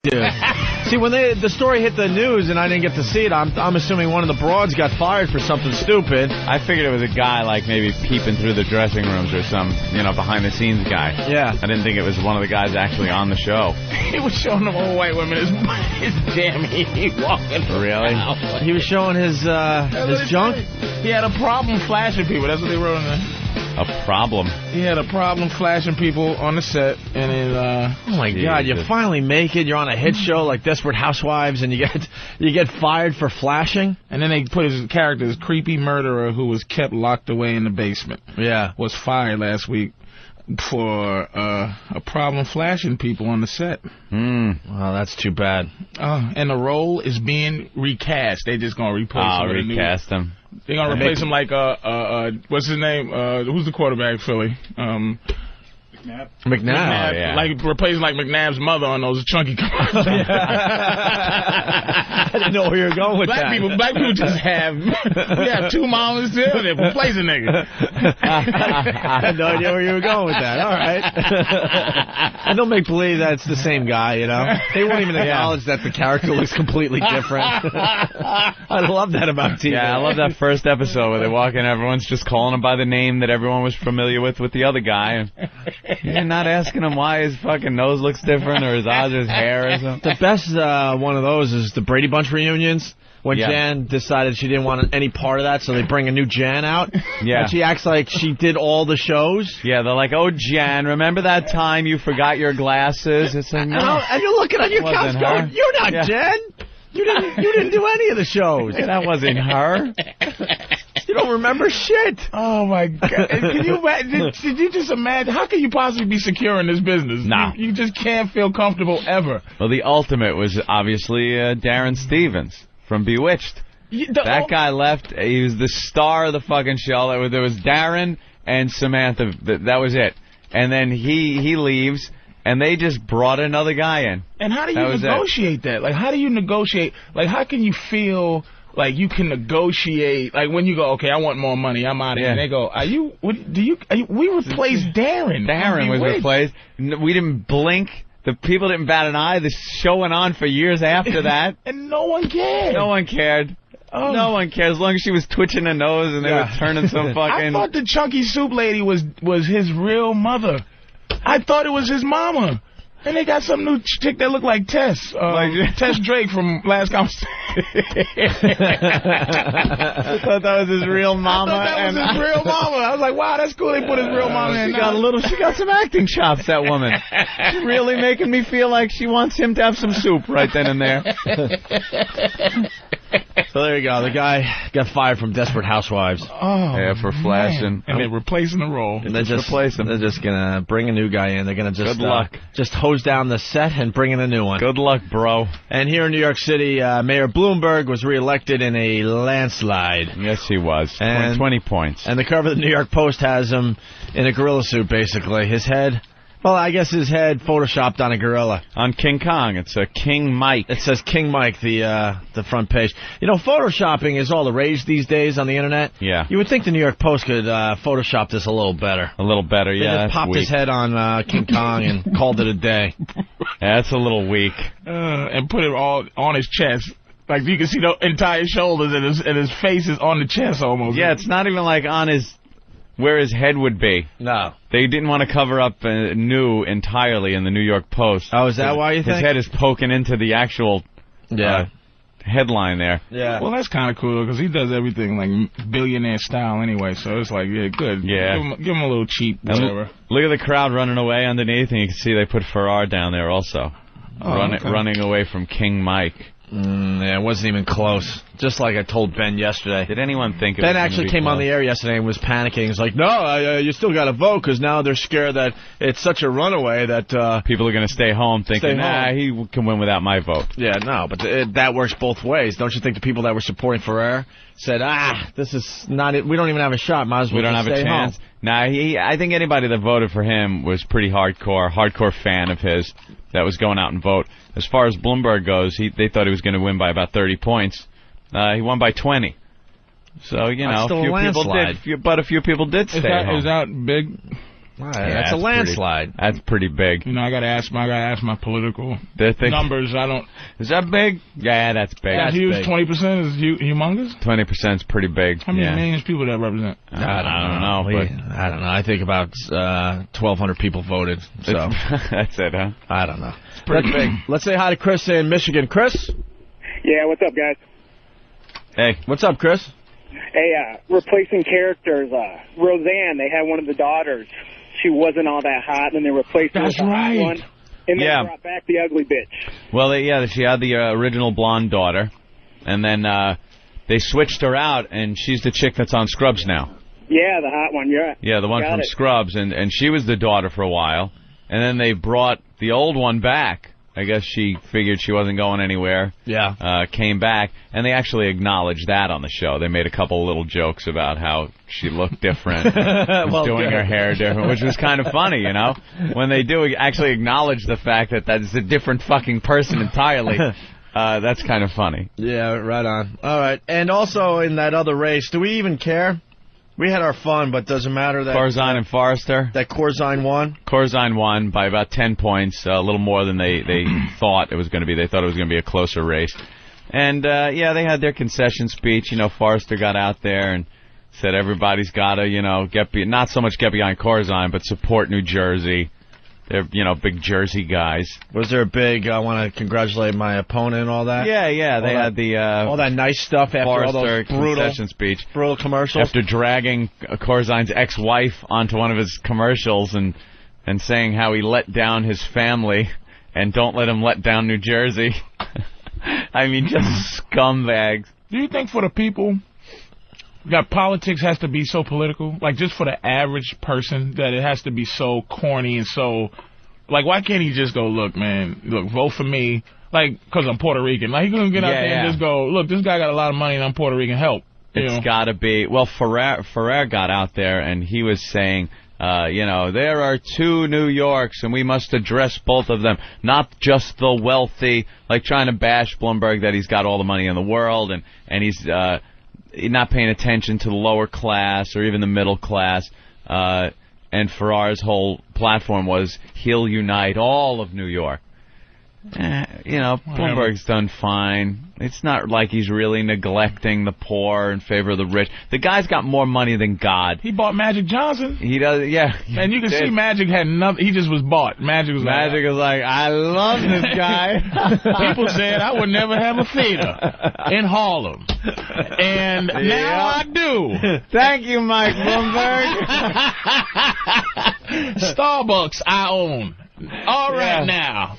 Dude. See, when the story hit the news and I didn't get to see it, I'm assuming one of the broads got fired for something stupid. I figured it was a guy like maybe peeping through the dressing rooms or some, behind the scenes guy. Yeah. I didn't think it was one of the guys actually on the show. He was showing them old white women his jammy walking. Really? Around. He was showing his junk? He had a problem flashing people. That's what they wrote in there. A problem. He had a problem flashing people on the set, and it, oh my God! You finally make it. You're on a hit show like Desperate Housewives, and you get fired for flashing. And then they put his character, his creepy murderer who was kept locked away in the basement. Yeah, was fired last week for a problem flashing people on the set. Well, that's too bad. And the role is being recast. They just gonna replace him. Recast him. They're going to replace him like, what's his name? Who's the quarterback, Philly? McNabb. Yeah. Like, replacing like McNabb's mother on those chunky commercials. I didn't know where you were going with Black people just have, we have two mamas still, they replace a nigga. I had no idea where you were going with that. All right. I don't make believe that it's the same guy, They won't even acknowledge that the character looks completely different. I love that about TV. Yeah, I love that first episode where they walk in, everyone's just calling him by the name that everyone was familiar with the other guy. And you're not asking him why his fucking nose looks different or his eyes or his hair or something. The best one of those is the Brady Bunch reunions. When Jan decided she didn't want any part of that, so they bring a new Jan out. Yeah. And she acts like she did all the shows. Yeah, they're like, oh, Jan, remember that time you forgot your glasses? It's like, no. And you're looking on your couch going, you're not Jan. You didn't do any of the shows. That wasn't her. You don't remember shit. Oh, my God. Can you imagine? Did you just imagine? How can you possibly be secure in this business? No. You just can't feel comfortable ever. Well, the ultimate was obviously Darren Stevens from Bewitched. That guy left. He was the star of the fucking show. There was Darren and Samantha. That was it. And then he leaves, and they just brought another guy in. And how do you negotiate that? Like, how do you negotiate? Like, how can you feel like you can negotiate? Like, when you go, okay, I want more money, I'm out of here. And they go, we replaced Darren. Darren was replaced. We didn't blink. The people didn't bat an eye. The show went on for years after that. And no one cared. No one cared. Oh. No one cared. As long as she was twitching her nose and they were turning some fucking... I thought the chunky soup lady was his real mother. I thought it was his mama. And they got some new chick that looked like Tess. Tess Drake from Last Conversation. I thought that was his real mama. I thought that was his real mama. I was like, wow, that's cool. They put his real mama in. She got some acting chops, that woman. She's really making me feel like she wants him to have some soup right then and there. So there you go. The guy got fired from Desperate Housewives. Oh, yeah, for flashing. And they're replacing the role. And they're just going to bring a new guy in. They're going to just... Good luck. Just hose down the set and bring in a new one. Good luck, bro. And here in New York City, Mayor Bloomberg was reelected in a landslide. Yes, he was. 20 points. And the cover of the New York Post has him in a gorilla suit, basically. His head... Well, I guess his head photoshopped on a gorilla. On King Kong. It's a King Mike. It says King Mike, the front page. Photoshopping is all the rage these days on the Internet. Yeah. You would think the New York Post could Photoshop this a little better. A little better, yeah. They just popped his head on King Kong and called it a day. Yeah, that's a little weak. And put it all on his chest. Like, you can see the entire shoulders and his face is on the chest almost. Yeah, it's not even like on where his head would be. No. They didn't want to cover up new entirely in the New York Post. Oh, is that why you think? His head is poking into the actual headline there. Yeah. Well, that's kind of cool, because he does everything like billionaire style anyway, so it's like, yeah, good. Yeah. Give him a little cheap, whatever. Look at the crowd running away underneath, and you can see they put Farrar down there also. Running away from King Mike. Yeah, it wasn't even close. Just like I told Ben yesterday. Did anyone think it Ben was actually came on the air yesterday and was panicking. He's like, no, you still got to vote, because now they're scared that it's such a runaway that... people are going to stay home thinking, he can win without my vote. Yeah, no, but that works both ways. Don't you think the people that were supporting Ferrer said, this is not it. We don't even have a shot. Might as well we don't have a chance. Home. Nah, I think anybody that voted for him was pretty hardcore fan of his that was going out and vote. As far as Bloomberg goes, they thought he was going to win by about 30 points. He won by 20. So, a few people did stay home. Is that big? That's a landslide. That's pretty big. You know, I gotta ask my political numbers. Is that big? Yeah, that's big. That's huge. 20% is humongous. 20% is pretty big. How many millions people that represent? I don't know. I don't know. I think about 1,200 people voted. So that's it, huh? I don't know. It's pretty big. Let's say hi to Chris in Michigan. Chris? Yeah, what's up, guys? Hey. What's up, Chris? Hey, replacing characters. Roseanne, they had one of the daughters. She wasn't all that hot, and they replaced her with the hot one. And then brought back the ugly bitch. Well, she had the original blonde daughter, and then they switched her out, and she's the chick that's on Scrubs now. Yeah, the hot one, Yeah, the one from Scrubs, and she was the daughter for a while, and then they brought the old one back. I guess she figured she wasn't going anywhere. Yeah. Came back, and they actually acknowledged that on the show. They made a couple little jokes about how she looked different, doing her hair different, which was kind of funny, you know? When they do actually acknowledge the fact that that's a different fucking person entirely, that's kind of funny. Yeah, right on. All right. And also in that other race, do we even care? We had our fun, but does it matter that Corzine and Forrester? That Corzine won? Corzine won by about 10 points, a little more than they thought it was going to be. They thought it was going to be a closer race. And, they had their concession speech. You know, Forrester got out there and said everybody's got to, not so much get behind Corzine, but support New Jersey. They're, big Jersey guys. Was there a big, I want to congratulate my opponent and all that? Yeah, they had the... all that nice stuff after all those concession speech. Brutal commercials. After dragging Corzine's ex-wife onto one of his commercials and saying how he let down his family and don't let him let down New Jersey. I mean, just scumbags. Do you think for the people... that politics has to be so political? Like, just for the average person, that it has to be so corny and so... Like, why can't he just go, look, man, vote for me, like, because I'm Puerto Rican. Like, he couldn't get out there and just go, look, this guy got a lot of money and I'm Puerto Rican, help. It's got to be... Well, Ferrer got out there and he was saying, there are two New Yorks and we must address both of them, not just the wealthy, like trying to bash Bloomberg that he's got all the money in the world and he's... not paying attention to the lower class or even the middle class. And Ferrar's whole platform was he'll unite all of New York. Bloomberg's done fine. It's not like he's really neglecting the poor in favor of the rich. The guy's got more money than God. He bought Magic Johnson. He does, yeah. And you can see Magic had nothing. He just was bought. Magic was like, I love this guy. People said I would never have a theater in Harlem. And now I do. Thank you, Mike Bloomberg. Starbucks I own. All right now.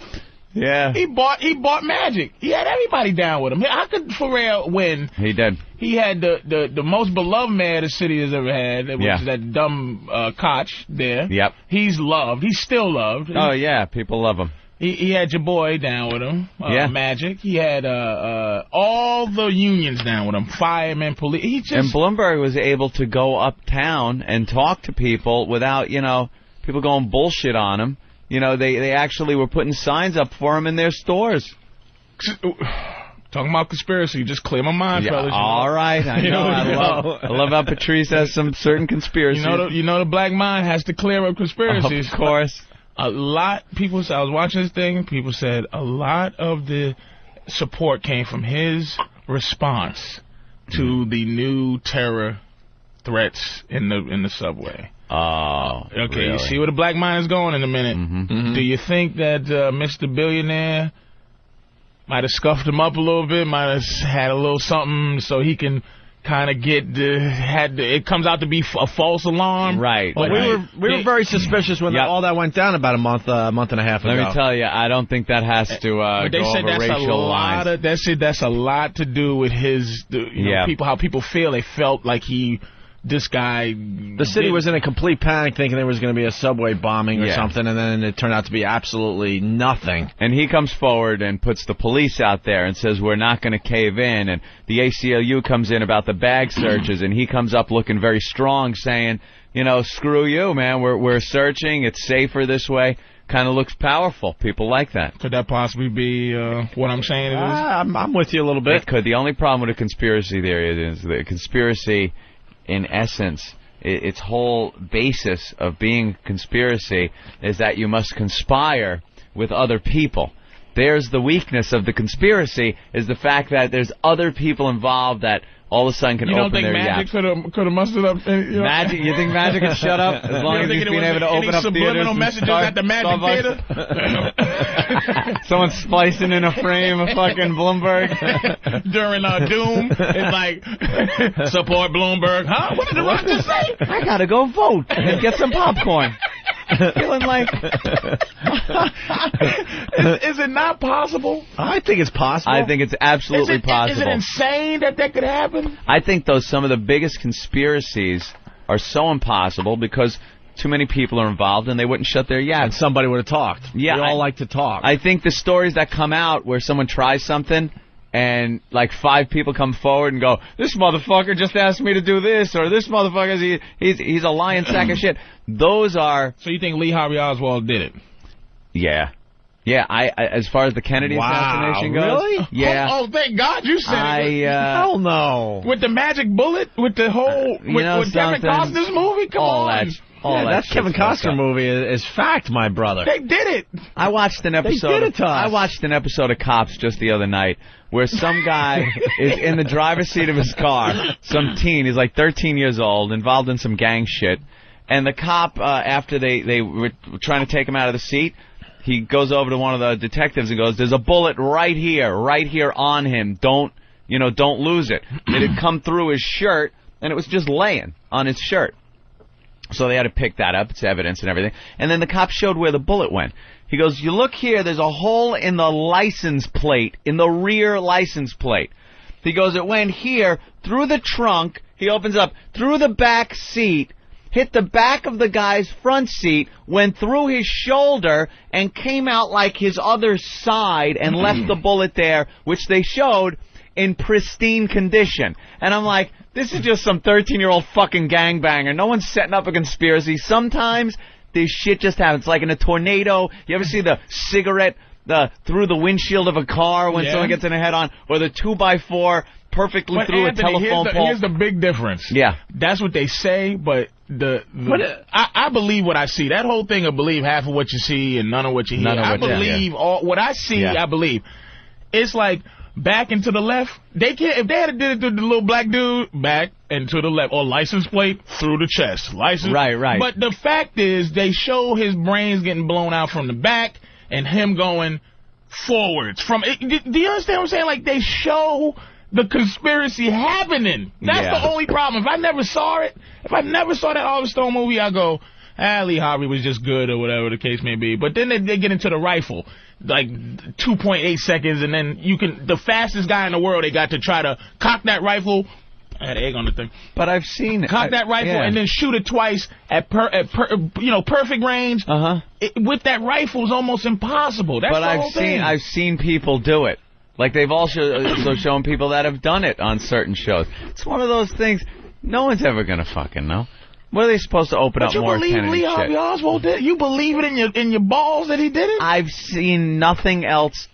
Yeah. He bought Magic. He had everybody down with him. How could Ferrer win? He did. He had the most beloved mayor the city has ever had, which is that dumb Koch there. Yep. He's loved. He's still loved. Oh, yeah. People love him. He had your boy down with him, Magic. He had all the unions down with him, firemen, police. And Bloomberg was able to go uptown and talk to people without, people going bullshit on him. They actually were putting signs up for him in their stores. Talking about conspiracy, just clear my mind, fellas. All right, I know. I love how Patrice has some certain conspiracies. The black mind has to clear up conspiracies. Of course. I was watching this thing, people said a lot of the support came from his response to the new terror threats in the subway. Oh, okay. Really? You see where the black mind is going in a minute. Mm-hmm. Do you think that Mr. Billionaire might have scuffed him up a little bit, might have had a little something so he can kind of it comes out to be a false alarm? Right. Well, we were very suspicious when all that went down about a month and a half ago. Let me tell you, I don't think that has to go over racial lines. That's a lot to do with his, how people feel. They felt like this guy... The city was in a complete panic thinking there was going to be a subway bombing or something, and then it turned out to be absolutely nothing. And he comes forward and puts the police out there and says, we're not going to cave in. And the ACLU comes in about the bag searches, and he comes up looking very strong, saying, screw you, man, we're searching, it's safer this way. Kind of looks powerful. People like that. Could that possibly be what I'm saying it is? I'm with you a little bit. It could. The only problem with a conspiracy theory is the conspiracy... in essence, its whole basis of being conspiracy is that you must conspire with other people. There's the weakness of the conspiracy, is the fact that there's other people involved that all of a sudden can open their yaps. You don't think Magic could have mustered up? Magic? You think Magic could shut up as long as he's been able to open up theaters? Subliminal messages at the Magic Theater? Someone splicing in a frame of fucking Bloomberg during Doom. It's like, support Bloomberg. Huh? What did the Rock just say? I gotta go vote and get some popcorn. Feeling like... is it not possible? I think it's possible. I think it's absolutely possible. Is it insane that could happen? I think, though, some of the biggest conspiracies are so impossible because too many people are involved and they wouldn't shut their yaps. And somebody would have talked. Yeah, we all like to talk. I think the stories that come out where someone tries something and like 5 people come forward and go, this motherfucker just asked me to do this, or this motherfucker, he's a lying sack of shit. Those are... So you think Lee Harvey Oswald did it? Yeah. Yeah, I as far as the Kennedy assassination goes... Really? Yeah. Oh, thank God you said it. Hell no. With the magic bullet? With the whole... with Kevin Costner's movie? Come on. That Kevin Costner movie is fact, my brother. They did it. I watched an episode. They did it to us. I watched an episode of Cops just the other night where some guy is in the driver's seat of his car. Some teen, he's like 13 years old, involved in some gang shit, and the cop, after they were trying to take him out of the seat, he goes over to one of the detectives and goes, "There's a bullet right here on him. Don't lose it." It had come through his shirt, and it was just laying on his shirt. So they had to pick that up. It's evidence and everything. And then the cop showed where the bullet went. He goes, "You look here, there's a hole in the license plate, in the rear license plate." He goes, "It went here, through the trunk." He opens up, through the back seat, hit the back of the guy's front seat, went through his shoulder, and came out like his other side and left the bullet there, which they showed in pristine condition. And I'm like, this is just some 13-year-old fucking gangbanger. No one's setting up a conspiracy. Sometimes this shit just happens. Like in a tornado. You ever see the cigarette through the windshield of a car when someone gets in a head-on? Or the 2x4 perfectly through a telephone pole? Here's the big difference. Yeah. That's what they say, but I believe what I see. That whole thing of believe half of what you see and none of what you hear. I believe what I see, I believe. It's like... back and to the left, they can't. If they had did it to the little black dude, back and to the left, or license plate through the chest, Right. But the fact is, they show his brains getting blown out from the back and him going forwards. Do you understand what I'm saying? Like they show the conspiracy happening. That's the only problem. If I never saw that Oliver Stone movie, I go, Lee Harvey was just good or whatever the case may be. But then they get into the rifle. Like 2.8 seconds, and then the fastest guy in the world, they got to try to cock that rifle. I had egg on the thing. But I've seen it. Cock that rifle and then shoot it twice at perfect range. With that rifle is almost impossible. That's the whole thing. I've seen people do it. Like they've also shown people that have done it on certain shows. It's one of those things. No one's ever gonna fucking know. What are they supposed to open up more Kennedy shit? But you believe Lee Harvey Oswald did it? You believe it in your balls that he did it? I've seen nothing else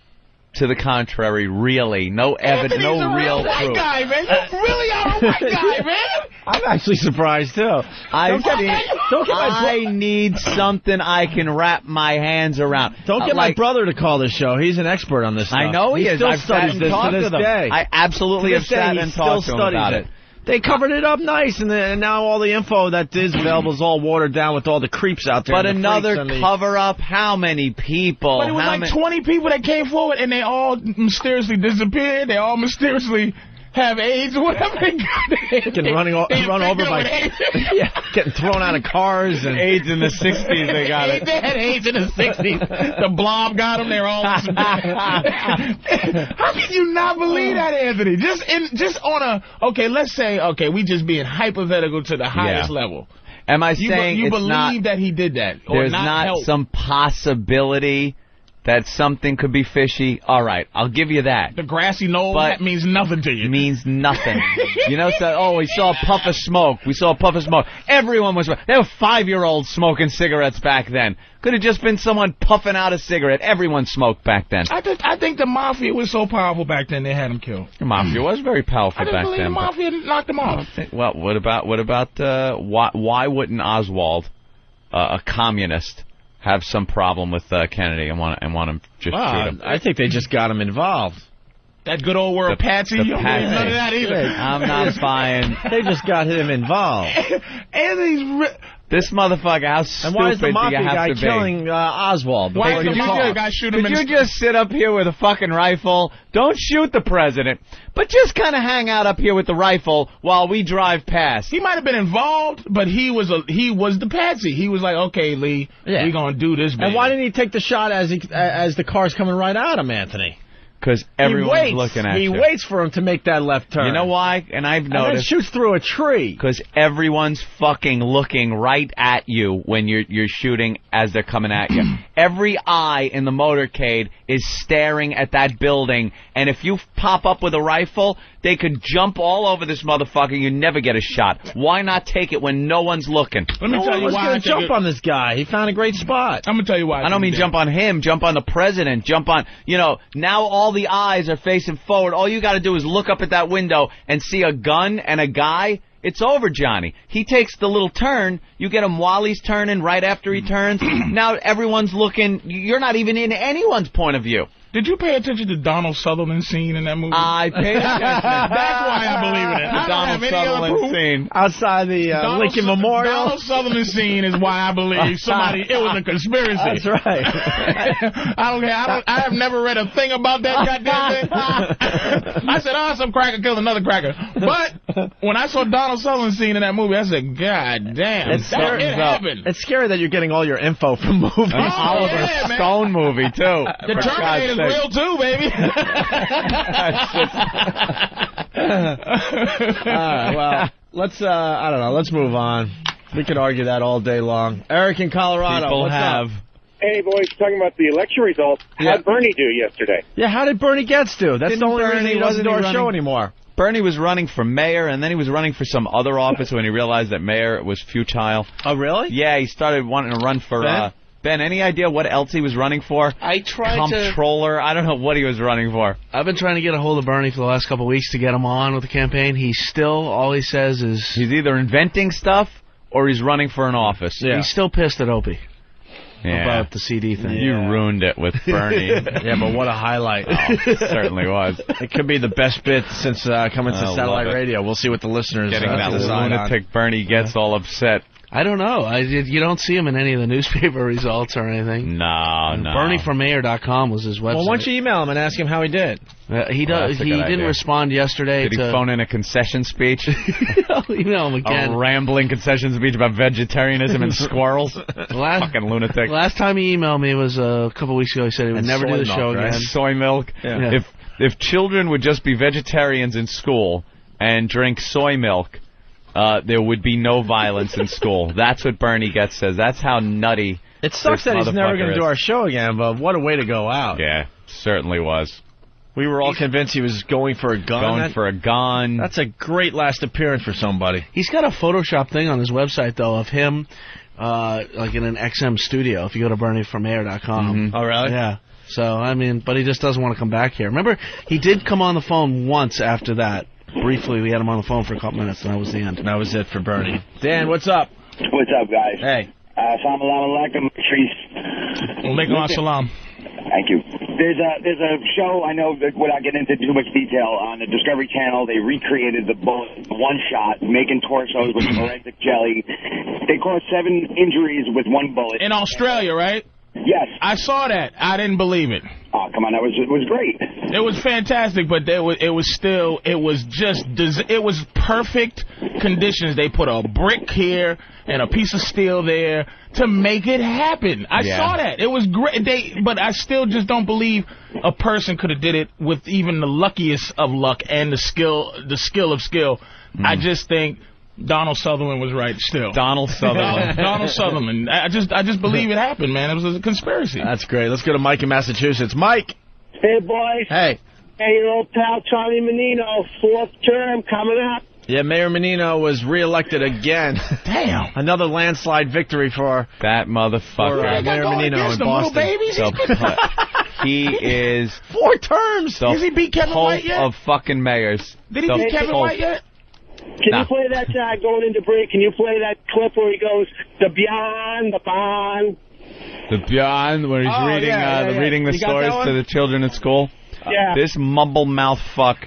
to the contrary, really. No evidence, no real proof. White guy, man. You really are a white guy, man. I'm actually surprised, too. I need something I can wrap my hands around. Don't get my brother to call this show. He's an expert on this stuff. I know he is. I've studied this to this day. I absolutely have sat and talked to him about it. They covered it up nice, and now all the info that is available is all watered down with all the creeps out there. But another cover-up, how many people? But it was like 20 people that came forward, and they all mysteriously disappeared. They all mysteriously have AIDS or whatever. Getting run over by... getting thrown out of cars. And AIDS in the 60s, they got it. They had AIDS in the 60s. The blob got them. They're all disappeared. How can you not believe that, Anthony? Just on a... Okay, let's say, we just being hypothetical to the highest level. Am I saying you believe that he did that? Or there's not some possibility that something could be fishy, all right, I'll give you that. The grassy knoll, But that means nothing to you. Means nothing. You know, so, we saw a puff of smoke. We saw a puff of smoke. Everyone was... There were 5-year-olds smoking cigarettes back then. Could have just been someone puffing out a cigarette. Everyone smoked back then. I think the Mafia was so powerful back then they had him killed. The Mafia was very powerful back then. I didn't believe the Mafia knocked him off. Well, what about why wouldn't Oswald, a communist, have some problem with Kennedy and want him just shoot him? I think they just got him involved. That good old word Patsy, you don't believe none of that either. I'm not buying. They just got him involved. And this motherfucker, how stupid and why is the Mafia guy to be? killing Oswald? Why is the Mafia guy shooting him? Could you just sit up here with a fucking rifle? Don't shoot the president, but just kind of hang out up here with the rifle while we drive past. He might have been involved, but he was the Patsy. He was like, okay, Lee, we're gonna do this. And why didn't he take the shot as the car's coming right at him, Anthony? Because everyone's looking at you. He waits for him to make that left turn. You know why? And I've noticed. And then shoots through a tree. Because everyone's fucking looking right at you when you're shooting as they're coming at you. Every eye in the motorcade is staring at that building, and if you pop up with a rifle, they could jump all over this motherfucker. You never get a shot. Why not take it when no one's looking? Let me tell you why. Going to jump on this guy. He found a great spot. I'm going to tell you why. I don't mean jump on him. Jump on the president. Jump on, now all the eyes are facing forward. All you got to do is look up at that window and see a gun and a guy. It's over, Johnny. He takes the little turn. You get him while he's turning, right after he turns. Now everyone's looking. You're not even in anyone's point of view. Did you pay attention to Donald Sutherland's scene in that movie? I paid attention. That's why I believe in it. The Donald Sutherland scene. Outside the Lincoln Memorial. Donald Sutherland scene is why I believe it was a conspiracy. That's right. I don't care. I have never read a thing about that goddamn thing. I said, some cracker killed another cracker. But when I saw Donald Sutherland's scene in that movie, I said, God damn, it happened. It's scary that you're getting all your info from movies. An Oliver Stone movie, too. The Terminator's real too, baby. Well, let's I don't know. Let's move on. We could argue that all day long. Eric in Colorado. People have. Hey, boys, talking about the election results. How did Bernie do yesterday? Yeah, how did Bernie Getz do? That's the only reason he doesn't do our show anymore. Bernie was running for mayor, and then he was running for some other office when he realized that mayor was futile. Oh, really? Yeah, he started wanting to run for... Ben, any idea what else he was running for? I tried Comptroller? I don't know what he was running for. I've been trying to get a hold of Bernie for the last couple of weeks to get him on with the campaign. All he says is... He's either inventing stuff or he's running for an office. Yeah. He's still pissed at Opie about the CD thing. You ruined it with Bernie. Yeah, but what a highlight. It certainly was. It could be the best bit since coming to satellite radio. We'll see what the listeners Getting that lunatic Bernie gets all upset. I don't know. You don't see him in any of the newspaper results or anything. No. BernieFromMayor.com was his website. Well, why don't you email him and ask him how he did? He didn't respond yesterday. Did he phone in a concession speech? I'll email him again. A rambling concession speech about vegetarianism and squirrels? Fucking lunatic. Last time he emailed me was a couple weeks ago. He said he would never do the show again. Soy milk. Yeah. If children would just be vegetarians in school and drink soy milk, there would be no violence in school. That's what Bernie Getz says. That's how nutty. It sucks that he's never going to do our show again, but what a way to go out. Yeah, certainly was. We were all convinced he was going for a gun. That's a great last appearance for somebody. He's got a Photoshop thing on his website, though, of him like in an XM studio, if you go to BernieFromMayor.com. Mm-hmm. Oh, really? Yeah. So, but he just doesn't want to come back here. Remember, he did come on the phone once after that. Briefly, we had him on the phone for a couple minutes, and that was the end. That was it for Bernie. Dan, what's up? What's up, guys? Hey. Salam alaikum, Patrice. Alaikum assalam. Thank you. There's a show, I know, that without getting into too much detail, on the Discovery Channel. They recreated the bullet one shot, making torsos with forensic jelly. They caused 7 injuries with one bullet. In Australia, right? Yes. I saw that. I didn't believe it. Oh, come on. It was great. It was fantastic, but it was perfect conditions. They put a brick here and a piece of steel there to make it happen. I saw that. It was great. But I still just don't believe a person could have did it with even the luckiest of luck and the skill of skill. I just think Donald Sutherland was right still. Donald Sutherland. Donald Sutherland. I just believe it happened, man. It was a conspiracy. That's great. Let's go to Mike in Massachusetts. Mike. Hey, boys. Hey. Hey, your old pal Charlie Menino, 4th term coming up. Yeah, Mayor Menino was reelected again. Damn. Another landslide victory for that motherfucker. Mayor Menino in Boston. Babies. He is 4 terms. Has he beat Kevin White yet? Of fucking mayors. Did he beat Kevin White yet? Can you play that going into break? Can you play that clip where he goes the beyond, the bond? The beyond, where he's reading the stories to the children at school. Yeah. This mumble mouth fuck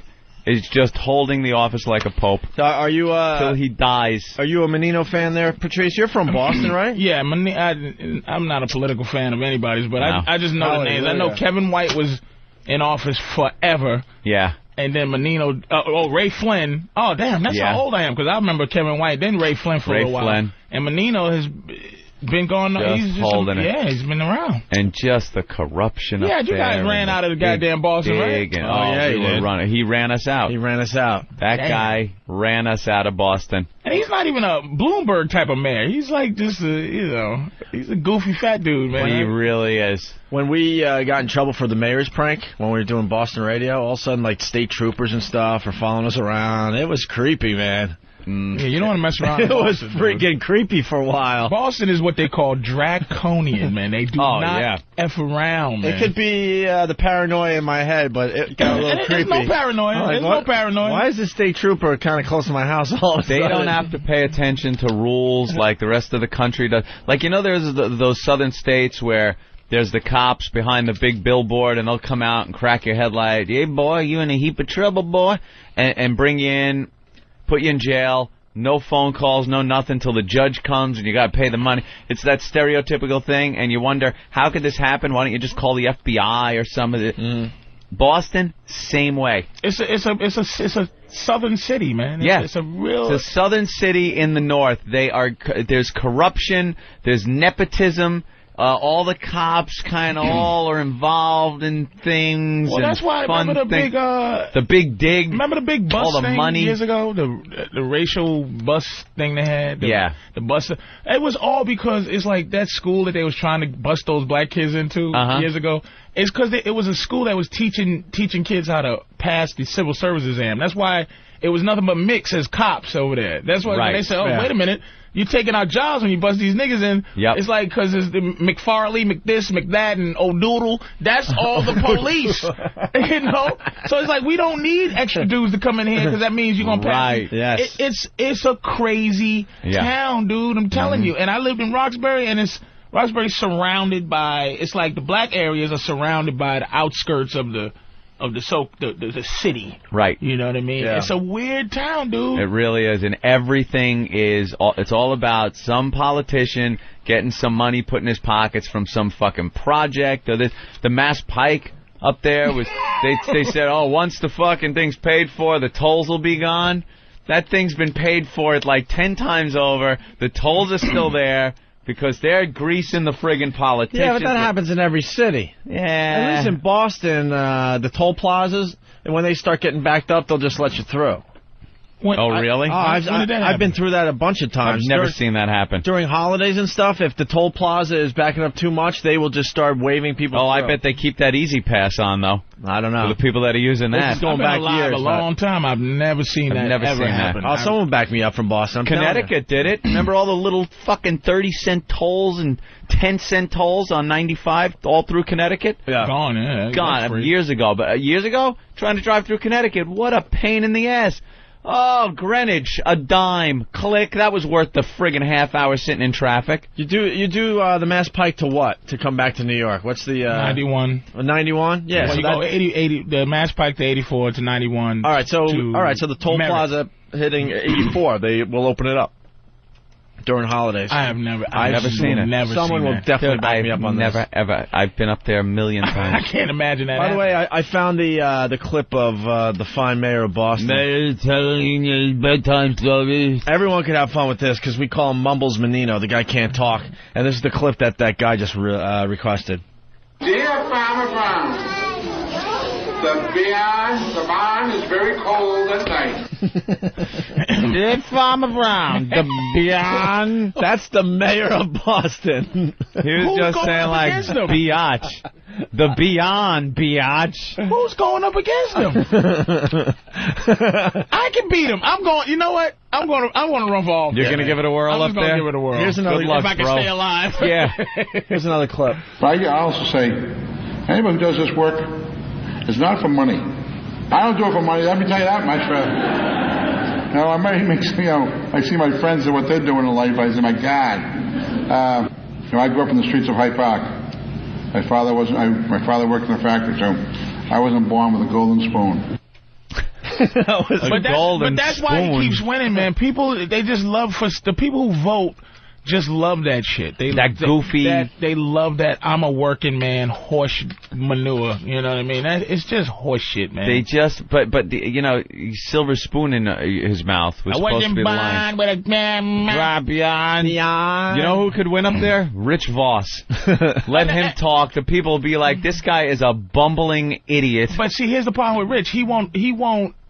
is just holding the office like a pope. So are you till he dies? Are you a Menino fan there, Patrice? You're from Boston, right? Yeah, I'm not a political fan of anybody's, but No. I just know the names. I know Kevin White was in office forever. Yeah. And then Menino, Ray Flynn. Oh, damn, that's how old I am, because I remember Kevin White, then Ray Flynn for a little while. Flynn. And Menino has been going on. He's just holding it. Yeah, he's been around. And just the corruption up there. Yeah, you guys ran out of the goddamn Boston, right? He ran us out. He ran us out. That guy ran us out of Boston. And he's not even a Bloomberg type of mayor. He's like just he's a goofy fat dude, man. He really is. When we got in trouble for the mayor's prank, when we were doing Boston radio, all of a sudden, like, state troopers and stuff are following us around. It was creepy, man. Yeah, you don't want to mess around. It was freaking creepy for a while. Boston is what they call draconian, man. They do not F around, man. It could be the paranoia in my head, but it got a little creepy. There's no paranoia. There's no paranoia. Why is the state trooper kind of close to my house all of a sudden? They don't have to pay attention to rules like the rest of the country does. Like, there's those southern states where there's the cops behind the big billboard, and they'll come out and crack your headlight. Hey, boy, you in a heap of trouble, boy, and bring you in, put you in jail. No phone calls, no nothing till the judge comes and you got to pay the money. It's that stereotypical thing, and you wonder, how could this happen? Why don't you just call the FBI or some of it? Boston, same way. It's a southern city, man. It's a southern city in the north. There's corruption, there's nepotism. All the cops kind of all are involved in things. Well, that's why I remember the big dig. Remember the big bus all the thing money years ago? The racial bus thing they had? The bus. It was all because it's like that school that they was trying to bust those black kids into years ago. It's because it was a school that was teaching kids how to pass the civil service exam. That's why it was nothing but mix as cops over there. That's why when they said, wait a minute. You're taking our jobs when you bust these niggas in. Yep. It's like, because it's the McFarley, McThis, McThat, and O'Doodle. That's all the police. So it's like, we don't need extra dudes to come in here because that means you're going to pass. Right, yes. It's a crazy town, dude. I'm telling you. And I lived in Roxbury, and Roxbury's surrounded by, it's like the black areas are surrounded by the outskirts of the city. Right. You know what I mean? Yeah. It's a weird town, dude. It really is, and everything it's all about some politician getting some money put in his pockets from some fucking project or this. The Mass Pike up there was they said, once the fucking thing's paid for, the tolls will be gone. That thing's been paid for like 10 times over. The tolls are still there. Because they're greasing the friggin' politicians. Yeah, but that happens in every city. Yeah. At least in Boston, the toll plazas, and when they start getting backed up, they'll just let you through. Really? I've been through that a bunch of times. I've never seen that happen. During holidays and stuff, if the toll plaza is backing up too much, they will just start waving people through. I bet they keep that Easy Pass on, though. I don't know. For the people that are using that. This is going back years. A long time. I've never seen that happen. Oh, someone backed me up from Boston. Connecticut did it. Remember all the little fucking 30-cent tolls and 10-cent tolls on 95 all through Connecticut? Yeah. Gone, years ago. But years ago, trying to drive through Connecticut, what a pain in the ass. Oh, Greenwich, a dime. Click. That was worth the friggin' half hour sitting in traffic. You do the Mass Pike to what? To come back to New York? What's the 91? 91? Yeah. Well, so you go 80, the Mass Pike to 84 to 91. All right. So the toll plaza hitting 84, they will open it up during holidays. I've never seen it. Someone will definitely back me up on this. Never. I've been up there a million times. I can't imagine that. By the way, I found the clip of the fine mayor of Boston. Mayor telling his bedtime stories. Everyone could have fun with this because we call him Mumbles Menino. The guy can't talk. And this is the clip that guy just requested. Dear Farmer Brown, the barn is very cold at night. Dear Farmer Brown, the Beyond. That's the mayor of Boston. He was just saying like biatch. The Beyond biatch. Who's going up against him? I can beat him. I'm going. You know what? I'm going to run for office. You're going to give it a whirl up there? I'm going to give it a whirl. Here's another. Good luck, if I can bro. stay alive. Yeah. Here's another clip. But I also say, anybody who does this work is not for money. I don't do it for money. Let me tell you that much. I see my friends and what they're doing in life. I say, my God. I grew up in the streets of Hyde Park. My father worked in a factory, so I wasn't born with a golden spoon. But that's why he keeps winning, man. People, they just love the people who vote. Just love that shit. They love that I'm a working man horse manure. You know what I mean? It's just horse shit, man. They just, but silver spoon in his mouth was supposed to be the line. You know who could win up there? Rich Voss. Let him talk. The people will be like, this guy is a bumbling idiot. But see, here's the problem with Rich. He won't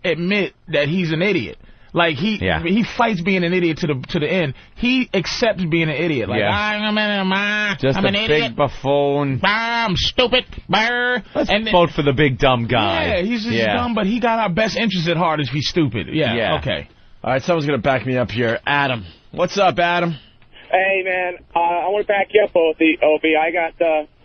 admit that he's an idiot. Like he fights being an idiot to the end. He accepts being an idiot. Like I'm an idiot. Big buffoon. I'm stupid. Let's vote for the big dumb guy. Yeah, he's just dumb, but he got our best interests at heart if he's stupid. Yeah. Okay. All right, someone's gonna back me up here. Adam, what's up, Adam? Hey man, I want to back you up, OB.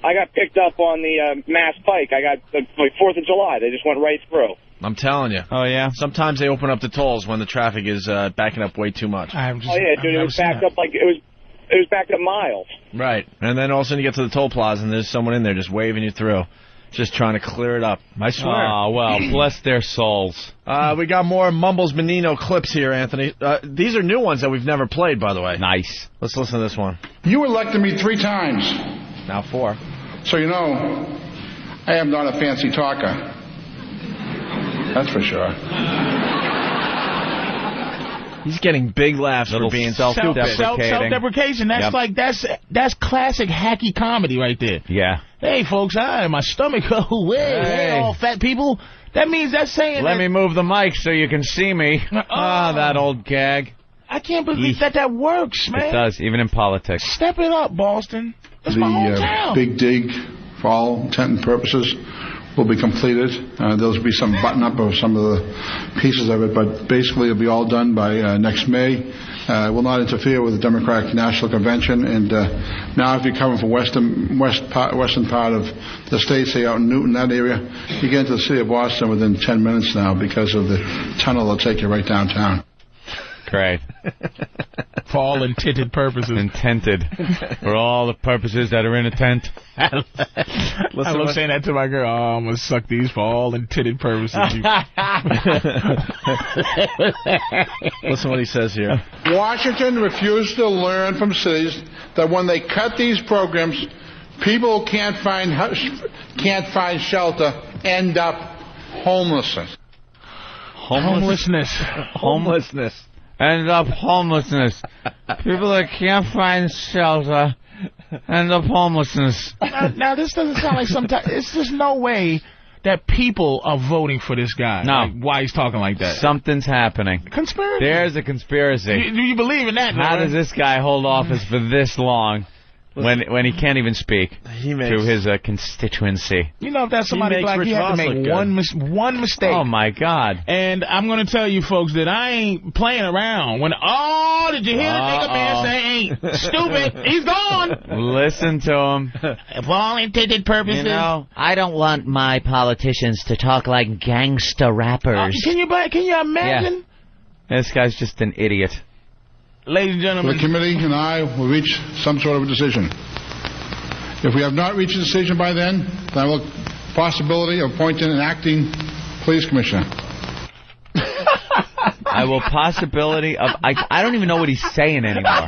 I got picked up on the Mass Pike. I got the 4th of July. They just went right through. I'm telling you. Oh, yeah? Sometimes they open up the tolls when the traffic is backing up way too much. Dude, it was backed up like it was backed up miles. Right. And then all of a sudden you get to the toll plaza and there's someone in there just waving you through. Just trying to clear it up. I swear. Oh, well, bless their souls. We got more Mumbles Menino clips here, Anthony. These are new ones that we've never played, by the way. Nice. Let's listen to this one. You elected me 3 times. Now 4. So you know, I am not a fancy talker. That's for sure. He's getting big laughs for being self-deprecating. Self-deprecation. That's that's classic hacky comedy right there. Yeah. Hey, folks, my stomach. Oh, hey, all fat people. That means that's saying. Let me move the mic so you can see me. That old gag. I can't believe that works, man. It does, even in politics. Step it up, Boston. That's my hometown. Big dig, for all intent and purposes, will be completed. There'll be some button-up of some of the pieces of it, but basically it'll be all done by next May. It will not interfere with the Democratic National Convention. And now if you're coming from western part of the state, say out in Newton, that area, you get into the city of Boston within 10 minutes now because of the tunnel that'll take you right downtown. Great. For all intended purposes. Intended. For all the purposes that are in a tent. I love saying that to my girl. Oh, I'm going to suck these for all intended purposes. Listen what he says here. Washington refused to learn from cities that when they cut these programs, people who can't find shelter end up homelessness. Homelessness. End up homelessness. People that can't find shelter end up homelessness. Now this doesn't sound like sometimes. It's just no way that people are voting for this guy. No. Like, why he's talking like that? Something's happening. Conspiracy. There's a conspiracy. Do you believe in that? How does this guy hold office for this long? When he can't even speak to his constituency. You know, if that's somebody black, you have to make one mistake. Oh, my God. And I'm going to tell you, folks, that I ain't playing around. Did you hear the nigga man say ain't stupid? He's gone. Listen to him. For all intended purposes. You know, I don't want my politicians to talk like gangsta rappers. Can you imagine? Yeah. This guy's just an idiot. Ladies and gentlemen, the committee and I will reach some sort of a decision. If we have not reached a decision by then I will possibility of appointing an acting police commissioner. I don't even know what he's saying anymore.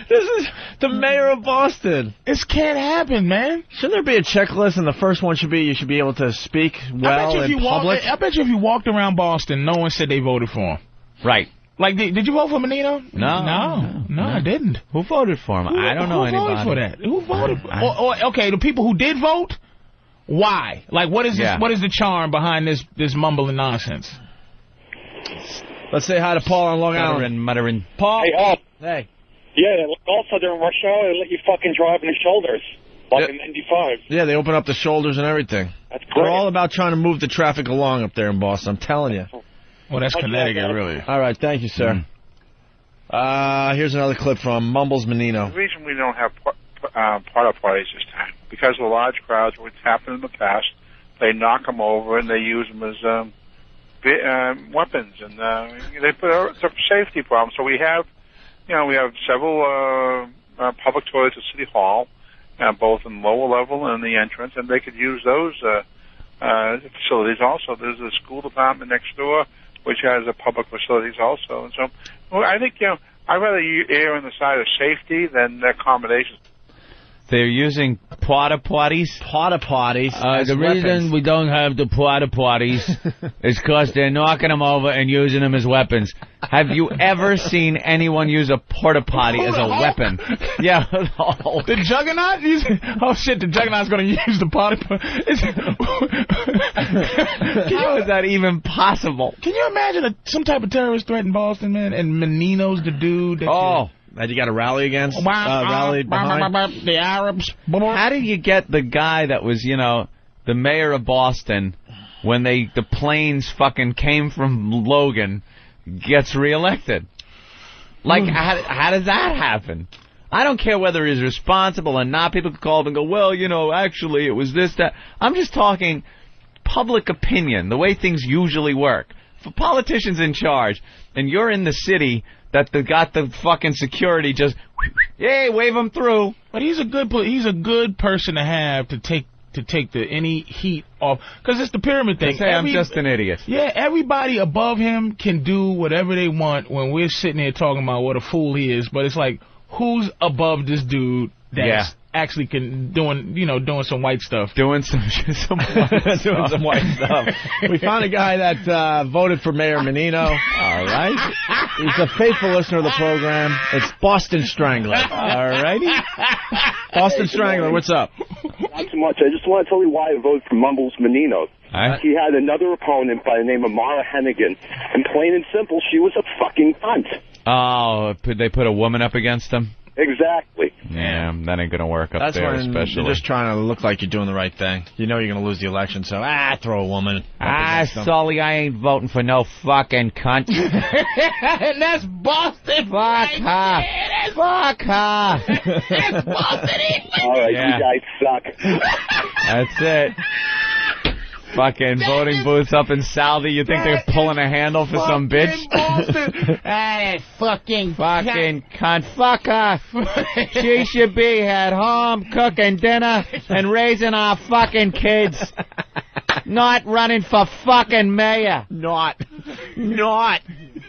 This is the mayor of Boston. This can't happen, man. Shouldn't there be a checklist, and the first one should be you should be able to speak well in public? I bet you if you walked around Boston, no one said they voted for him. Right. Like, did you vote for Menino? No, I didn't. Who voted for him? I don't know anybody. Who voted for that? Who voted? Okay, the people who did vote, why? Like, what is this? What is the charm behind this mumbling nonsense? Let's say hi to Paul on Long Island. Muttering. Paul. Hey, Hey. Yeah, also during rush hour, they let you fucking drive in the shoulders, like in 95. Yeah, they open up the shoulders and everything. That's great. They're all about trying to move the traffic along up there in Boston, I'm telling you. Well, that's Connecticut, really. All right, thank you, sir. Here's another clip from Mumbles Menino. The reason we don't have porta parties this time, because of the large crowds, what's happened in the past, they knock them over and they use them as weapons, and they put it's a safety problem. So we have several public toilets at City Hall, both in the lower level and the entrance, and they could use those facilities also. There's a school department next door, which has public facilities also. And so I think, I'd rather err on the side of safety than accommodations. They're using porta potties. Porta potties. The reason we don't have the porta potties is because they're knocking them over and using them as weapons. Have you ever seen anyone use a porta potty as a weapon? Yeah. The Juggernaut? Oh shit! The Juggernaut's going to use the porta potty. How is that even possible? Can you imagine some type of terrorist threat in Boston, man? And Menino's the dude. That you got to rally against? Rally behind? The Arabs. How do you get the guy that was, the mayor of Boston, when the planes fucking came from Logan, gets reelected? Like, how does that happen? I don't care whether he's responsible or not. People could call up and go, well, actually it was this, that. I'm just talking public opinion, the way things usually work. For politicians in charge, and you're in the city that got the fucking security just, yay, wave him through. But he's a good person to have to take any heat off, because it's the pyramid thing. I'm just an idiot. Yeah, everybody above him can do whatever they want when we're sitting here talking about what a fool he is. But it's like, who's above this dude that's actually doing some white stuff? Doing some white stuff. We found a guy that voted for Mayor Menino. All right. He's a faithful listener of the program. It's Boston Strangler. All righty. Boston Strangler, what's up? Not too much. I just want to tell you why I voted for Mumbles Menino. He had another opponent by the name of Mara Hennigan, and plain and simple, she was a fucking cunt. Oh, they put a woman up against him? Exactly. Yeah, that ain't going to work up there, especially. You're just trying to look like you're doing the right thing. You know you're going to lose the election, so, throw a woman. Sully, I ain't voting for no fucking cunt. And that's Boston. Fuck her. Fuck her. That's Boston. All right, you guys suck. That's it. Fucking voting booths up in Southie. You think they're pulling a handle for some bitch? Fucking cunt. Fuck her. She should be at home cooking dinner and raising our fucking kids. Not running for fucking mayor. Not.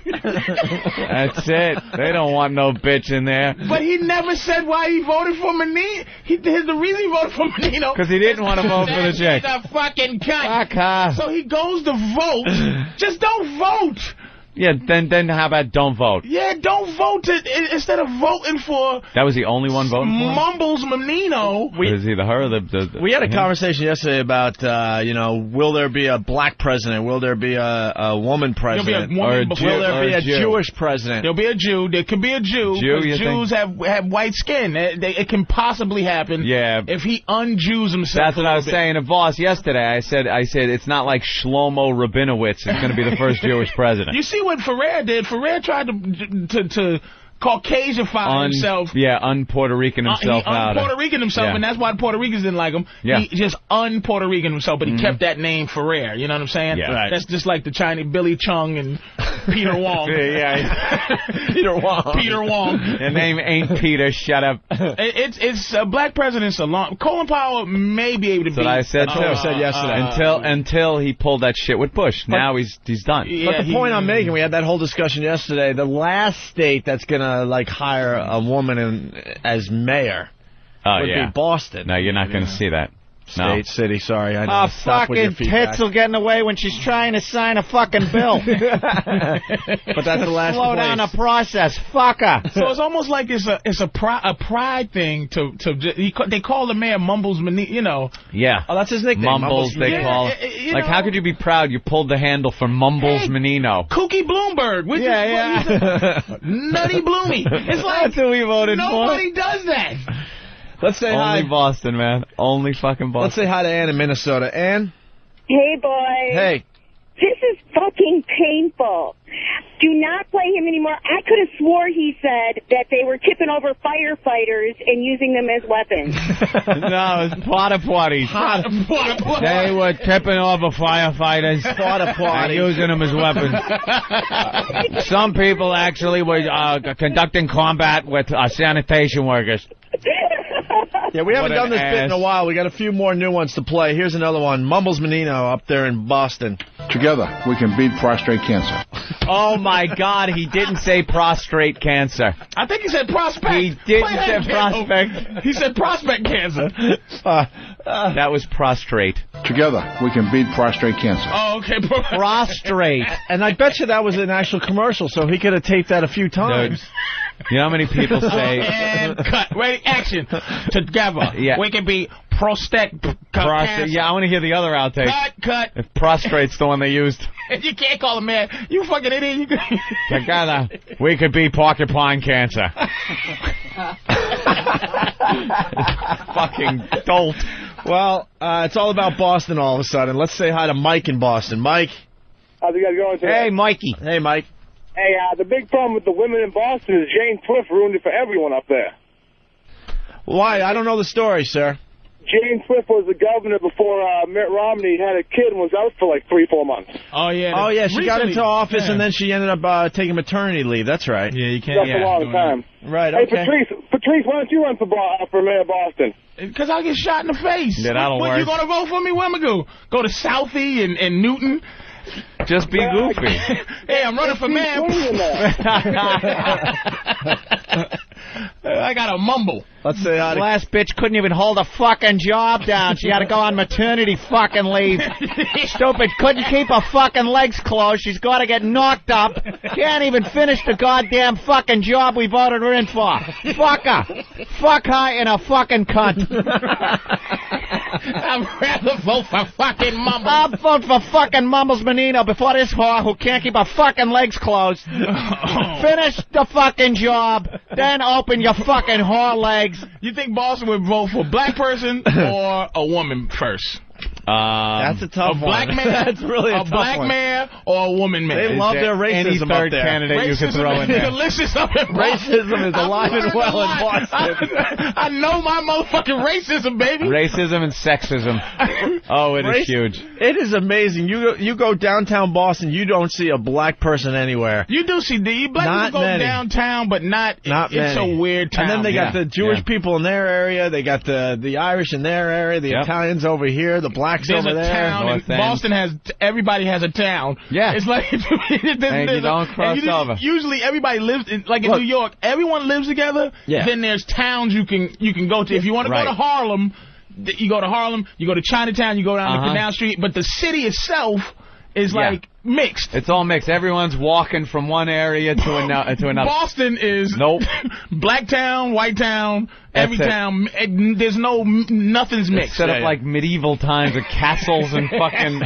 That's it. They don't want no bitch in there. But he never said why he voted for Menino. The reason he voted for Menino, because he didn't want to vote for the chick. He's a fucking cunt. Fuck her. So he goes to vote. Just don't vote. Yeah, then how about don't vote? Yeah, don't vote instead of voting for... That was the only one voting for him? Mumbles Menino. Is either her or the we had a conversation yesterday about, will there be a black president? Will there be a woman president? Will there be a Jewish president? There'll be a Jew. There could be a Jew. Jews have white skin. It can possibly happen if he un-Jews himself. That's what I was saying to Voss yesterday. I said it's not like Shlomo Rabinowitz is going to be the first Jewish president. You see what Ferrer did? Ferrer tried to Caucasianify himself. Yeah, un-Puerto Rican himself out. Puerto Rican himself, and that's why the Puerto Ricans didn't like him. Yeah. He just un-Puerto Rican himself, but he kept that name Ferrer. You know what I'm saying? Yeah. Right. That's just like the Chinese Billy Chung and Peter Wong. Peter Wong. Peter Wong. Your name ain't Peter. Shut up. It's black presidents a long. Colin Powell may be able to. That's what I said too. I said yesterday. Until he pulled that shit with Bush. Now he's done. But the point I'm making, we had that whole discussion yesterday. The last state that's gonna hire a woman as mayor would be Boston. No, you're not going to see that. State, city, sorry. I know. Stop with your fucking tits will get in the way when she's trying to sign a fucking bill. But that's the last Slow down the process. Fuck her. So it's almost like it's a pride thing they call the mayor Mumbles Menino, you know. Yeah. Oh, that's his nickname. Mumbles, they call him. Like, how could you be proud? You pulled the handle for Mumbles Menino. Kooky Bloomberg. Nutty Bloomy. It's like that's who we voted nobody does that. Let's say hi. Only Boston, man. Only fucking Boston. Let's say hi to Ann in Minnesota. Ann? Hey, boy. Hey. This is fucking painful. Do not play him anymore. I could have swore he said that they were tipping over firefighters and using them as weapons. No, it's porta potties. They were tipping over firefighters. Porta potties. And using them as weapons. Some people actually were conducting combat with sanitation workers. Yeah, we haven't done this bit in a while. We got a few more new ones to play. Here's another one. Mumbles Menino up there in Boston. Together, we can beat prostate cancer. Oh, my God. He didn't say prostrate cancer. I think he said prospect. He didn't say prospect. He said prospect cancer. That was prostrate. Together, we can beat prostate cancer. Oh, okay. Prostrate. And I bet you that was an actual commercial, so he could have taped that a few times. Dude. You know how many people say... And cut. Ready? Action. Together. Yeah. We can be prostate cancer. Yeah, I want to hear the other outtake. Cut. If prostrate's the one they used. You can't call him man. You fucking idiot. Together, we could be porcupine cancer. Fucking dolt. Well, it's all about Boston all of a sudden. Let's say hi to Mike in Boston. Mike. How's it guys going today? Hey, Mikey. Hey, Mike. Hey, the big problem with the women in Boston is Jane Cliff ruined it for everyone up there. Why? I don't know the story, sir. Jane Cliff was the governor before Mitt Romney had a kid and was out for like 3-4 months. Oh, yeah. Oh, yeah, she got into office and then she ended up taking maternity leave. That's right. Yeah, you can't. That's a long time. Right, Hey, okay. Patrice, why don't you run for mayor of Boston? Because I'll get shot in the face. Yeah, that'll work. When you going to vote for me? Where am I going? Go to Southie and Newton? Just be goofy. Hey, I'm running for mayor. I got a mumble. Let's say hi to... Last bitch couldn't even hold a fucking job down. She had to go on maternity fucking leave. Stupid. Couldn't keep her fucking legs closed. She's got to get knocked up. Can't even finish the goddamn fucking job we voted her in for. Fuck her. Fuck her in a fucking cunt. I'd rather vote for fucking Mumbles. I'll vote for fucking Mumbles Menino before this whore who can't keep her fucking legs closed. Finish the fucking job, then open your fucking whore legs. You think Boston would vote for a black person or a woman first? That's a tough one. A black man? That's really a tough black one. man or a woman man? They love their racism Any third up there. candidate you could throw in there. Racism is alive and well in Boston. I know my motherfucking racism, baby. Racism and sexism. Oh, it is huge. It is amazing. You go downtown Boston, you don't see a black person anywhere. You do see black Not people go many. downtown, but not Not it's many. a weird town. And then they got the Jewish people in their area. They got the Irish in their area. The Italians over here. The blacks There's over a there. town, and Boston has, everybody has a town. Yeah. It's like, And you don't cross over. Usually everybody lives, in New York, everyone lives together. Yeah. Then there's towns you can go to. If you want to go to Harlem, you go to Harlem, you go to Chinatown, you go down to Canal Street. But the city itself is like mixed. It's all mixed. Everyone's walking from one area to another. Boston is black town, white town, every town. There's nothing's mixed. It's set up like medieval times with castles and fucking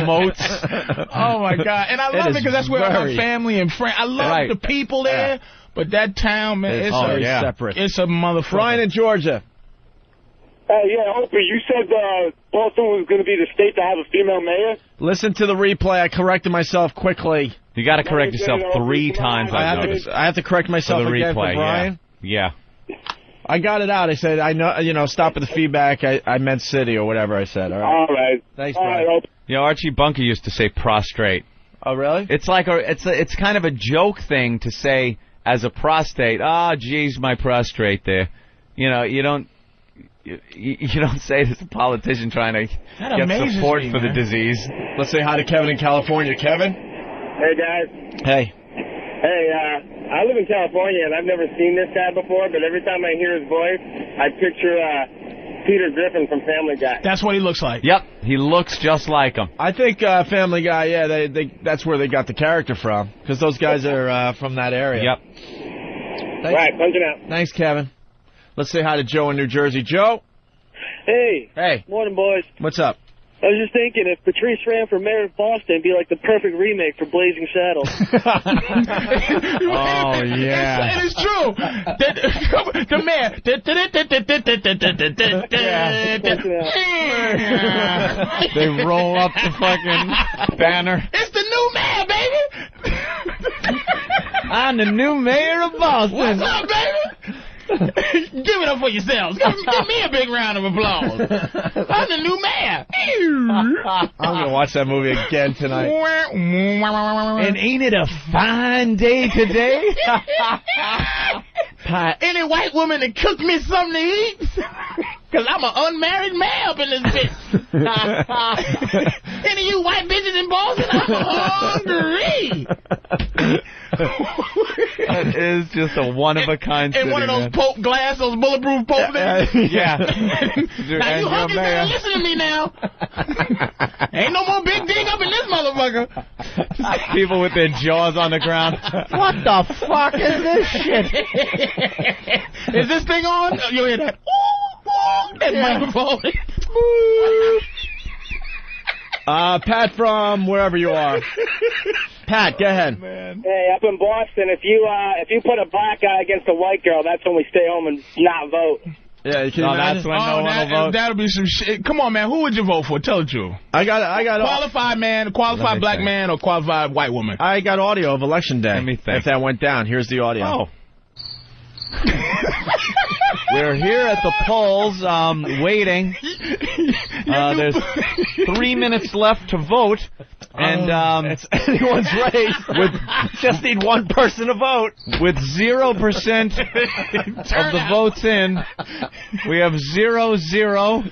moats. Oh my God! And I love it because that's where my family and friends. I love the people there, but that town, man, it's separate. It's a motherfucker. Brian in Georgia. Yeah, Opie, you said Boston was going to be the state to have a female mayor? Listen to the replay. I corrected myself quickly. You got to correct yourself 3 times. I have to correct myself for the again replay, for Brian. Yeah. I got it out. I said, I know, stop with the feedback. I meant city or whatever I said. All right. All right. Thanks, All Brian. right, Yeah, Archie Bunker used to say prostrate. Oh, really? It's like it's kind of a joke thing to say as a prostate. Oh, geez, my prostrate there. You know, you don't say it as a politician trying to get support for the disease. Let's say hi to Kevin in California. Kevin? Hey, guys. Hey. Hey, I live in California, and I've never seen this guy before, but every time I hear his voice, I picture Peter Griffin from Family Guy. That's what he looks like. Yep, he looks just like him. I think Family Guy, yeah, that's where they got the character from, because those guys are from that area. Yep. Right, punching out. Thanks, Kevin. Let's say hi to Joe in New Jersey. Joe? Hey. Hey. Morning, boys. What's up? I was just thinking, if Patrice ran for mayor of Boston, it'd be like the perfect remake for Blazing Saddles. Oh, yeah. It is true. The mayor. They roll up the fucking banner. It's the new mayor, baby. I'm the new mayor of Boston. What's up, baby? Give it up for yourselves. Give me a big round of applause. I'm the new mayor. I'm going to watch that movie again tonight. And ain't it a fine day today? Any white woman that cook me something to eat? Because I'm an unmarried man up in this bitch. Any of you white bitches in Boston, I'm hungry. That is just a one-of-a-kind And one of those Pope glass, those bulletproof Pope things. Yeah. Now you hungry, better listen to me now. Ain't no more big dig up in this motherfucker. People with their jaws on the ground. What the fuck is this shit? Is this thing on? You hear that? That microphone. Pat from wherever you are. Pat, go ahead. Hey, up in Boston, if you put a black guy against a white girl, that's when we stay home and not vote. Yeah, that's when no one will vote. That'll be some shit. Come on, man. Who would you vote for? Tell the truth. I got qualified man, qualified black man, or qualified white woman. I got audio of Election Day. Let me think. If that went down, here's the audio. Oh. We're here at the polls, waiting. There's 3 minutes left to vote. And it's anyone's race. Just need one person to vote. With 0% of the votes in, we have 0-0.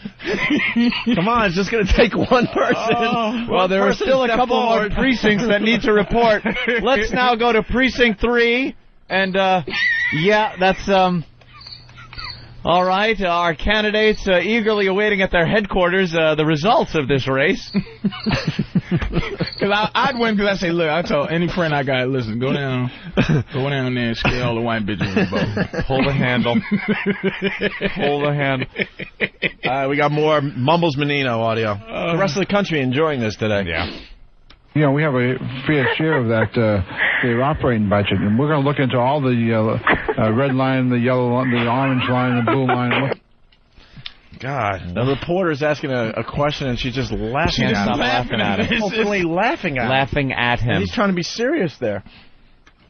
Come on, it's just going to take one person. Well, there are still a couple more precincts that need to report. Let's now go to precinct 3. And, yeah, that's, all right. Our candidates eagerly awaiting at their headquarters the results of this race. Because I'd win because I say, look, I told any friend I got, listen, go down there and scare all the white bitches with vote. Hold the handle. Hold the handle. We got more Mumbles Menino audio. The rest of the country enjoying this today. Yeah. You know, we have a fair share of that their operating budget, and we're going to look into all the red line, the yellow line, the orange line, the blue line. God, the reporter's asking a question, and she's just laughing at him. Laughing at him. Openly laughing at him. Laughing at him. He's trying to be serious there.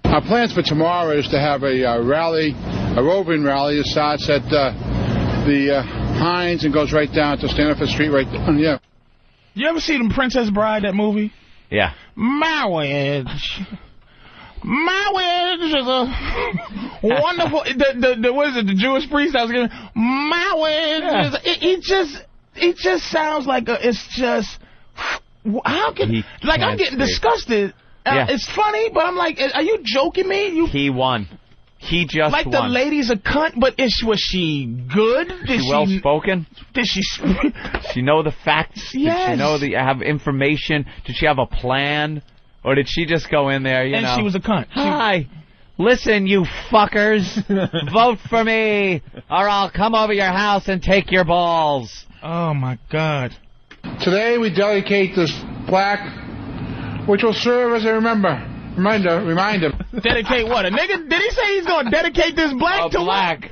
Our plans for tomorrow is to have a rally, a roving rally. It starts at the Hines and goes right down to Stanford Street, right down. Yeah. You ever see them Princess Bride, that movie? Yeah. My wedge is a wonderful. What is it? The Jewish priest I was giving. My wedge is. It just sounds like it's just. How can I'm getting disgusted. Yeah. It's funny, but I'm like, are you joking me? He won. He just won. The lady's a cunt, but was she good? Did she well spoken? Did she? She know the facts? Yes. Did she know have information? Did she have a plan? Or did she just go in there, and she was a cunt. Hi. Listen, you fuckers. Vote for me, or I'll come over your house and take your balls. Oh, my God. Today we dedicate this plaque, which will serve as a reminder. Dedicate what? A nigga? Did he say he's going to dedicate this black to plaque?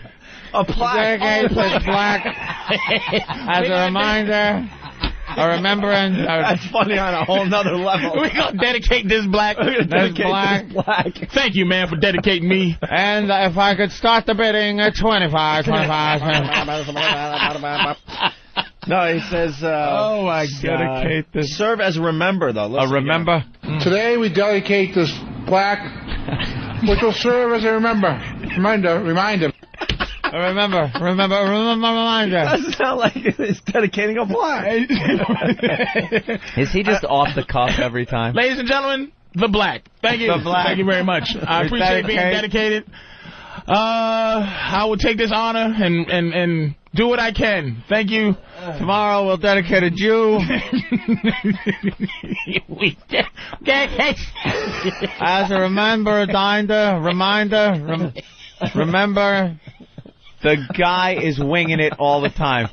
A plaque. Dedicate this plaque as a reminder. A remembrance. That's funny on a whole nother level. We're going to dedicate this black. This black. Thank you, man, for dedicating me. And if I could start the bidding at 25. No, he says, oh, my God. Dedicate this. Serve as a remember, though. A remember? Today we dedicate this plaque, which will serve as a reminder. Remember. Doesn't sound like he's dedicating a plaque. Is he just off the cuff every time? Ladies and gentlemen, the black. Thank you. The black. Thank you very much. I appreciate being dedicated. I will take this honor and do what I can. Thank you. Tomorrow we'll dedicate a Jew. As a reminder, remember. The guy is winging it all the time.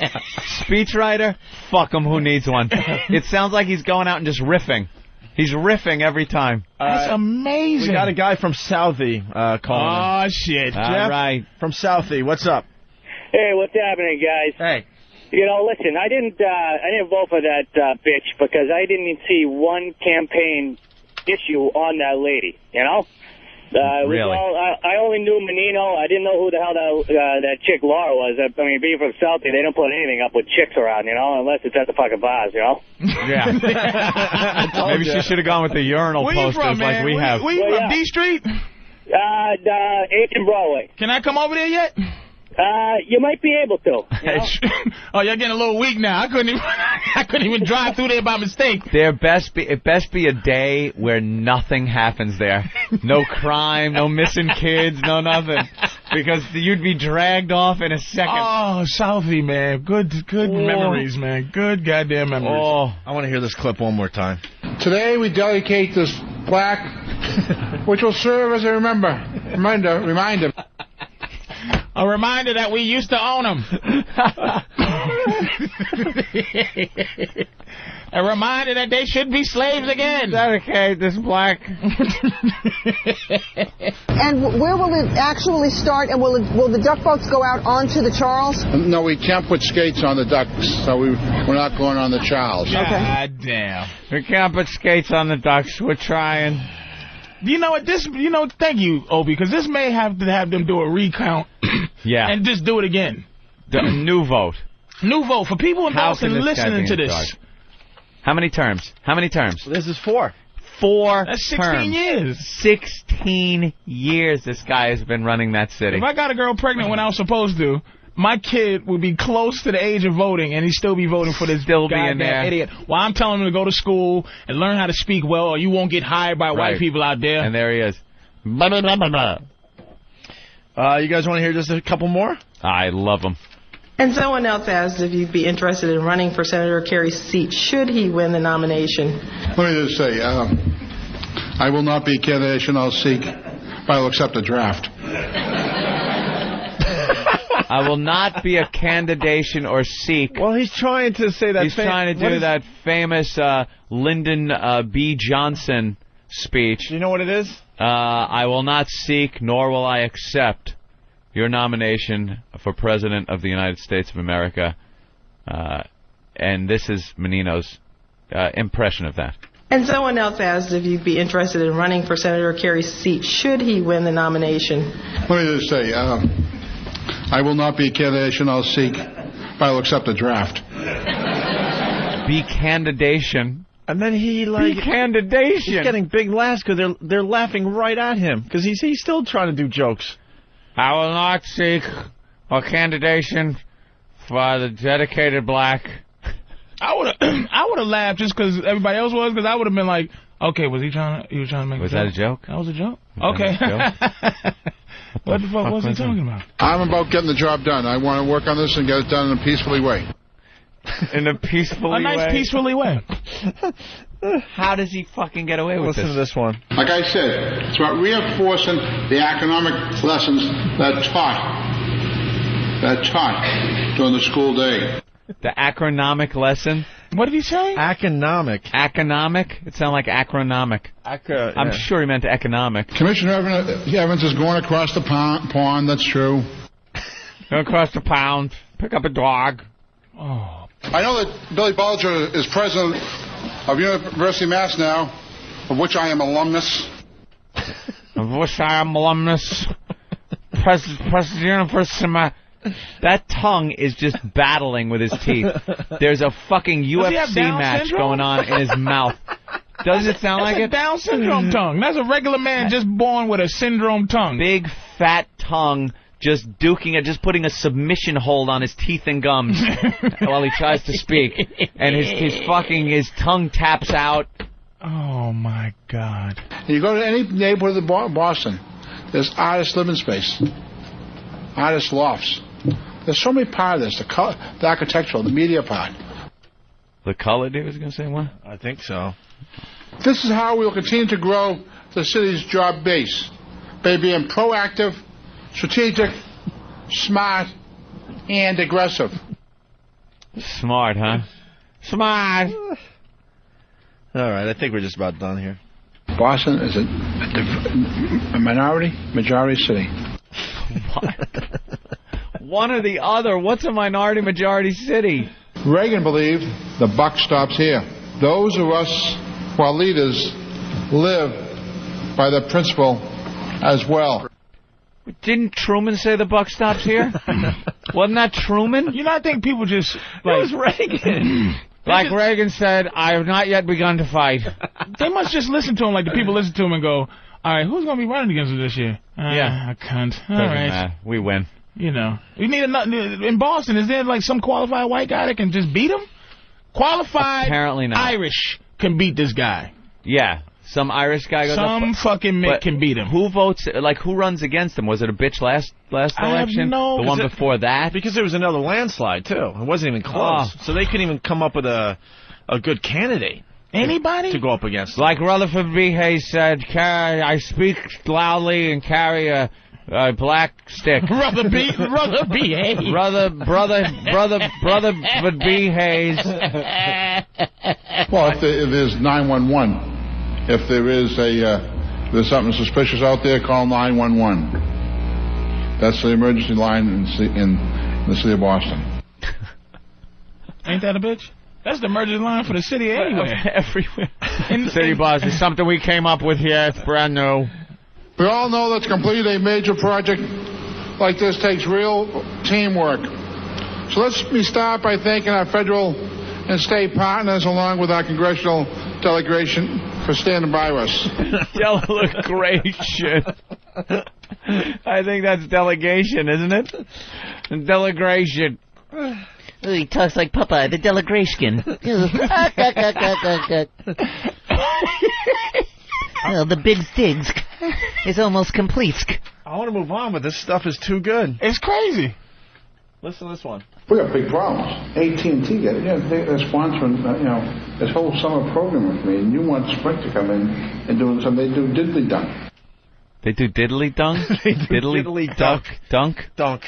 Speechwriter, fuck him, who needs one? It sounds like he's going out and just riffing. He's riffing every time. That's amazing. We got a guy from Southie calling. Oh, shit. All Jeff right. From Southie, what's up? Hey, what's happening, guys? Hey. You know, listen, I didn't vote for that bitch because I didn't even see one campaign issue on that lady, you know? Really? I only knew Menino. I didn't know who the hell that chick Laura was. I mean, being from Southie, they don't put anything up with chicks around, you know, unless it's at the fucking bars, you know? Yeah. Maybe she should have gone with the urinal posters from, like we have. Where you from, D Street? 8th and Broadway. Can I come over there yet? You might be able to. You know? Oh, you're getting a little weak now. I couldn't even drive through there by mistake. It best be a day where nothing happens there. No crime, no missing kids, no nothing. Because you'd be dragged off in a second. Oh, Southie, man. Good memories, man. Good goddamn memories. Oh, I want to hear this clip one more time. Today we dedicate this plaque, which will serve as a reminder. A reminder that we used to own them. A reminder that they should be slaves again. Dedicate this plaque. And where will it actually start? And will the duck boats go out onto the Charles? No, we can't put skates on the ducks, so we're not going on the Charles. God damn. We can't put skates on the ducks. We're trying. You know what? Thank you, Obi, because this may have to have them do a recount. Yeah. And just do it again. The new vote. New vote for people in Boston listening to this. How many terms? This is 4. 4 That's 16 terms. years. 16 years this guy has been running that city. If I got a girl pregnant when I was supposed to, my kid would be close to the age of voting, and he'd still be voting for this goddamn idiot. Well, I'm telling him to go to school and learn how to speak well, or you won't get hired by white people out there. And there he is. You guys want to hear just a couple more? I love him. And someone else asked if you'd be interested in running for Senator Kerry's seat should he win the nomination. Let me just say, I will not be a candidate I'll seek, but I will accept a draft. I will not be a candidation or seek. Well, he's trying to say that. He's trying to do that famous Lyndon B. Johnson speech. Do you know what it is? I will not seek, nor will I accept your nomination for President of the United States of America. And this is Menino's impression of that. And someone else asked if you'd be interested in running for Senator Kerry's seat should he win the nomination. Let me just say, I will not be a candidate I'll seek, but I will accept a draft. Be candidation. And then be candidation. He's getting big laughs because they're laughing right at him because he's still trying to do jokes. I will not seek a candidation for the dedicated black. I would have laughed just because everybody else was, because I would have been like, okay, was he trying to make was a joke? Was that a joke? That was a joke? Okay. What the fuck was he talking about? I'm about getting the job done. I want to work on this and get it done in a peacefully way. In a peacefully way? A nice peacefully way. How does he fucking get away with Listen to this one. Like I said, it's about reinforcing the economic lessons that taught during the school day. The acronomic lesson? What did he say? Economic. Economic? It sounded like acronomic. I'm sure he meant economic. Commissioner Evans is going across the pond. That's true. Go across the pond. Pick up a dog. Oh. I know that Billy Bulger is president of University of Mass now, of which I am alumnus. President of University of Mass. That tongue is just battling with his teeth. There's a fucking UFC match going on in his mouth. Doesn't it sound like it? Down syndrome tongue. That's a regular man just born with a syndrome tongue. Big, fat tongue, just duking it, just putting a submission hold on his teeth and gums while he tries to speak. And his tongue taps out. Oh, my God. You go to any neighborhood of Boston, there's artist living space. artist lofts. There's so many parts of this, the architectural, the media part. The color, dude, was going to say what? I think so. This is how we will continue to grow the city's job base, by being proactive, strategic, smart, and aggressive. Smart, huh? Smart. All right, I think we're just about done here. Boston is a majority city. What? One or the other. What's a minority-majority city? Reagan believed the buck stops here. Those of us who are leaders live by the principle as well. Didn't Truman say the buck stops here? Wasn't that Truman? You know, I think people just... Like, it was Reagan. Like Reagan said, I have not yet begun to fight. They must just listen to him like the people listen to him and go, all right, who's going to be running against us this year? Yeah. A cunt. All Doesn't right. matter. We win. You know. We need in Boston, is there like some qualified white guy that can just beat him? Qualified Apparently not. Irish can beat this guy. Yeah. Some Irish guy goes Some fucking Mick can beat him. Who votes, like, who runs against him? Was it a bitch last election? I have no... The one before that? Because there was another landslide, too. It wasn't even close. So they couldn't even come up with a good candidate. Anybody? To go up against him. Like Rutherford B. Hayes said, I speak loudly and carry a black stick. Brother B. Hayes. Brother B. Hayes. Well, if there's 911, if there is there's something suspicious out there, call 911. That's the emergency line in the city of Boston. Ain't that a bitch? That's the emergency line for the city anywhere. Everywhere. City Boss is something we came up with here. It's brand new. We all know that to complete a major project like this takes real teamwork. So let's start by thanking our federal and state partners along with our congressional delegation for standing by us. Delegation. I think that's delegation, isn't it? Delegation. He talks like Popeye, the delegation. Well, the big things is almost complete. I want to move on, but this stuff is too good. It's crazy. Listen to this one. We got big problems. AT&T, they're sponsoring, this whole summer program with me, and you want Sprint to come in and do something. They do diddly dunk. They do diddly dunk? Diddly dunk? Dunk.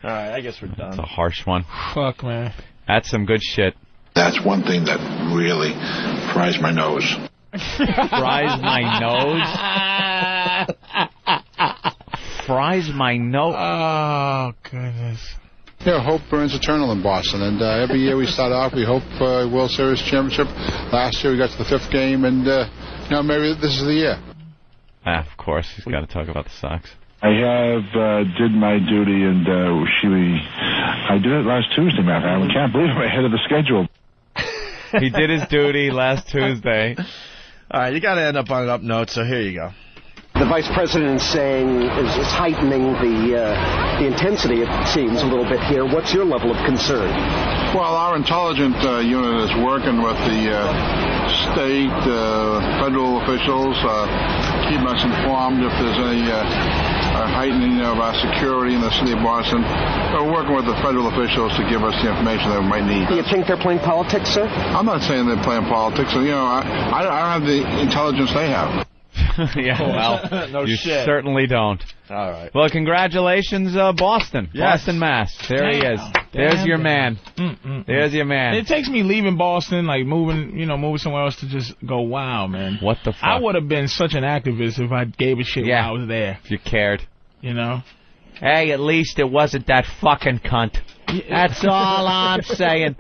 All right, I guess we're done. That's a harsh one. Fuck, man. That's some good shit. That's one thing that really fries my nose. Fries my nose? Fries my nose? Oh, goodness. Yeah, hope burns eternal in Boston, and every year we start off, we hope World Series championship. Last year we got to the 5th game, and maybe this is the year. Of course, he's got to talk about the Sox. I have did my duty, and I did it last Tuesday, man. I can't believe I'm ahead of the schedule. He did his duty last Tuesday. All right, you got to end up on an up note, so here you go. The vice president is saying is heightening the intensity, it seems, a little bit here. What's your level of concern? Well, our intelligence unit is working with the state, federal officials, keeping us informed if there's any heightening of our security in the city of Boston. We're working with the federal officials to give us the information that we might need. Do you think they're playing politics, sir? I'm not saying they're playing politics. I don't have the intelligence they have. Yeah, well, no you shit. certainly don't. All right. Well, congratulations, Boston. Yes. Boston, Mass. There he is. There's your man. There's your man. It takes me leaving Boston, like moving somewhere else to just go, wow, man. What the fuck? I would have been such an activist if I gave a shit while I was there. If you cared. You know? Hey, at least it wasn't that fucking cunt. That's all I'm saying.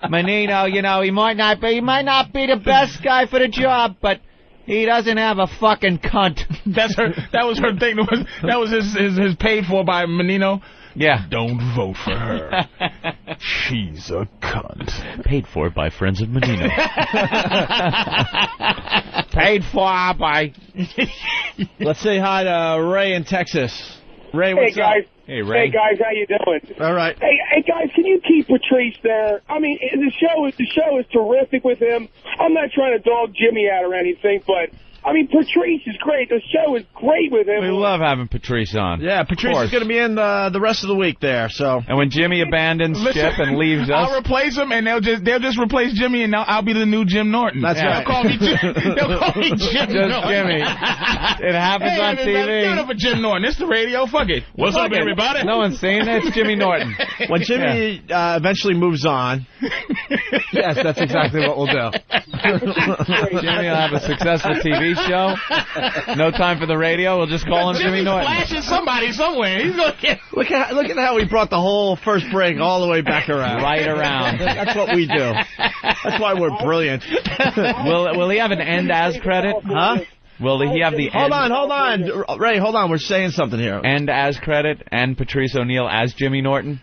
Menino, he might not be the best guy for the job, but he doesn't have a fucking cunt. That was her thing. That was his paid for by Menino. Yeah. Don't vote for her. She's a cunt. Paid for by friends of Menino. Paid for by... Let's say hi to Ray in Texas. Ray, what's up? Guys. Hey, Ray. Hey, guys, how you doing? All right. Hey, guys, can you keep Patrice there? I mean, the show is terrific with him. I'm not trying to dog Jimmy out or anything, but I mean, Patrice is great. The show is great with him. We love having Patrice on. Yeah, Patrice is going to be in the rest of the week there. So. And when Jimmy abandons ship and leaves us, I'll replace him, and they'll just replace Jimmy, and I'll be the new Jim Norton. That's right. They'll call me Jim Norton. Jimmy. It happens on TV. Give it up for Jim Norton. It's the radio. Fuck it. What's up, everybody? No one's saying that. It's Jimmy Norton. When Jimmy eventually moves on, yes, that's exactly what we'll do. Jimmy will have a successful TV show. No time for the radio. We'll just call him Jimmy Norton. Flashing somebody somewhere. He's gonna get. Look at how we brought the whole first break all the way back around. Right around. That's what we do. That's why we're brilliant. Will he have an end as credit? Huh? Will he have the Hold on. Ray, hold on. We're saying something here. End as credit and Patrice O'Neal as Jimmy Norton?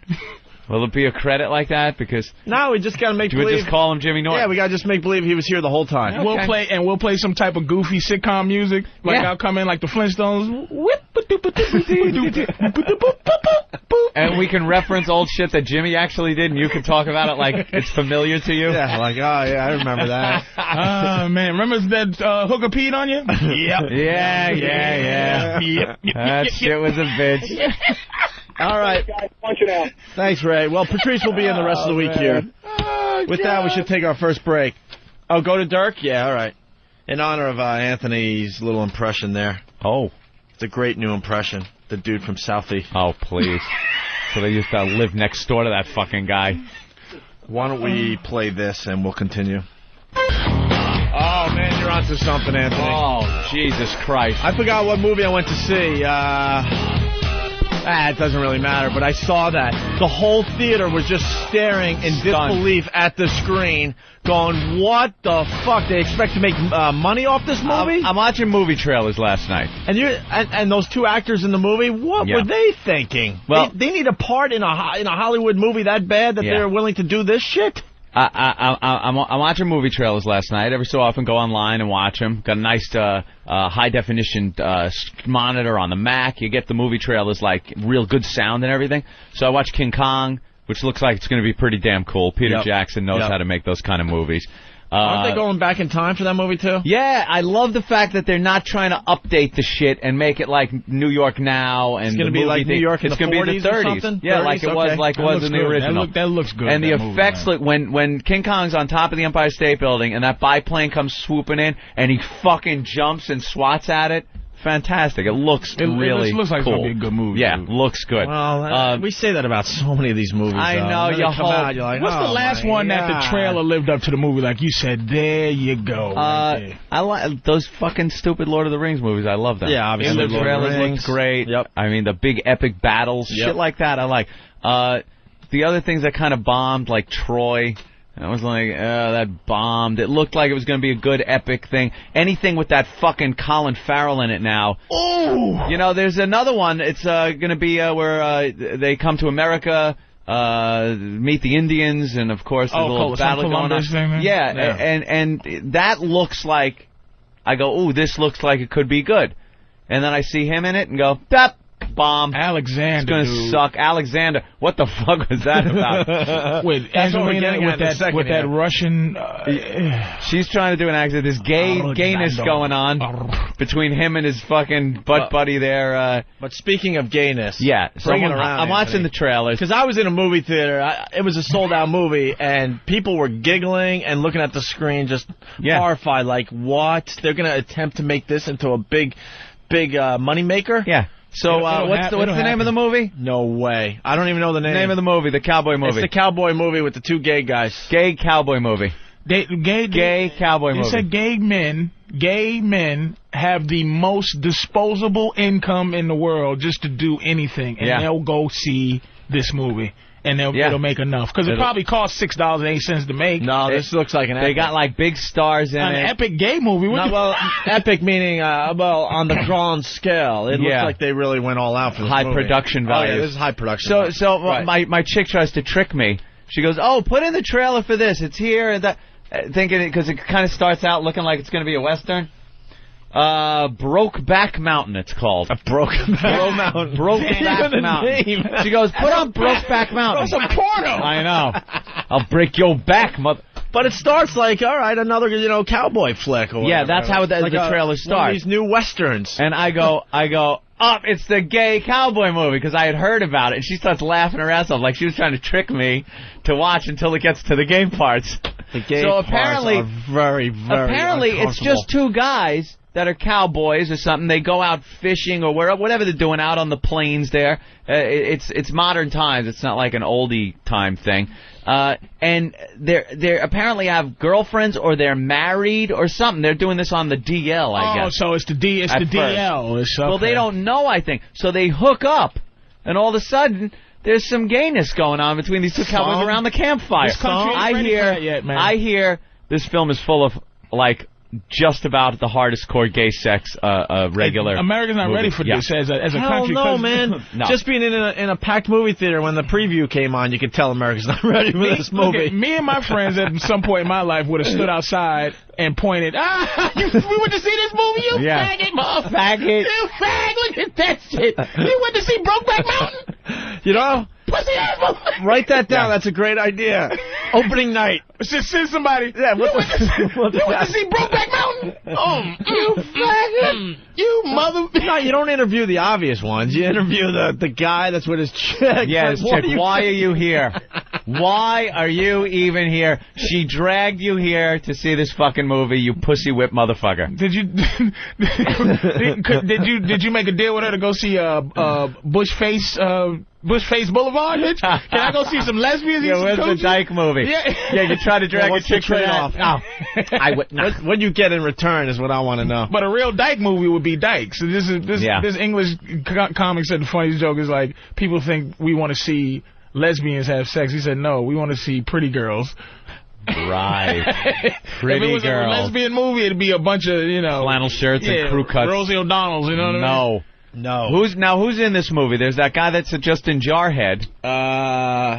Will it be a credit like that? Because no, we just got to make believe. We just call him Jimmy Norton. Yeah, we got to just make believe he was here the whole time. Okay. We'll play some type of goofy sitcom music. Like I'll come in like the Flintstones. And we can reference old shit that Jimmy actually did, and you can talk about it like it's familiar to you. Yeah, like, oh, yeah, I remember that. Oh, man. Remember that hooker peed on you? Yep. Yeah. Yep. That shit was a bitch. All right. Guys, punch it out. Thanks, Ray. Well, Patrice will be in the rest of the week here. With that, we should take our first break. Oh, go to Dirk? Yeah, all right. In honor of Anthony's little impression there. Oh. It's a great new impression. The dude from Southie. Oh, please. So they used to live next door to that fucking guy. Why don't we play this and we'll continue? Oh, man, you're onto something, Anthony. Oh, Jesus Christ. I forgot what movie I went to see. It doesn't really matter, but I saw that. The whole theater was just staring in disbelief at the screen, going, what the fuck? They expect to make money off this movie? I'm watching movie trailers last night. And those two actors in the movie, what were they thinking? Well, they need a part in a Hollywood movie that bad that they're willing to do this shit? I'm watching movie trailers last night. Every so often go online and watch them. Got a nice high-definition monitor on the Mac. You get the movie trailers, like, real good sound and everything. So I watched King Kong, which looks like it's going to be pretty damn cool. Peter Jackson knows how to make those kind of movies. Aren't they going back in time for that movie, too? Yeah, I love the fact that they're not trying to update the shit and make it like New York now. And it's going to be like New York in the 40s be the 30s. Or something? Yeah, 30s? like it was in the original. That looks good. And the effects, look, when King Kong's on top of the Empire State Building and that biplane comes swooping in and he fucking jumps and swats at it, fantastic. It looks really It looks like cool. It's going to be a good movie. Yeah, looks good. Well, we say that about so many of these movies. I know. You come out, you're like, what's the last one that the trailer lived up to the movie? Like you said, there you go. I like those fucking stupid Lord of the Rings movies. I love them. Yeah, obviously. And the trailers look great. Yep. I mean, the big epic battles, shit like that I like. The other things that kind of bombed, like Troy, I was like, that bombed. It looked like it was going to be a good epic thing. Anything with that fucking Colin Farrell in it now. Oh! You know, there's another one. It's going to be where they come to America, meet the Indians, and of course there's a little battle going on. And that looks like, I go, ooh, this looks like it could be good. And then I see him in it and go, tap. Bomb. Alexander. It's going to suck. Alexander. What the fuck was that about? With Angelina, with that Russian. She's trying to do an accent. There's gayness going on between him and his fucking butt buddy there. But speaking of gayness, so I'm watching the trailers because I was in a movie theater. It was a sold-out movie, and people were giggling and looking at the screen, just horrified. Like, what? They're going to attempt to make this into a big moneymaker? Yeah. So what's the name of the movie? No way. I don't even know the name. Name of the movie, the cowboy movie. It's the cowboy movie with the two gay guys. Gay cowboy movie. Gay cowboy movie. They said gay men have the most disposable income in the world just to do anything, and they'll go see this movie. And it'll make enough. Because it probably costs $6.08 to make. No, this looks like an epic. They got like big stars in it. An epic gay movie. Epic meaning, on the grand scale. It looks like they really went all out for this high movie. Production value. Oh, yeah, this is high production. So my chick tries to trick me. She goes, oh, put in the trailer for this. It's here. And that, thinking because it kind of starts out looking like it's going to be a Western. Brokeback Mountain, it's called. Brokeback Mountain. Brokeback Mountain. She goes, put on Brokeback Mountain. That's a porno. I know. I'll break your back, mother. But it starts like, all right, another cowboy flick. Or yeah, whatever. that's how the trailer starts. One of these new westerns. And I go, it's the gay cowboy movie, because I had heard about it, and she starts laughing her ass off like she was trying to trick me to watch until it gets to the gay parts. The gay parts are very, very apparently it's just two guys that are cowboys or something. They go out fishing or whatever they're doing out on the plains there. It's modern times. It's not like an oldie time thing. And they apparently have girlfriends or they're married or something. They're doing this on the DL, I guess. Oh, so it's the DL. Well, they don't know, I think. So they hook up, and all of a sudden there's some gayness going on between these two cowboys around the campfire. I hear this film is full of just about the hardest core gay sex regular. America's not ready for this as a country. No, man. No. Just being in a packed movie theater when the preview came on, you could tell America's not ready for this movie. Me and my friends at some point in my life would have stood outside and pointed, we went to see this movie, you faggot, motherfucker. Faggot. You fag, look at that shit. You went to see Brokeback Mountain? Pussy ass motherfucker. Write that down. That's a great idea. Opening night. Just send somebody. Yeah, you went to see Brokeback Mountain? You faggot. You mother... No, you don't interview the obvious ones. You interview the guy that's with his chick. Yeah, his chick. Why are you here? Why are you even here? She dragged you here to see this fucking movie, you pussy whip motherfucker. Did you make a deal with her to go see Bushface Boulevard, bitch? Can I go see some lesbians? Yeah, where's the dyke movie? Yeah, you try to drag a chick for that. Oh. I would not. What you get in return is what I want to know. But a real dyke movie would be dyke. So this English comic said the funniest joke is like, people think we want to see lesbians have sex. He said, no, we want to see pretty girls. Right. Pretty if it was girls. a lesbian movie, it'd be a bunch of, flannel shirts and crew cuts. Rosie O'Donnell's, you know what I mean? No. Who's in this movie? There's that guy that's just in Jarhead.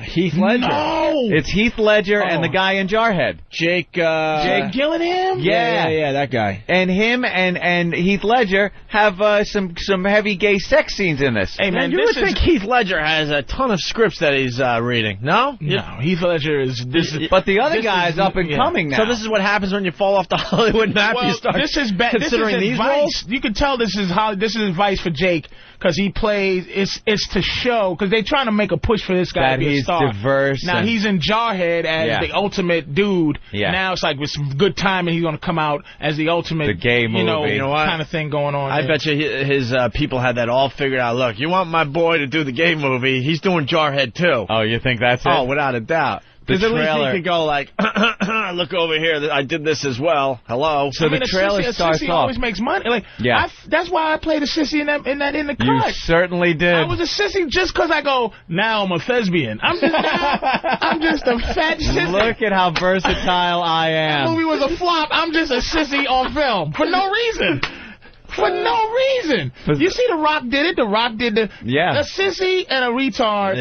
Heath Ledger. No! It's Heath Ledger and the guy in Jarhead. Jake Gyllenhaal? Yeah, that guy. And him and Heath Ledger have some heavy gay sex scenes in this. Hey, man, you would think Heath Ledger has a ton of scripts that he's reading. No? No, Heath Ledger is... But the other guy is up and coming now. So this is what happens when you fall off the Hollywood map. Well, you start considering these roles? You can tell this is advice for Jake, because he plays, it's to show, because they're trying to make a push for this guy to be a star. Diverse. Now he's in Jarhead as the ultimate dude. Yeah. Now it's like with some good timing, he's going to come out as the ultimate, the gay movie, kind of thing going on. I bet you his people had that all figured out. Look, you want my boy to do the gay movie? He's doing Jarhead too. Oh, you think that's it? Oh, without a doubt. Because at least he could go like, look over here, I did this as well. Hello. So the trailer starts off. always makes money. Like, yeah. That's why I played a sissy in the cut. You certainly did. I was a sissy just because I go, now I'm a thespian. I'm just a fat sissy. Look at how versatile I am. That movie was a flop. I'm just a sissy on film for no reason. For no reason. You see The Rock did it. The Rock did a sissy and a retard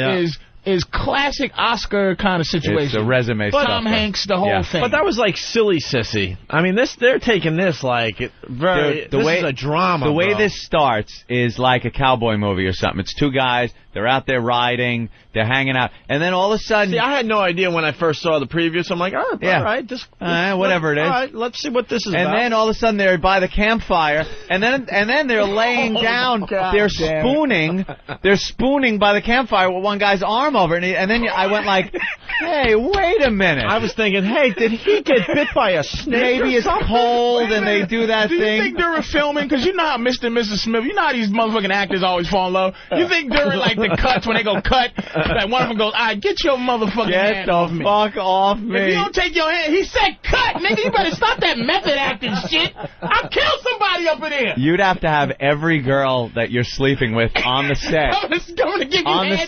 is classic Oscar kind of situation. It's a resume but stuff. Tom Hanks, the whole thing. But that was like silly sissy. I mean, they're taking this like very. This is a drama. The way this starts is like a cowboy movie or something. It's two guys. They're out there riding. They're hanging out, and then all of a sudden, see, I had no idea when I first saw the preview. So I'm like, all right, just whatever it is. All right, let's see what this is and about. then all of a sudden they're by the campfire, and then they're laying down. They're spooning. They're spooning by the campfire with one guy's arm over, and then I went like, hey, wait a minute. I was thinking, hey, did he get bit by a snake? Maybe it's cold, and they do that thing. Do you think during filming, because you know how Mr. and Mrs. Smith, you know how these motherfucking actors always fall in love. You think during like the cuts when they go cut, like one of them goes, all right, get your motherfucking hand off me. Get the fuck off me. If you don't take your hand, he said cut, nigga, you better stop that method acting shit. I'll kill somebody up in here. You'd have to have every girl that you're sleeping with on the set. On the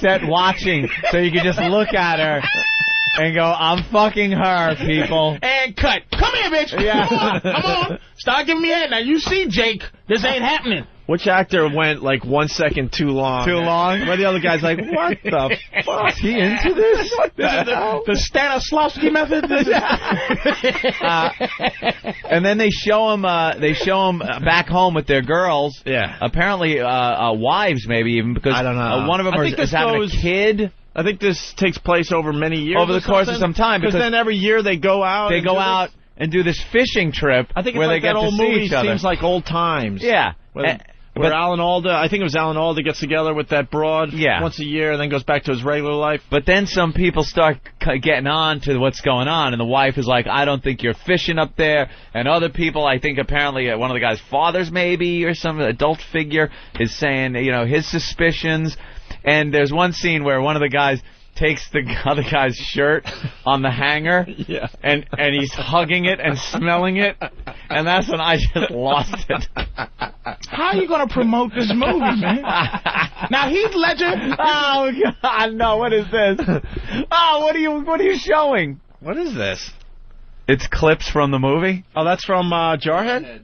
set watching, so you can just look at her and go, I'm fucking her, people. And cut. Come here, bitch. Yeah. Come on. Start giving me head. Now, you see, Jake, this ain't happening. Which actor went like 1 second too long? Too long? Where the other guy's like, what the fuck? Is he into this? What the Stanislavski method? And then they show him back home with their girls. Yeah. Apparently, wives maybe even, because I don't know. One of them is having a kid. I think this takes place over many years. Over the course of some time. Because then every year they go out. They go out and do this fishing trip I think it's where like they get that old to see movie each other. Seems like old times. Yeah. Where Alan Alda, I think it was Alan Alda, gets together with that broad Yeah. once a year and then goes back to his regular life. But then some people start getting on to what's going on, and the wife is like, I don't think you're fishing up there. And other people, I think apparently one of the guy's fathers maybe, or some adult figure, is saying, his suspicions. And there's one scene where one of the guys takes the other guy's shirt on the hanger, and he's hugging it and smelling it, and that's when I just lost it. How are you going to promote this movie, man? Now, Heath Ledger... Oh, God, no, what is this? Oh, what are you showing? What is this? It's clips from the movie? Oh, that's from Jarhead?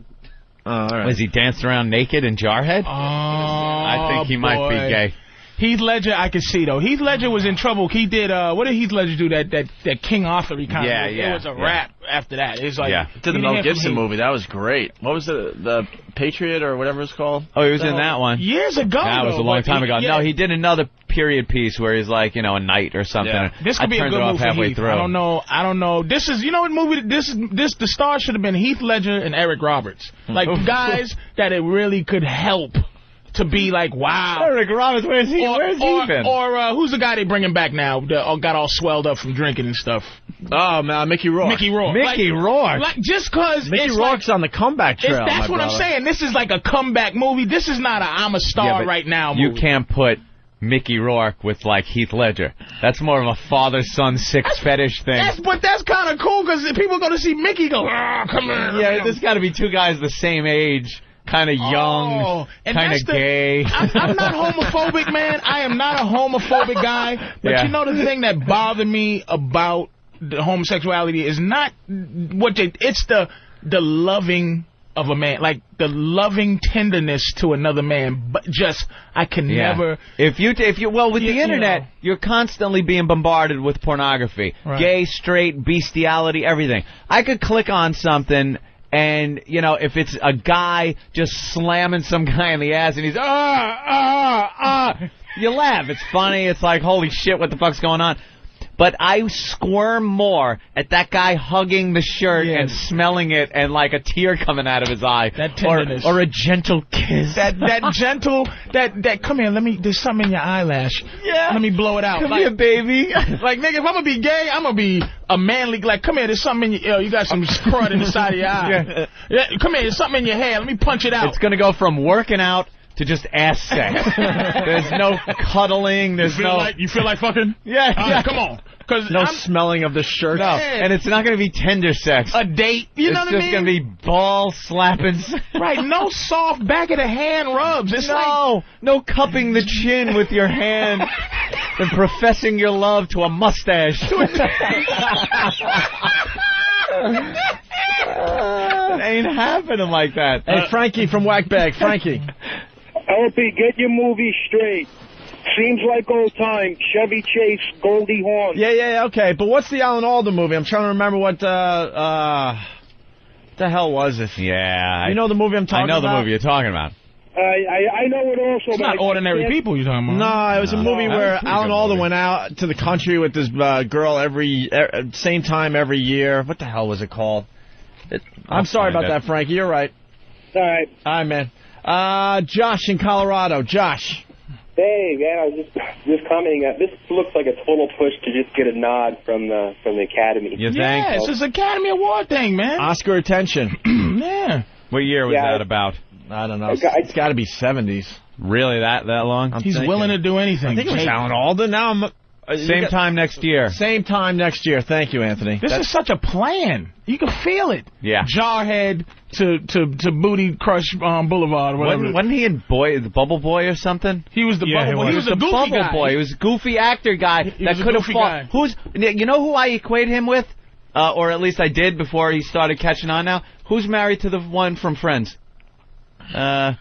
Oh, all right. Was he dancing around naked in Jarhead? Oh, I think he might be gay. Heath Ledger, I can see, though. Heath Ledger was in trouble. He did, what did Heath Ledger do? That King Arthur kind of... It was a rap after that. It was like... Did the Mel Gibson movie. That was great. What was the Patriot or whatever it's called? Oh, he was in that one. Years ago, that was a long time ago. No, he did another period piece where he's like, a knight or something. Yeah. This could be a good movie for Heath. I don't know. This is, what movie, the star should have been Heath Ledger and Eric Roberts. Like, guys that it really could help. To be like, wow. Eric Roberts, where's he been? Or who's the guy they bringing back now that got all swelled up from drinking and stuff? Oh, man, Mickey Rourke. Mickey Rourke. Like, just because Mickey Rourke's on the comeback trail, that's what I'm saying. This is like a comeback movie. This is not a I'm a star right now movie. You can't put Mickey Rourke with, like, Heath Ledger. That's more of a father-son fetish thing. But that's kind of cool because people go to see Mickey go, come here. Yeah, there's got to be two guys the same age. Kind of young, kind of gay. I'm not homophobic, man. I am not a homophobic guy. But you know the thing that bothered me about the homosexuality is not it's the loving of a man, like the loving tenderness to another man. But I can never. With the internet, you're constantly being bombarded with pornography, gay, straight, bestiality, everything. I could click on something. And, if it's a guy just slamming some guy in the ass and he's, you laugh. It's funny. It's like, holy shit, what the fuck's going on? But I squirm more at that guy hugging the shirt and smelling it and like a tear coming out of his eye. That tenderness. Or a gentle kiss. That gentle, come here, there's something in your eyelash. Yeah. Let me blow it out. Come here, baby. Like, nigga, if I'm going to be gay, I'm going to be a manly, like, come here, there's something in your, you got some crud in the side of your eye. Yeah. Come here, there's something in your hair. Let me punch it out. It's going to go from working out to just ass sex. There's no cuddling. There's you feel like fucking? Yeah. Come on. No smelling of the shirt. No, and it's not going to be tender sex. A date. You know what I mean? It's just going to be ball slapping. Right. No soft back of the hand rubs. It's no cupping the chin with your hand and professing your love to a mustache. It ain't happening like that. Hey, Frankie from Whackbag. Frankie. LP, get your movie straight. Seems like old time. Chevy Chase, Goldie Hawn. Yeah, okay. But what's the Alan Alda movie? I'm trying to remember what the hell was it? Yeah. You know the movie I'm talking about? I know the movie you're talking about. I know it also. It's not Ordinary People you're talking about. No, it was a movie where Alan Alda went out to the country with this girl same time every year. What the hell was it called? I'm sorry about that, Frankie. You're right. All right. All right, man. Josh in Colorado. Josh. Hey, man, I was just commenting that this looks like a total push to just get a nod from the Academy. You think? Yeah, it's this Academy Award thing, man. Oscar attention. Yeah. What year was that about? I don't know. It's got to be 70s. Really, that long? He's willing to do anything. I think it was Alan Alda. Now I'm... Same time next year. Same time next year. Thank you, Anthony. This is such a plan. You can feel it. Yeah. Jarhead to Booty Crush Boulevard or whatever. Wasn't he in the Bubble Boy or something? He was the Bubble Boy. He was the goofy Bubble guy. Boy. He was a goofy actor guy that could have fought. You know who I equate him with? Or at least I did before he started catching on now? Who's married to the one from Friends? Yeah.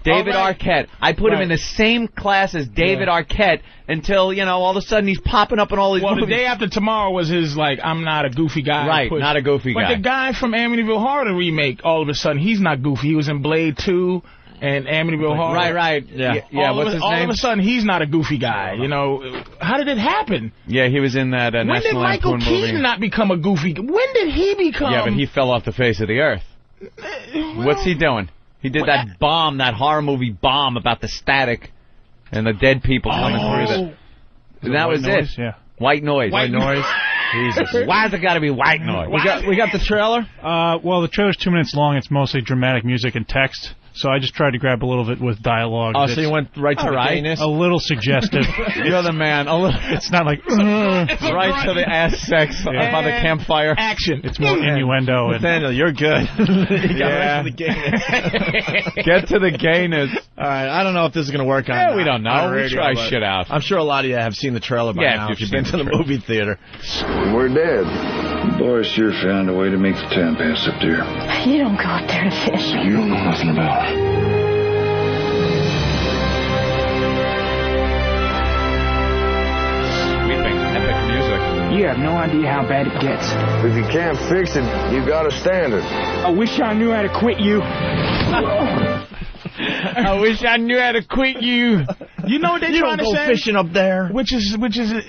David Arquette. I put him in the same class as David Arquette until, all of a sudden he's popping up in all these movies. The Day After Tomorrow was his, I'm not a goofy guy. Right, not a goofy guy. But the guy from Amityville Horror remake, all of a sudden, he's not goofy. He was in Blade 2. and Amityville Horror. Right. Yeah. What's his name? All of a sudden, he's not a goofy guy. You know, how did it happen? Yeah, he was in that When did National Michael Lampoon movie. Keaton not become a goofy? When did he become? Yeah, but he fell off the face of the earth. What's he doing? He did that bomb, that horror movie bomb about the static and the dead people coming through the... And that was it. Yeah. White noise. White noise. Jesus. Why has it got to be white noise? We got the trailer? Well, the trailer's 2 minutes long. It's mostly dramatic music and text. So I just tried to grab a little bit with dialogue. Oh, so you went right to the gayness? A little suggestive. You're the man. It's not like... right to the ass sex by the campfire. Action. It's more innuendo. Nathaniel, you're good. You got right to the gayness. Get to the gayness. All right, I don't know if this is going to work on Yeah, we don't know. We try shit out. I'm sure a lot of you have seen the trailer by now if you've been to the movie theater. We're dead. Boy sure found a way to make the time pass up there. You don't go up there to fish. You don't know nothing about it. Sweeping, epic music. You have no idea how bad it gets. If you can't fix it, you got a standard. I wish I knew how to quit you. I wish I knew how to quit you. You know what they're trying to say? You don't go fishing up there. Which is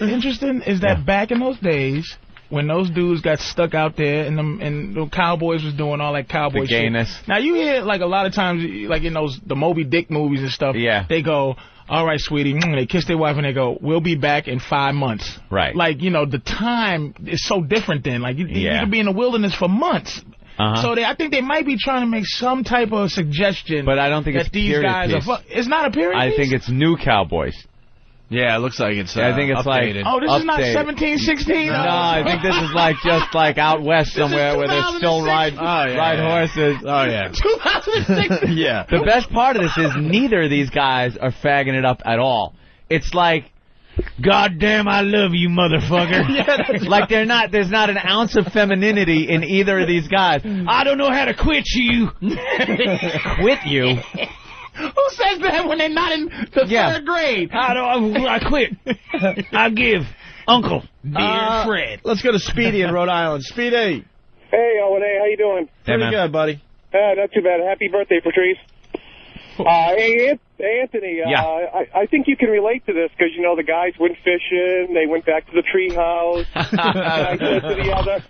interesting is that back in those days, when those dudes got stuck out there and the cowboys was doing all that cowboy shit. Now you hear like a lot of times like in the Moby Dick movies and stuff. Yeah. They go, all right, sweetie. They kiss their wife and they go, we'll be back in 5 months. Right. Like the time is so different then. Like you could be in the wilderness for months. So I think they might be trying to make some type of suggestion. But I don't think that it's these guys piece. are. It's not a period piece? I think it's new cowboys. Yeah, it looks like it's I think it's updated. Oh, this is not 1716? No, I think this is like just like out west somewhere where they still ride horses. Oh, yeah. 2006? Yeah. The best part of this is neither of these guys are fagging it up at all. It's like, God damn, I love you, motherfucker. Yeah, like there's not an ounce of femininity in either of these guys. I don't know how to quit you. Quit you? Who says that when they're not in the third grade? I quit. I give. Uncle. Dear Fred. Let's go to Speedy in Rhode Island. Speedy. Hey, Owen, how you doing? Pretty good, buddy. Not too bad. Happy birthday, Patrice. Hey, Anthony, I think you can relate to this because, the guys went fishing, they went back to the tree house, I said to the other,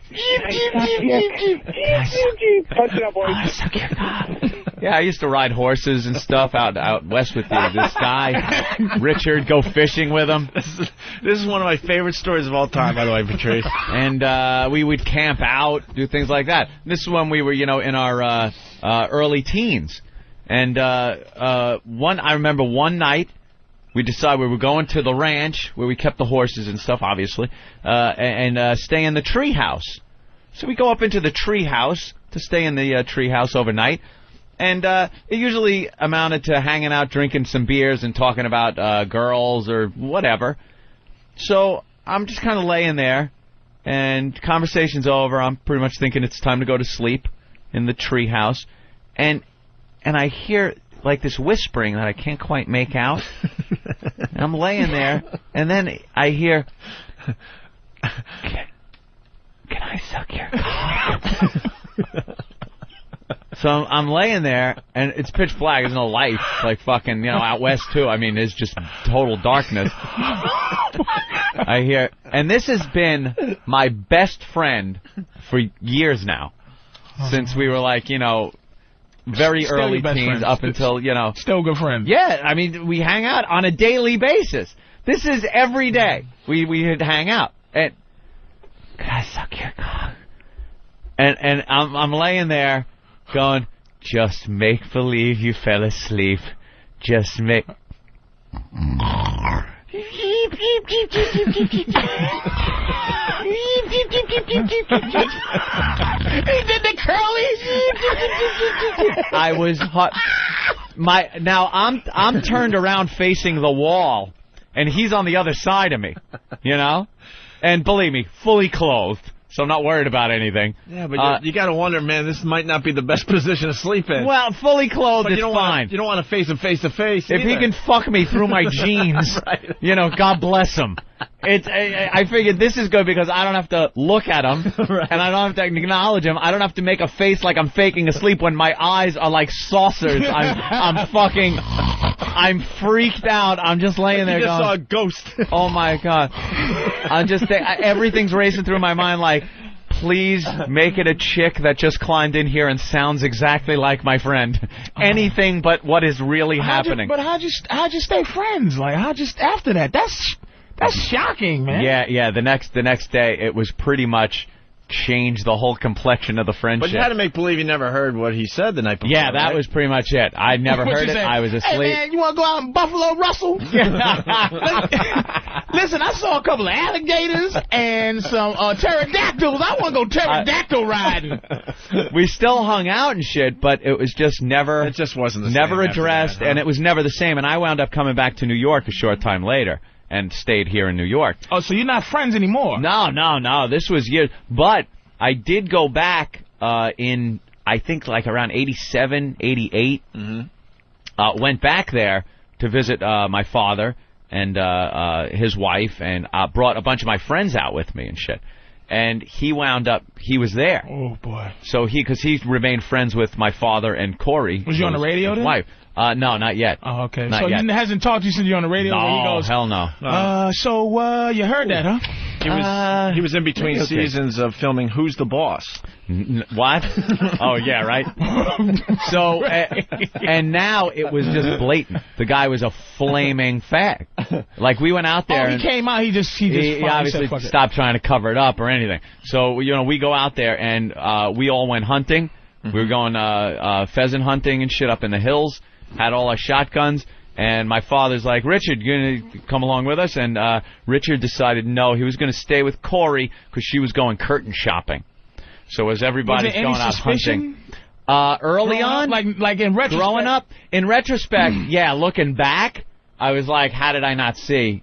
punch it up, boys. Yeah, I used to ride horses and stuff out west with this guy, Richard, go fishing with him. This is one of my favorite stories of all time, by the way, Patrice. And we would camp out, do things like that. This is when we were, in our early teens. And I remember one night we decided we were going to the ranch where we kept the horses and stuff, obviously, and stay in the tree house. So we go up into the tree house to stay in the tree house overnight. And it usually amounted to hanging out, drinking some beers, and talking about girls or whatever. So I'm just kind of laying there, and conversation's over. I'm pretty much thinking it's time to go to sleep in the tree house. And I hear, like, this whispering that I can't quite make out. And I'm laying there, and then I hear, can I suck your cock? So I'm laying there, and it's pitch black. There's no lights, like fucking, out west, too. I mean, it's just total darkness. I hear, and this has been my best friend for years now, since we were like, very Still early your best teens friends. up until, Still good friends. Yeah, I mean, we hang out on a daily basis. This is every day. We'd hang out. And, can I suck your cock? And I'm laying there going, just make believe you fell asleep. Just make... He did the curlies. I was hot. Now I'm turned around facing the wall, and he's on the other side of me, and believe me, fully clothed, so I'm not worried about anything. Yeah, but you got to wonder, man, this might not be the best position to sleep in. Well, fully clothed is fine. You don't want to face him face to face. If he can fuck me through my jeans, right. God bless him. I figured this is good because I don't have to look at him, and I don't have to acknowledge him. I don't have to make a face like I'm faking asleep when my eyes are like saucers. I'm freaked out. I'm just laying there going. You just saw a ghost. Oh my God! I'm just everything's racing through my mind like, please make it a chick that just climbed in here and sounds exactly like my friend. Anything but what is really happening. But how'd you stay friends? Like after that? That's shocking, man. Yeah. The next day, it was pretty much changed the whole complexion of the friendship. But you had to make believe you never heard what he said the night before. Yeah, that was pretty much it. I never heard it. Say? I was asleep. Hey, man, you want to go out and Buffalo Russell? Listen, I saw a couple of alligators and some pterodactyls. I want to go pterodactyl riding. We still hung out and shit, but it was just never... It just wasn't the never same addressed, that, huh? and it was never the same. And I wound up coming back to New York a short time later and stayed here in New York. Oh, so you're not friends anymore? No. This was years. But I did go back in, I think, like around 87, 88. Mm-hmm. Went back there to visit my father and his wife, and brought a bunch of my friends out with me and shit. And he was there. Oh, boy. So because he remained friends with my father and Corey. Was you on the radio then? Wife. No, not yet. Oh, okay. Not so yet. he hasn't talked to you since you're on the radio? No, he goes, hell no. So you heard that, huh? He was in between seasons of filming Who's the Boss. What? Oh, yeah, right? So, and now it was just blatant. The guy was a flaming fag. Like, we went out there. Oh, he came out, he obviously said, stopped trying to cover it up or anything. So, we go out there, and we all went hunting. Mm-hmm. We were going pheasant hunting and shit up in the hills. Had all our shotguns. And my father's like, Richard, you going to come along with us? And Richard decided no, he was going to stay with Corey because she was going curtain shopping. So as everybody's going out hunting. Early on? Like in retrospect? Growing up? In retrospect, yeah, looking back, I was like, how did I not see?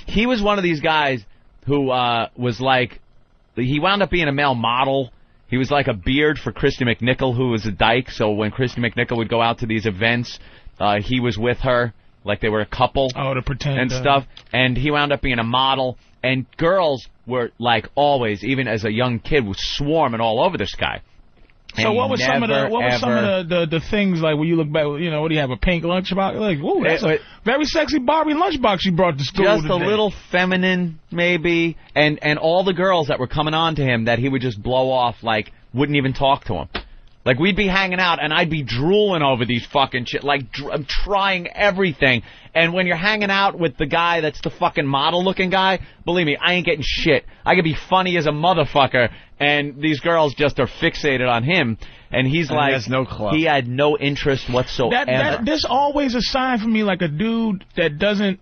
He was one of these guys who was like, he wound up being a male model. He was like a beard for Christy McNichol, who was a dyke. So when Christy McNichol would go out to these events, he was with her, like they were a couple. Oh, to pretend. And stuff. And he wound up being a model. And girls were, like, always, even as a young kid, was swarming all over this guy. So what was some of the things, like, when you look back, what do you have, a pink lunchbox? Like, ooh, that's a very sexy Barbie lunchbox you brought to school Just today. a little feminine, maybe. And all the girls that were coming on to him that he would just blow off, like, wouldn't even talk to him. Like, we'd be hanging out, and I'd be drooling over these fucking shit. Like, I'm trying everything. And when you're hanging out with the guy that's the fucking model-looking guy, believe me, I ain't getting shit. I could be funny as a motherfucker, and these girls just are fixated on him. And he's like, he has no club. He had no interest whatsoever. There's always a sign for me, like a dude that doesn't,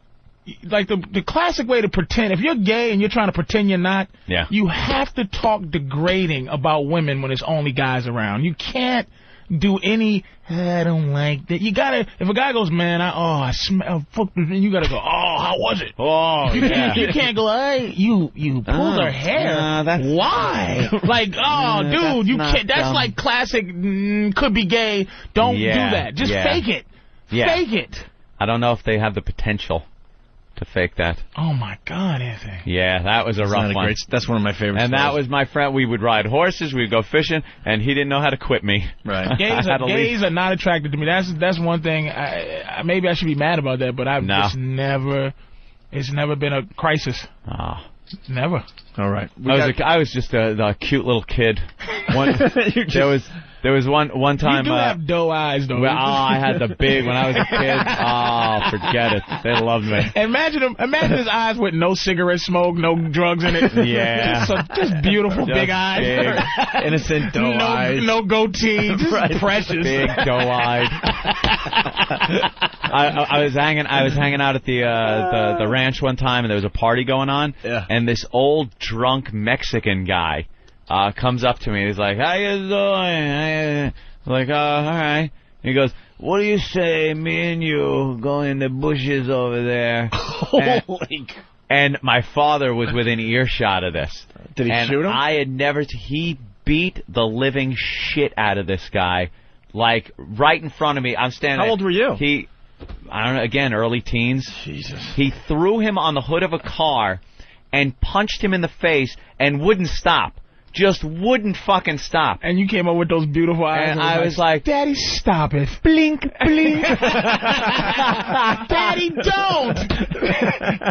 like the classic way to pretend, if you're gay and you're trying to pretend you're not, you have to talk degrading about women when there's only guys around. You can't do any, I don't like that. You gotta, if a guy goes, man, I smell, you gotta go, how was it? Oh, you can't go, hey, you pulled her hair. Why? Like, dude, you can't, that's like classic, could be gay, don't do that. Just fake it. Fake it. I don't know if they have the potential to fake that. Oh, my God, Anthony. Yeah, that was a rough one. That's one of my favorites. And that was my friend. We would ride horses, we'd go fishing, and he didn't know how to quit me. Right. Gays are not attracted to me. That's one thing. Maybe I should be mad about that, but it's never been a crisis. Oh. Never. All right. I was just a cute little kid. There was one time. You do have doe eyes, though. Well, I had the big when I was a kid. Oh, forget it. They loved me. Imagine his eyes with no cigarette smoke, no drugs in it. Yeah. Just beautiful big eyes. Big, innocent doe eyes. No goatee. Just precious. Big doe-eyed. I was hanging out at the ranch one time, and there was a party going on. Yeah. And this old drunk Mexican guy comes up to me. He's like, how you doing? I'm like, all right. He goes, what do you say, me and you go in the bushes over there? Holy And my father was within earshot of this. Did he shoot him? I had never... He beat the living shit out of this guy, like, right in front of me. I'm standing... How old were you? I don't know, again, early teens. Jesus. He threw him on the hood of a car and punched him in the face and wouldn't stop. Just wouldn't fucking stop. And you came up with those beautiful eyes. And I was like, Daddy, stop it. Blink, blink. Daddy, don't.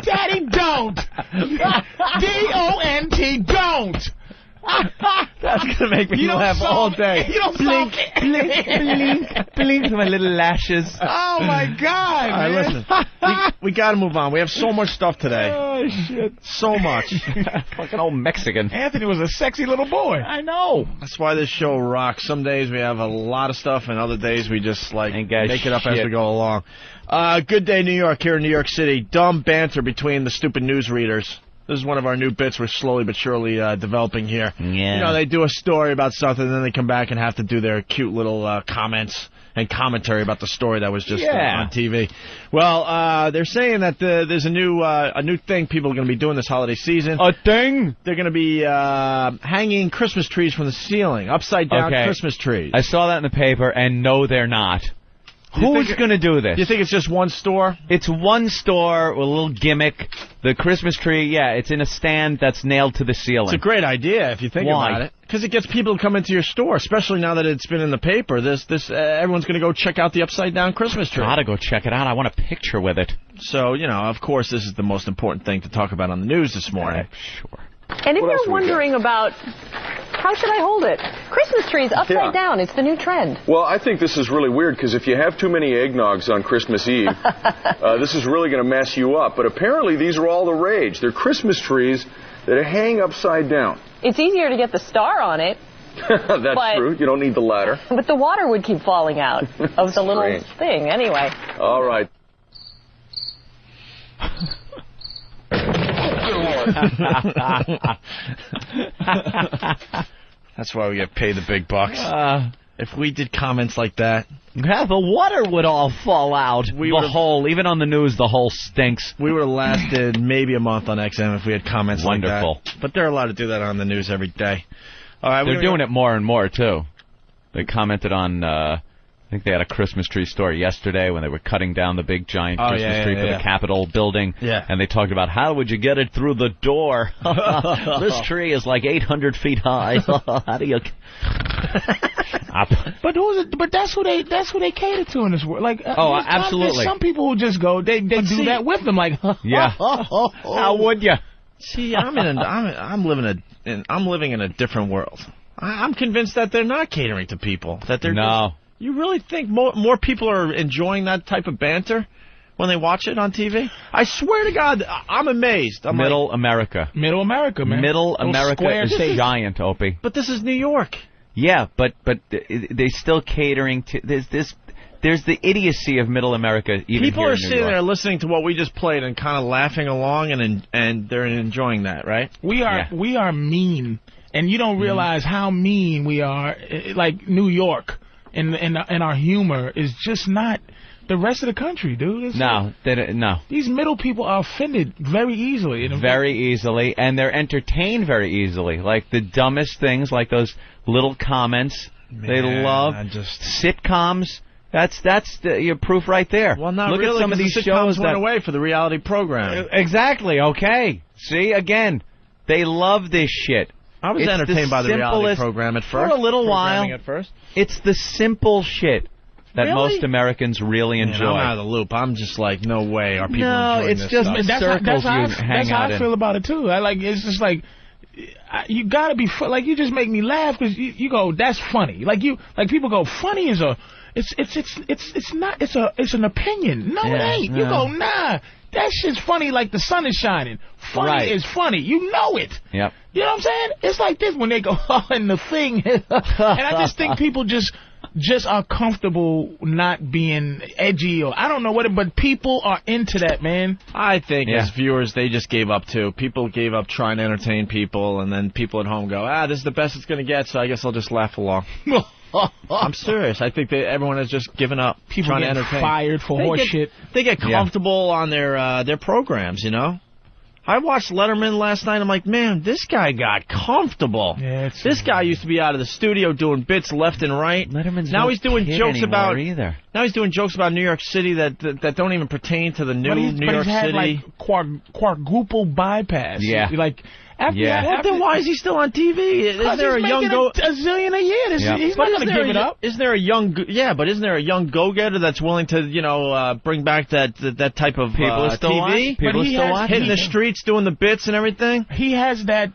Daddy, don't. D-O-N-T, don't. That's going to make me laugh all day. You don't blink, blink, blink, blink with my little lashes. Oh, my God. All right, listen. We got to move on. We have so much stuff today. Oh, shit. So much. Fucking old Mexican. Anthony was a sexy little boy. I know. That's why this show rocks. Some days we have a lot of stuff, and other days we just, make it up as we go along. Good Day, New York, here in New York City. Dumb banter between the stupid newsreaders. This is one of our new bits we're slowly but surely developing here. Yeah. You know, they do a story about something, and then they come back and have to do their cute little comments and commentary about the story that was just on TV. Well, they're saying that there's a new thing people are going to be doing this holiday season. A thing? They're going to be hanging Christmas trees from the ceiling, upside-down Christmas trees. I saw that in the paper, and no, they're not. Who's going to do this? You think it's just one store? It's one store with a little gimmick. The Christmas tree, it's in a stand that's nailed to the ceiling. It's a great idea if you think about it. Because it gets people to come into your store, especially now that it's been in the paper. Everyone's going to go check out the upside-down Christmas tree. Gotta go check it out. I want a picture with it. So, of course, this is the most important thing to talk about on the news this morning. Sure. And if you're wondering about how should I hold it, Christmas trees upside down, it's the new trend. Well, I think this is really weird because if you have too many eggnogs on Christmas Eve, this is really going to mess you up. But apparently these are all the rage. They're Christmas trees that hang upside down. It's easier to get the star on it. That's true. You don't need the ladder. But the water would keep falling out of the little thing anyway. All right. That's why we get paid the big bucks. If we did comments like that, the water would all fall out. Even on the news, the hole stinks. We would have lasted maybe a month on XM if we had comments like that. Wonderful. But they're allowed to do that on the news every day. All right, they're doing it more and more, too. They commented on... I think they had a Christmas tree story yesterday when they were cutting down the big giant Christmas tree for the Capitol building. Yeah. And they talked about how would you get it through the door? This tree is like 800 feet high. How do you... But that's who they cater to in this world. Absolutely. There's some people who just go, they do that with them. How would you? See, I'm living in a different world. I'm convinced that they're not catering to people. That they're no. You really think more people are enjoying that type of banter when they watch it on TV? I swear to God, I'm amazed. Middle America, man. Middle America is giant, Opie. But this is New York. Yeah, but they're still catering to... There's the idiocy of Middle America. People are sitting there listening to what we just played and kind of laughing along, and they're enjoying that, right? We are mean, and you don't realize how mean we are. Like New York. And our humor is just not the rest of the country, dude. No. These middle people are offended very easily. Very easily, and they're entertained very easily. Like the dumbest things, like those little comments. They love sitcoms. That's your proof right there. Well, not Look really. At some of these shows went away for the reality program. Exactly. Okay. See, again, they love this shit. I was entertained by the reality program at first. For a little while. At first. It's the simple shit that most Americans really enjoy. I'm out of the loop. I'm just like, no way are people enjoying this just stuff. the circles you hang out in. That's how I feel about it, too. It's just like, you gotta be, you just make me laugh because you go, that's funny. People go, funny is it's an opinion. No, it ain't. You go, nah. That shit's funny like the sun is shining. Funny is funny. You know it. Yep. You know what I'm saying? It's like this when they go, and the thing. And I just think people just are comfortable not being edgy or I don't know what, but people are into that, man. I think as viewers, they just gave up too. People gave up trying to entertain people, and then people at home go, this is the best it's going to get, so I guess I'll just laugh along. I'm serious. I think everyone has just given up people trying to get entertain. Fired for horse shit. They get comfortable on their programs, you know. I watched Letterman last night. I'm like, man, this guy got comfortable. Yeah, this guy used to be out of the studio doing bits left and right. Letterman's now no he's doing kid jokes about either. Now he's doing jokes about New York City that don't even pertain to the new New York had, City. Like quadruple bypass. Yeah. Like. Then why is he still on TV? Is there a young a zillion a year? He's not going to give it up. Is there a young? Yeah, but isn't there a young go-getter that's willing to bring back that type of people still TV? People still watch hitting the streets, doing the bits and everything. He has that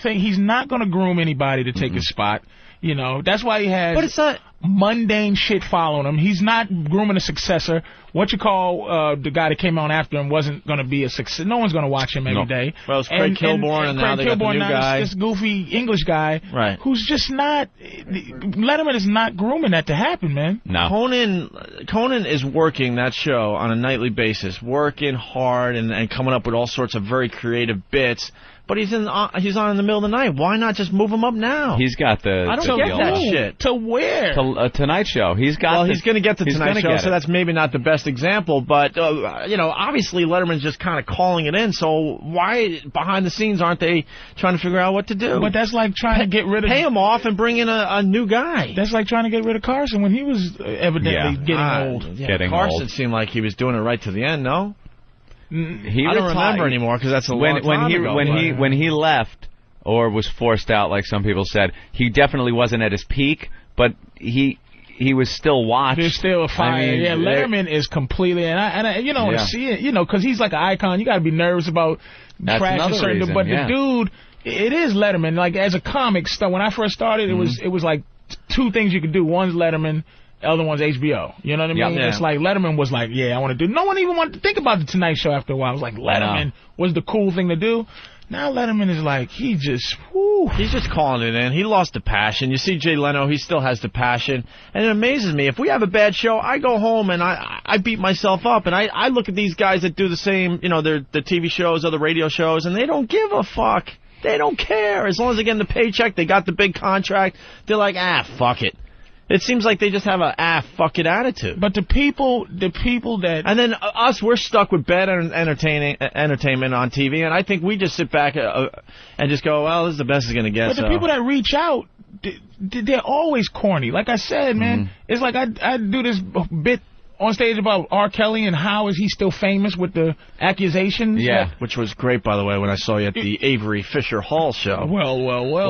thing. He's not going to groom anybody to take his spot. You know, that's why he has. But it's not mundane shit following him. He's not grooming a successor. What you call the guy that came on after him wasn't going to be a success. No one's going to watch him every day. Well, it's Craig Kilborn, and now they got the new guy. This goofy English guy, right? Who's just not. Letterman is not grooming that to happen, man. No. Conan is working that show on a nightly basis, working hard and coming up with all sorts of very creative bits. But he's on in the middle of the night. Why not just move him up now? He's got the. I don't get that shit. To where? To Tonight Show. He's got. Well, he's going to get the Tonight Show, so that's maybe not the best example. But obviously Letterman's just kind of calling it in. So why behind the scenes aren't they trying to figure out what to do? But that's like trying to get rid of. Pay him off and bring in a new guy. That's like trying to get rid of Carson when he was evidently getting old. Yeah, Carson seemed like he was doing it right to the end. No. I don't remember anymore because that's a long time ago. When he left or was forced out, like some people said, he definitely wasn't at his peak, but he was still watched. There's still a fire. I mean, Letterman is completely, and I want to see it, because he's like an icon. You got to be nervous about trashing certain. Reason, but the dude, it is Letterman. Like as a comic, when I first started, it was like two things you could do. One's Letterman. The other one's HBO. You know what I mean? Yeah. It's like Letterman was like, I want to do. No one even wanted to think about the Tonight Show after a while. It was like Letterman was the cool thing to do. Now Letterman is like, he's just calling it in. He lost the passion. You see Jay Leno, he still has the passion. And it amazes me. If we have a bad show, I go home and I beat myself up. And I look at these guys that do the same, the TV shows or the radio shows, and they don't give a fuck. They don't care. As long as they get the paycheck, they got the big contract, they're like, fuck it. It seems like they just have a fuck it attitude. But the people that... And then us, we're stuck with bad entertainment on TV, and I think we just sit back and just go, well, this is the best it's going to get. But the people that reach out, they're always corny. Like I said, man, it's like I do this bit on stage about R. Kelly and how is he still famous with the accusations. Yeah, which was great, by the way, when I saw you at the Avery Fisher Hall show. Well.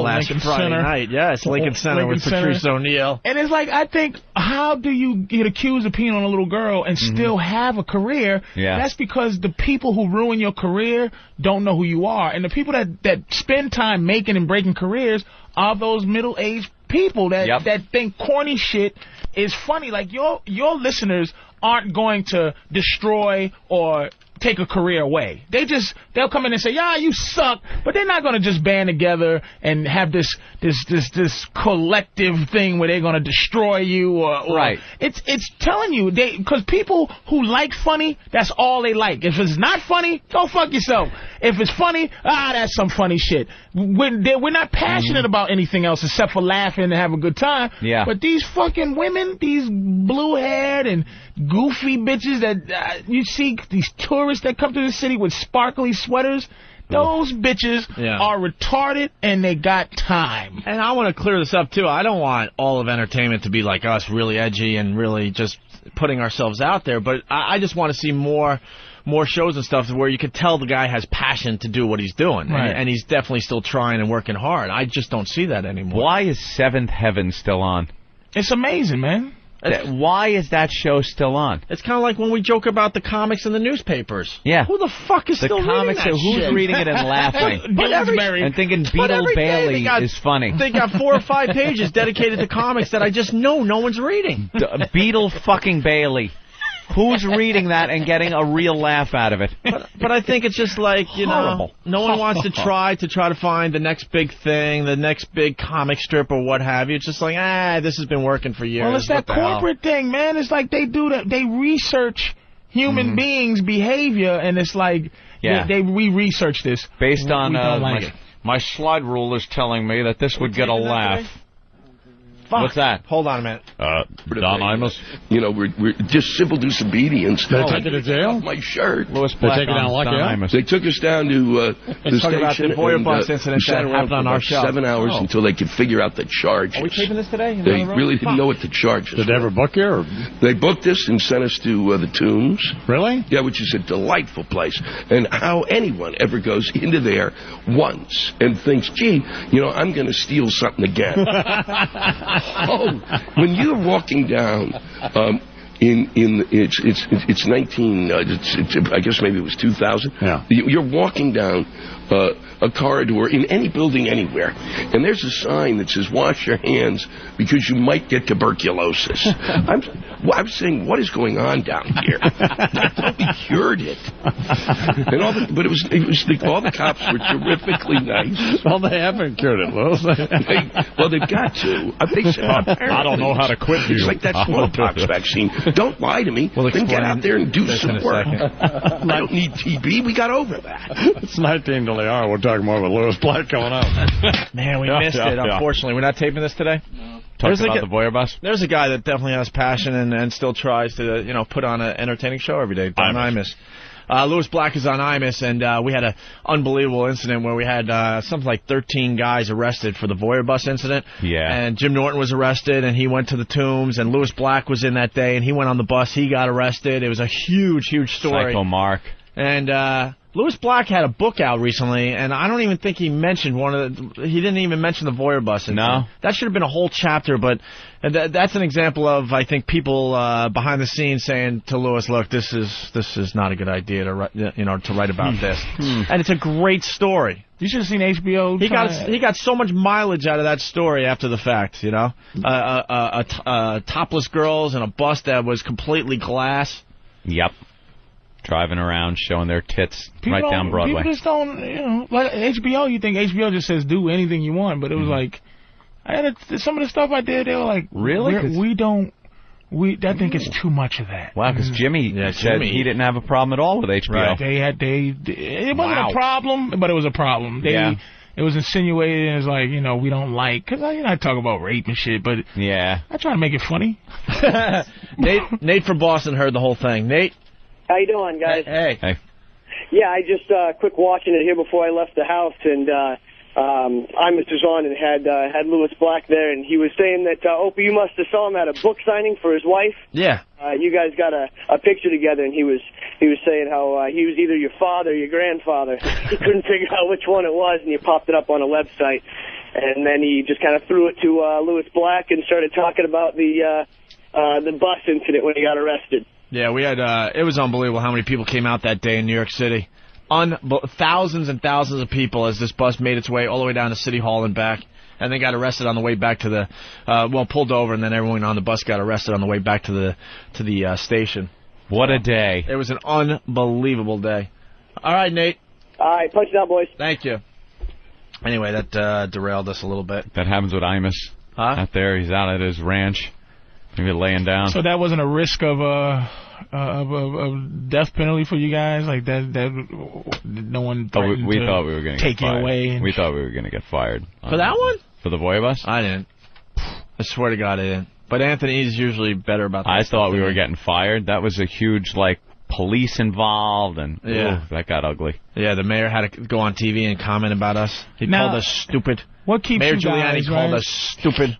Last Lincoln Friday Center. night. Yes, Lincoln Center with Patrice O'Neill. And it's like, I think, how do you get accused of peeing on a little girl and still have a career? Yeah. That's because the people who ruin your career don't know who you are. And the people that spend time making and breaking careers are those middle-aged people that think corny shit is funny. Like your listeners aren't going to destroy or take a career away. They'll come in and say, you suck, but they're not going to just band together and have this collective thing where they're going to destroy you or right. It's telling you, because people who like funny, that's all they like. If it's not funny, go fuck yourself. If it's funny, that's some funny shit. We're not passionate about anything else except for laughing and having a good time. Yeah. But these fucking women, these blue-haired and goofy bitches that you see, these tourists that come to the city with sparkly sweaters, those bitches are retarded and they got time. And I want to clear this up, too. I don't want all of entertainment to be like us, really edgy and really just putting ourselves out there. But I just want to see more shows and stuff where you could tell the guy has passion to do what he's doing. Right. And he's definitely still trying and working hard. I just don't see that anymore. Why is Seventh Heaven still on? It's amazing, man. Why is that show still on? It's kind of like when we joke about the comics in the newspapers. Yeah. Who the fuck is still reading that who's shit? reading it and laughing? and thinking Beetle Bailey is funny. They got 4 or 5 pages dedicated to comics that I just know no one's reading. Beetle fucking Bailey. Who's reading that and getting a real laugh out of it? But I think it's just like, Horrible. No one wants to try to find the next big thing, the next big comic strip or what have you. It's just like, this has been working for years. Well, it's that corporate thing, man. It's like they do that. They research human beings' behavior, and it's like, we research this. Based on like my slide rule is telling me that this would get a laugh. Fuck. What's that? Hold on a minute. Don Imus. You know, we're just civil disobedience. They took you to jail? My shirt. Louis Black They take it down like that? They took us down to the talk about station the voyeur bus and incident sat that around happened for on our about show. 7 hours until they could figure out the charges. Are we taping this today? They really didn't know what the charges Did they ever book you? Or? They booked us and sent us to the Tombs. Really? Yeah, which is a delightful place. And how anyone ever goes into there once and thinks, gee, you know, I'm going to steal something again. When you're walking down it's 19 I guess maybe it was 2000. Yeah. You're walking down a corridor in any building anywhere, and there's a sign that says wash your hands because you might get tuberculosis. I'm saying, what is going on down here? I thought we cured it. And all the cops were terrifically nice. Well, they haven't cured it, Louis. Well, they've got to. They said, I don't know how to quit you. It's like that smallpox vaccine. Don't lie to me. Then get out there and do some work. I don't need TB. We got over that. It's 19 till the hour. We're talking more with Louis Black coming up. Man, we missed it, unfortunately. We're not taping this today? No. Talk about the voyeur bus? There's a guy that definitely has passion and still tries to, put on an entertaining show every day. Don Imus. Louis Black is on Imus, and we had an unbelievable incident where we had something like 13 guys arrested for the voyeur bus incident. Yeah. And Jim Norton was arrested, and he went to the Tombs, and Louis Black was in that day, and he went on the bus. He got arrested. It was a huge, huge story. Psycho Mark. And Louis Black had a book out recently, and I don't even think he mentioned he didn't even mention the voyeur bus. No. That should have been a whole chapter, but that's an example of, I think, people behind the scenes saying to Louis, look, this is not a good idea to write about this. And it's a great story. You should have seen HBO. He got so much mileage out of that story after the fact, topless girls in a bus that was completely glass. Yep. Driving around, showing their tits right down Broadway. People just don't, like HBO, you think HBO just says do anything you want, but it was like, some of the stuff I did, they were like, really? I think it's too much of that. Wow, because Jimmy said he didn't have a problem at all with HBO. Right. It wasn't a problem, but it was a problem. It was insinuated, and it's like, we don't like, because I talk about rape and shit, but I try to make it funny. Nate from Boston heard the whole thing. Nate? How you doing, guys? Hey. Yeah, I just quick watching it here before I left the house, and Imus was on and had Louis Black there, and he was saying that Opie, you must have saw him at a book signing for his wife. Yeah. You guys got a picture together, and he was saying how he was either your father or your grandfather. He couldn't figure out which one it was, and he popped it up on a website, and then he just kind of threw it to Louis Black and started talking about the bus incident when he got arrested. Yeah, we had, it was unbelievable how many people came out that day in New York City. Thousands and thousands of people as this bus made its way all the way down to City Hall and back. And they got arrested on the way back to the, pulled over, and then everyone on the bus got arrested on the way back to the station. What a day. It was an unbelievable day. All right, Nate. All right, punch it out, boys. Thank you. Anyway, that derailed us a little bit. That happens with Imus. Out there, he's out at his ranch. Maybe laying down. So that wasn't a risk of death penalty for you guys, like that no one. We thought we were going to take get fired. You away. We thought we were going to get fired for that one. For the voyeur bus? I didn't. I swear to God, I didn't. But Anthony's usually better about that. I thought we were getting fired. That was a huge police involved, and that got ugly. Yeah, the mayor had to go on TV and comment about us. He called us stupid. What keeps Mayor you guys, Giuliani called us stupid.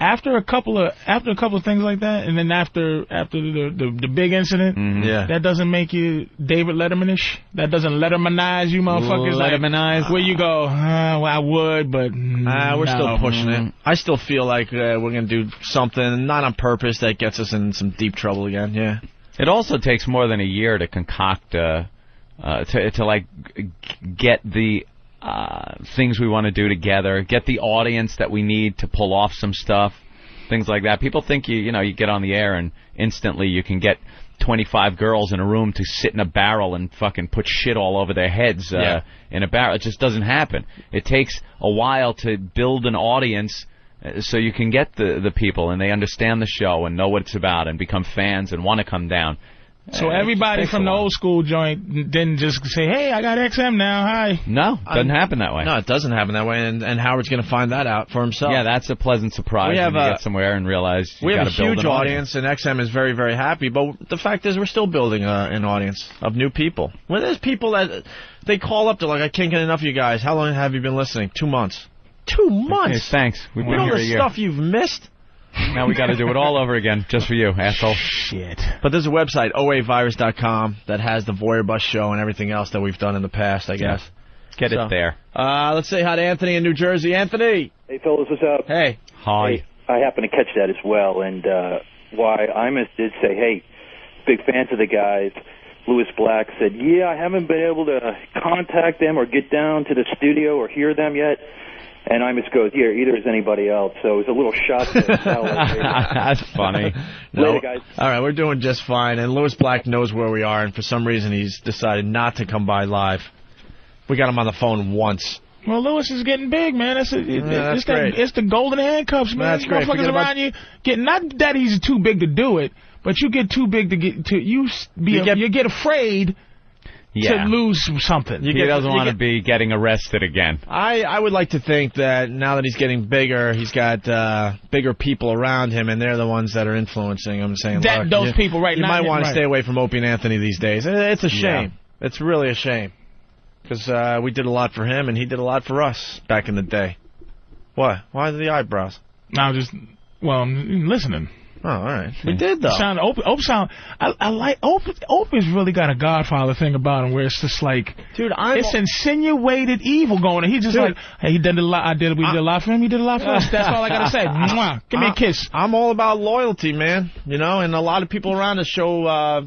After a couple of things like that, and then after the big incident, that doesn't make you David Letterman-ish. That doesn't Lettermanize you, motherfuckers. Lettermanize. Where you go, well, I would, but we're still pushing it. I still feel like we're gonna do something, not on purpose, that gets us in some deep trouble again. Yeah. It also takes more than a year to concoct to get the things we want to do together, get the audience that we need to pull off some stuff, things like that. People think you get on the air and instantly you can get 25 girls in a room to sit in a barrel and fucking put shit all over their heads in a barrel. It just doesn't happen. It takes a while to build an audience so you can get the people and they understand the show and know what it's about and become fans and want to come down. So everybody from the old school joint didn't just say, hey, I got XM now, hi. No, doesn't happen that way. No, it doesn't happen that way, and Howard's going to find that out for himself. Yeah, that's a pleasant surprise when you get somewhere and realize you got to build an audience. We have a huge audience, and XM is very, very happy, but the fact is we're still building an audience of new people. Well, there's people that they call up, they're like, I can't get enough of you guys. How long have you been listening? 2 months. 2 months? Okay, thanks. We've been here a year. All the stuff you've missed? Now we got to do it all over again, just for you, asshole. Shit. But there's a website, oavirus.com, that has the Voyeur Bus show and everything else that we've done in the past, I guess. Get it there. Let's say hi to Anthony in New Jersey. Anthony! Hey, fellas, what's up? Hey. Hi. Hey, I happened to catch that as well, and why Imus did say, hey, big fans of the guys. Lewis Black said, yeah, I haven't been able to contact them or get down to the studio or hear them yet. And Imus goes, yeah, either is anybody else. So it was a little shot to tell. That's funny. Later, guys. All right, we're doing just fine. And Lewis Black knows where we are, and for some reason he's decided not to come by live. We got him on the phone once. Well, Lewis is getting big, man. It's the golden handcuffs, man. That's great. Motherfuckers around you not that he's too big to do it, but you get too big to you get afraid. Yeah. To lose something. He doesn't want to be getting arrested again. I would like to think that now that he's getting bigger, he's got bigger people around him, and they're the ones that are influencing him, saying, those people, right? You might want to stay away from Opie and Anthony these days. It's a shame. Yeah. It's really a shame. Because we did a lot for him, and he did a lot for us back in the day. What? Why the eyebrows? I'm listening. Oh, all right. We did, though. I like Oprah's really got a Godfather thing about him where it's just like, dude, it's insinuated evil going on. He's just like, hey, he did a lot. We did a lot for him. He did a lot for us. That's all I gotta say. Mwah. Give me a kiss. I'm all about loyalty, man. You know, and a lot of people around us show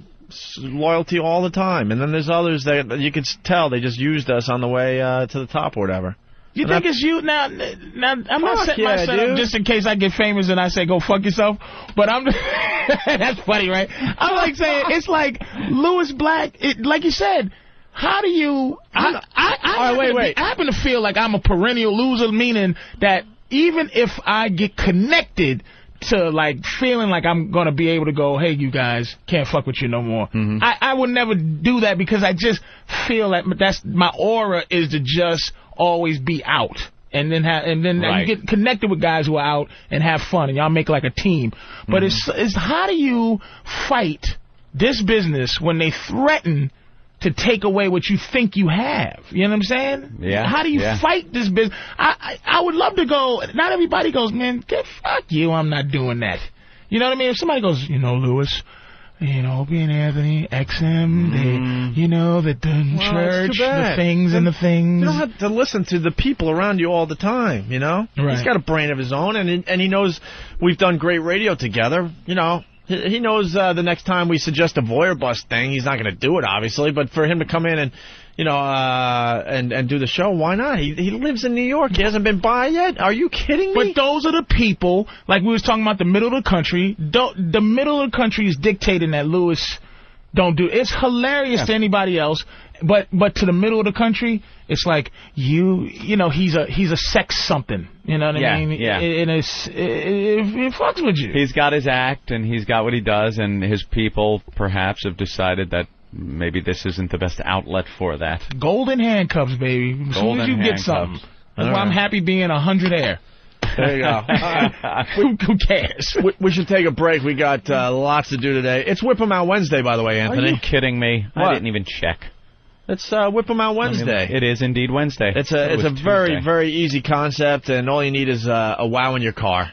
loyalty all the time. And then there's others that you can tell they just used us on the way to the top or whatever. You think it's you now? I'm not setting myself up just in case I get famous and I say go fuck yourself. But I'm that's funny, right? I'm like saying it's like Lewis Black. Like you said, how do you? I happen to feel like I'm a perennial loser, meaning that even if I get connected to like feeling like I'm gonna be able to go, hey, you guys can't fuck with you no more. Mm-hmm. I would never do that because I just feel that that's my aura is to just always be out, and then you get connected with guys who are out and have fun, and y'all make like a team. But it's how do you fight this business when they threaten to take away what you think you have? You know what I'm saying? Yeah. How do you fight this business? I would love to go. Not everybody goes, man, fuck you, I'm not doing that. You know what I mean? If somebody goes, Lewis, Opie and Anthony, XM, the church, the things and the things. You don't have to listen to the people around you all the time, Right. He's got a brain of his own, and he knows we've done great radio together, He knows the next time we suggest a Voyeur Bus thing, he's not going to do it, obviously, but for him to come in and, and do the show, why not? He lives in New York. He hasn't been by yet. Are you kidding me? But those are the people, like we was talking about the middle of the country. The middle of the country is dictating that Lewis don't do. It's hilarious to anybody else, but to the middle of the country, it's like he's a sex something. You know what I mean? Yeah. And it fucks with you. He's got his act and he's got what he does, and his people perhaps have decided that maybe this isn't the best outlet for that. Golden handcuffs, baby. As soon as you get something. That's why I'm happy being 100 air. There you go. Who cares? We should take a break. We got lots to do today. It's Whip 'em Out Wednesday, by the way, Anthony. Are you kidding me? What? I didn't even check. It's Whip 'em Out Wednesday. It is indeed Wednesday. It's a very, very easy concept, and all you need is a WOW in your car.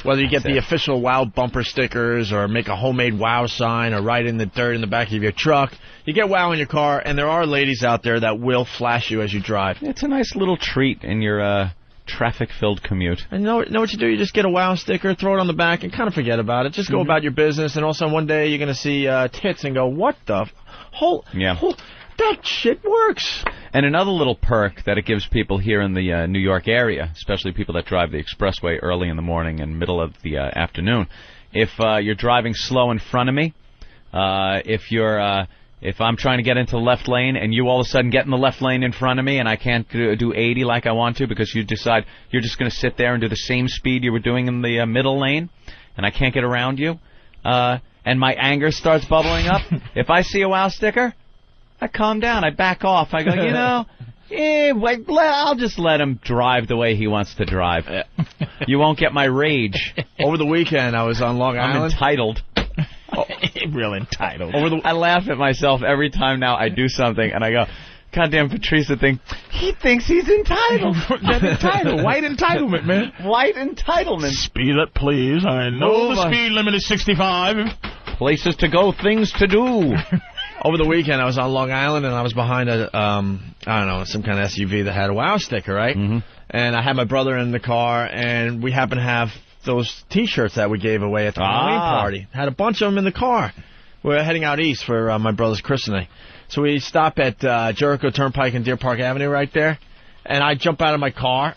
Whether you get the official WOW bumper stickers or make a homemade WOW sign or write in the dirt in the back of your truck, you get WOW in your car, and there are ladies out there that will flash you as you drive. It's a nice little treat in your traffic-filled commute. And know what you do? You just get a WOW sticker, throw it on the back, and kind of forget about it. Just go about your business, and all of a sudden one day you're going to see tits and go, what the that shit works. And another little perk that it gives people here in the New York area, especially people that drive the expressway early in the morning and middle of the afternoon, if you're driving slow in front of me, if I'm trying to get into the left lane and you all of a sudden get in the left lane in front of me and I can't do 80 like I want to because you decide you're just going to sit there and do the same speed you were doing in the middle lane and I can't get around you, and my anger starts bubbling up, if I see a wow sticker, I calm down. I back off. I go, you know, I'll just let him drive the way he wants to drive. You won't get my rage. Over the weekend, I was on Long Island. I'm entitled. Real entitled. I laugh at myself every time now I do something, and I go, goddamn Patrice he thinks he's entitled. That's entitled. White entitlement, man. White entitlement. Speed it, please. I know the speed limit is 65. Places to go, things to do. Over the weekend, I was on Long Island, and I was behind a, I don't know, some kind of SUV that had a wow sticker, right? Mm-hmm. And I had my brother in the car, and we happened to have those T-shirts that we gave away at the Halloween party. Had a bunch of them in the car. We were heading out east for my brother's christening. So we stop at Jericho Turnpike and Deer Park Avenue right there, and I jump out of my car,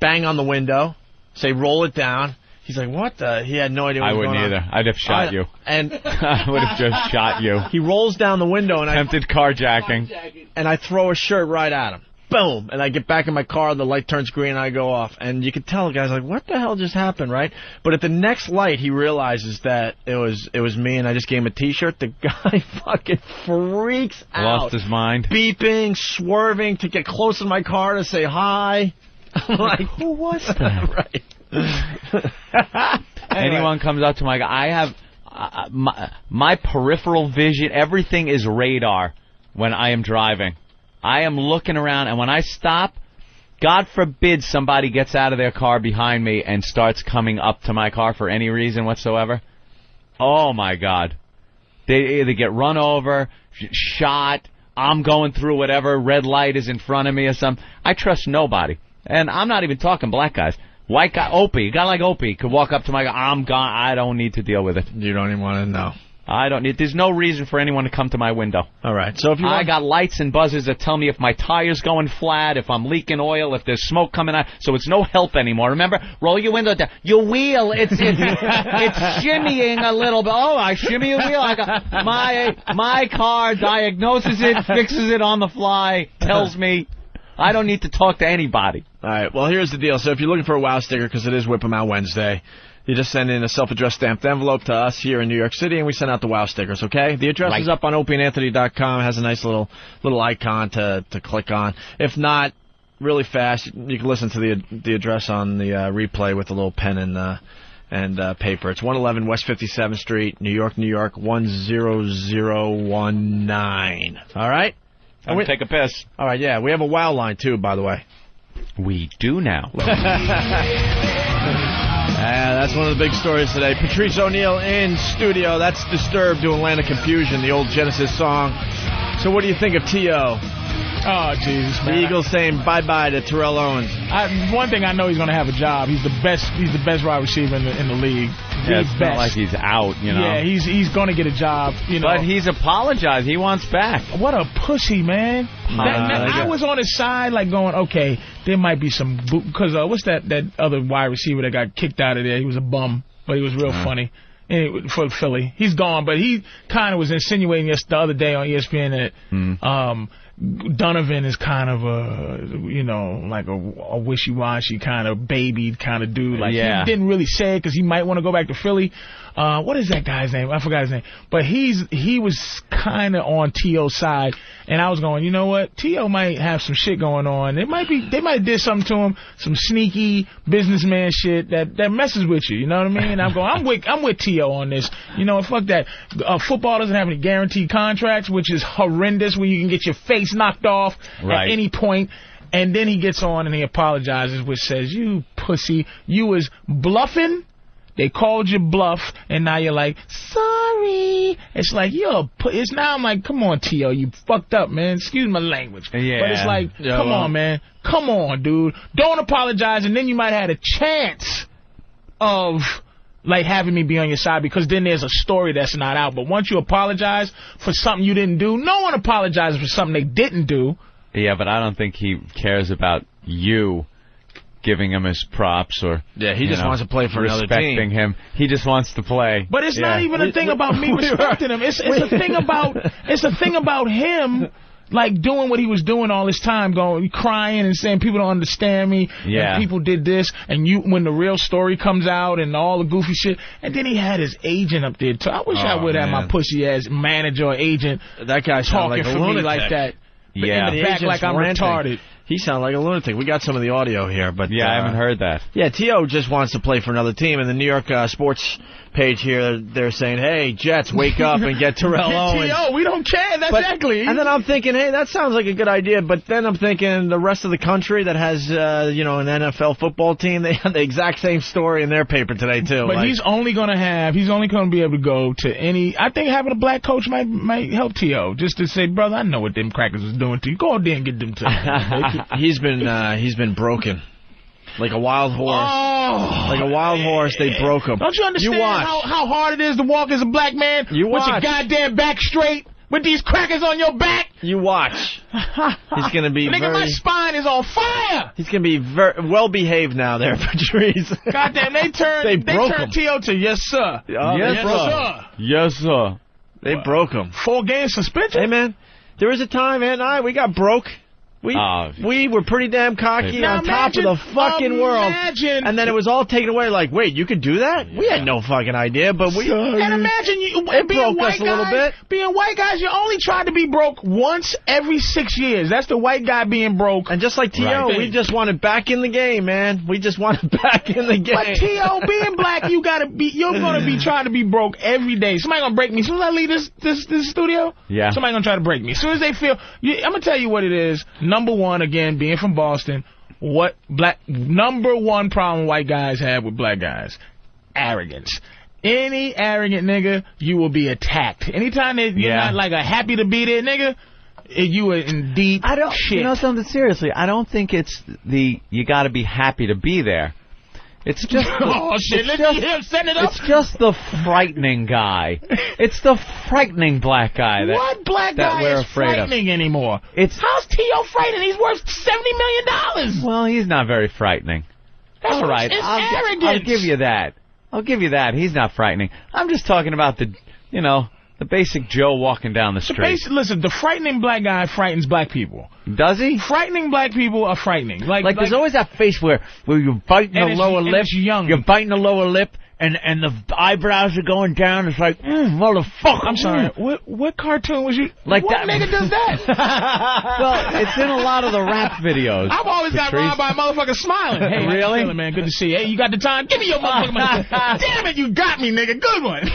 bang on the window, say, roll it down. He's like, what the? He had no idea what was going on. I wouldn't either. I'd have shot you. And I would have just shot you. He rolls down the window, and attempted carjacking. And I throw a shirt right at him. Boom! And I get back in my car, the light turns green, and I go off. And you could tell the guy's like, what the hell just happened, right? But at the next light, he realizes that it was me, and I just gave him a T-shirt. The guy fucking freaks out. Lost his mind. Beeping, swerving to get close to my car to say hi. I'm like, who was that? Right. Anyone comes up to my guy, I have my peripheral vision, everything is radar when I am driving. I am looking around, and when I stop, God forbid somebody gets out of their car behind me and starts coming up to my car for any reason whatsoever. Oh, my God. They either get run over, shot, I'm going through whatever red light is in front of me or something. I trust nobody. And I'm not even talking black guys. White guy, Opie, a guy like Opie could walk up to my guy, I'm gone, I don't need to deal with it. You don't even want to know. I don't need. There's no reason for anyone to come to my window. All right. So if you I got lights and buzzers that tell me if my tire's going flat, if I'm leaking oil, if there's smoke coming out. So it's no help anymore. Remember, roll your window down. Your wheel, it's shimmying a little bit. Oh, I shimmy your wheel. I got my car diagnoses it, fixes it on the fly, tells me. I don't need to talk to anybody. All right. Well, here's the deal. So if you're looking for a WOW sticker, because it is Whip 'em Out Wednesday, you just send in a self-addressed stamped envelope to us here in New York City, and we send out the WOW stickers, okay? The address is up on opieandanthony.com. It has a nice little icon to click on. If not, really fast, you can listen to the address on the replay with a little pen and paper. It's 111 West 57th Street, New York, 10019. All right? I'm take a piss. All right, yeah. We have a WOW line, too, by the way. We do now. That's one of the big stories today. Patrice O'Neal in studio. That's Disturbed doing Land of Confusion, the old Genesis song. So what do you think of T.O.? Oh, Jesus, man. The Eagles saying bye-bye to Terrell Owens. One thing I know, he's going to have a job. He's the best wide receiver in the league. Yeah, it's not like he's out, you know. Yeah, he's going to get a job, you know. But he's apologized. He wants back. What a pussy, man. I was on his side, like going, okay, there might be some because what's that other wide receiver that got kicked out of there? He was a bum, but he was real funny. Anyway, for Philly, he's gone, but he kind of was insinuating this the other day on ESPN that Donovan is kind of like a wishy-washy kind of baby kind of dude. Like, he didn't really say it because he might want to go back to Philly. What is that guy's name? I forgot his name. But he was kind of on T.O.'s side, and I was going, you know what? T.O. might have some shit going on. They might have did something to him, some sneaky businessman shit that messes with you. You know what I mean? And I'm going, I'm with T.O. on this. You know, fuck that. Football doesn't have any guaranteed contracts, which is horrendous, where you can get your face knocked off at any point. And then he gets on and he apologizes, which says, you pussy, you was bluffing. They called you bluff, and now you're like, sorry. It's like, it's now I'm like, come on, T.O., you fucked up, man. Excuse my language. Yeah. But it's like, come on, man. Come on, dude. Don't apologize, and then you might have had a chance of, like, having me be on your side, because then there's a story that's not out. But once you apologize for something you didn't do, no one apologizes for something they didn't do. Yeah, but I don't think he cares about you giving him his props or he just wants to play for another team. Respecting him. He just wants to play. But it's not even a thing about me respecting him. It's a thing about him like doing what he was doing all this time, crying and saying people don't understand me, and people did this, and when the real story comes out and all the goofy shit, and then he had his agent up there too. I wish I would have my pussy ass manager or agent. That guy talking like a for lunatic. me like that. Yeah, in the back like I'm retarded. He sounded like a lunatic. We got some of the audio here, but I haven't heard that. Yeah, T.O. just wants to play for another team, and the New York sports page here, they're saying, hey, Jets, wake up and get Terrell Owens. T.O., we don't care. That's exactly. And then I'm thinking, hey, that sounds like a good idea, but then I'm thinking the rest of the country that has, an NFL football team, they have the exact same story in their paper today, too. But he's only going to be able to go to any, I think having a black coach might help T.O. just to say, brother, I know what them crackers is doing to you. Go out there and get them to He's been broken. Like a wild horse. Oh, like a wild horse, they broke him. Don't you understand how hard it is to walk as a black man with your goddamn back straight with these crackers on your back? You watch. He's going to be Nigga, my spine is on fire. He's going to be well behaved now there, Patrice. Goddamn, they turned T.O. to yes, sir. Yes, sir. Yes, sir. They broke him. 4-game suspension? Hey, man, there was a time, Ant and I, we got broke. We were pretty damn cocky on top of the fucking world. And then it was all taken away like, wait, you could do that? We had no fucking idea, but we... And imagine it broke us a little bit. Being white guys, you only tried to be broke once every 6 years. That's the white guy being broke. And just like T.O., we just wanted back in the game, man. We just wanted back in the game. But T.O., being black, you're going to be trying to be broke every day. Somebody going to break me. As soon as I leave this studio, somebody going to try to break me. As soon as they feel... I'm going to tell you what it is. Number one, again, being from Boston, number one problem white guys have with black guys? Arrogance. Any arrogant nigga, you will be attacked. Anytime that you're not like a happy to be there nigga, you are in deep shit. You know something, seriously, I don't think it's you gotta be happy to be there. It's just It's just the frightening guy. It's the frightening black guy what black guy we're is afraid frightening of. anymore? How's T.O. frightening? He's worth $70 million. Well, he's not very frightening. All right, I'll give you that. I'll give you that. He's not frightening. I'm just talking about the basic Joe walking down the street. Listen, the frightening black guy frightens black people. Does he? Frightening black people are frightening. Like there's always that face where you're biting the lower lip. You're biting the lower lip, and the eyebrows are going down. It's like, motherfucker. I'm sorry. What cartoon was you? Like what that nigga does that? Well, it's in a lot of the rap videos. I've always got robbed by a motherfucker smiling. Hey, really? Feeling, man? Good to see you. Hey, you got the time? Give me your motherfucking money. Damn it, you got me, nigga. Good one. Is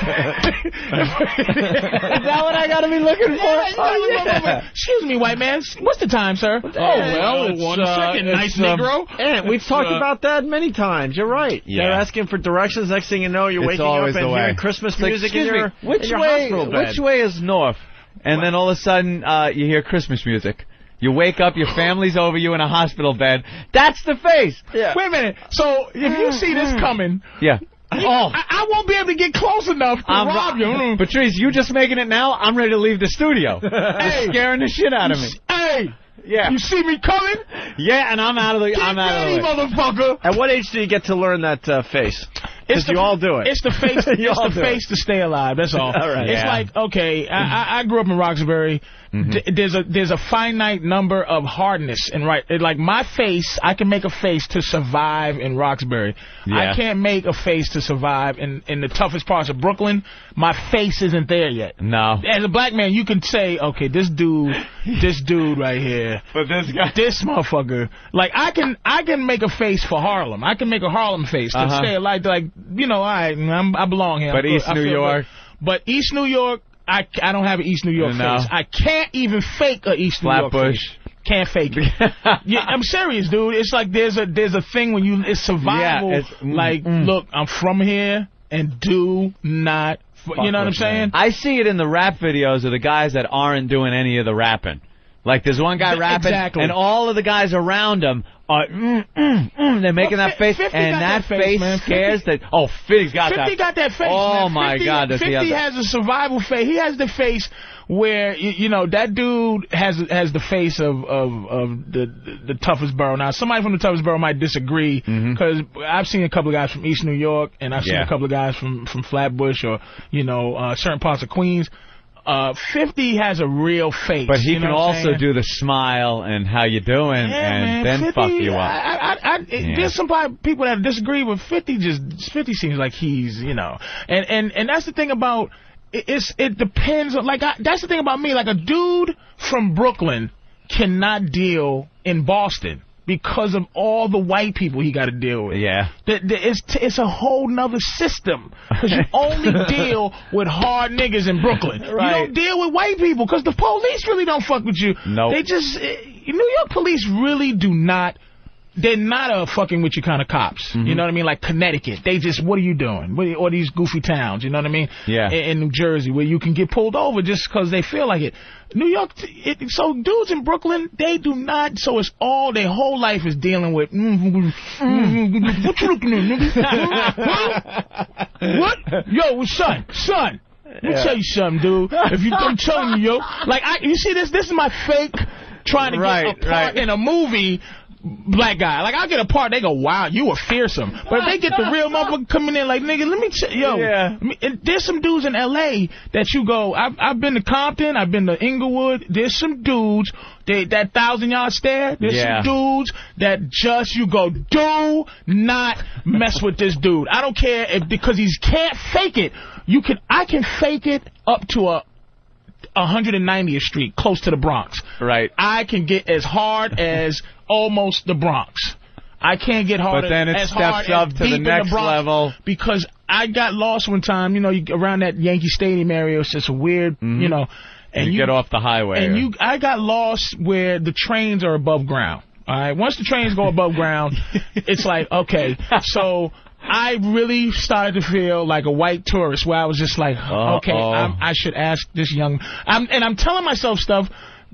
that what I got to be looking for? Excuse me, white man. What's the time, sir? It's 1 second. Nice Negro. And we've talked about that many times. You're right. Yeah. They're asking for directions. Next thing you know, you're waking up and hearing Christmas music in your hospital bed. Which way is north? And then all of a sudden, you hear Christmas music. You wake up, your family's over you in a hospital bed. That's the face. Yeah. Wait a minute. So if you see this coming, I won't be able to get close enough to rob you. Patrice, you just making it now? I'm ready to leave the studio. Hey, scaring the shit out of me. Hey. Yeah. You see me coming? Yeah, and I'm out of the. I'm out of the way. Motherfucker. At what age do you get to learn that face? Because you all do it. It's the face. It's the face to stay alive. That's all. All right. It's like, okay, I grew up in Roxbury. Mm-hmm. There's a finite number of hardness and like my face. I can make a face to survive in Roxbury. Yeah. I can't make a face to survive in the toughest parts of Brooklyn. My face isn't there yet. No. As a black man, you can say, okay, this dude right here. But this guy, this motherfucker. Like I can make a face for Harlem. I can make a Harlem face to stay alive. Like I belong here. But East New York. But East New York. I don't have an East New York face. I can't even fake an East New York face. Can't fake it. I'm serious, dude. It's like there's a thing when it's survival. Yeah, look, I'm from here and do not. You know what I'm saying? I see it in the rap videos of the guys that aren't doing any of the rapping. Like there's one guy rapping, and all of the guys around him are they're making that face, and that face scares that. Oh, 50's got that. 50 got that face. Oh man. my 50, God, does 50 he have that? has a survival face. He has the face where that dude has the face of the toughest borough. Now somebody from the toughest borough might disagree because I've seen a couple of guys from East New York, and I've seen a couple of guys from Flatbush or certain parts of Queens. 50 has a real face. But he you know can what I'm also saying? do the smile and how you doing, and then 50, fuck you up. There's some people that disagree with 50. 50 seems like he's, you know, and that's the thing about it depends on, like, that's the thing about me. Like, a dude from Brooklyn cannot deal in Boston because of all the white people he got to deal with. Yeah. It's a whole nother system. Because you only deal with hard niggas in Brooklyn. Right. You don't deal with white people because the police really don't fuck with you. Nope. They just... New York police really do not... They're not a fucking with you kind of cops. Mm-hmm. You know what I mean? Like Connecticut. They just, what are you doing? Or these goofy towns, you know what I mean? Yeah. In New Jersey, where you can get pulled over just because they feel like it. New York, so dudes in Brooklyn, they do not, so it's all, their whole life is dealing with, what you looking at, nigga? What? Yo, son. Let me tell you something, dude. I'm telling you, yo. Like, you see this? This is my fake trying to get a part in a movie. Black guy. Like, I'll get a part, they go, wow, you were fearsome. But if they get the real motherfucker coming in like, nigga, let me tell you, and there's some dudes in L.A. that you go, I've been to Compton, I've been to Inglewood, there's some dudes, that 1,000-yard stare, there's some dudes that just, you go, do not mess with this dude. I don't care if, because he can't fake it. I can fake it up to 190th Street, close to the Bronx. Right. I can get as hard as almost the Bronx. I can't get hard. But then it steps up to the next level. Because I got lost one time, you know, around that Yankee Stadium area. It's just a weird, you know. And you get off the highway. And I got lost where the trains are above ground. All right. Once the trains go above ground, it's like, okay, so I really started to feel like a white tourist where I was just like, okay, I should ask this young... I'm telling myself stuff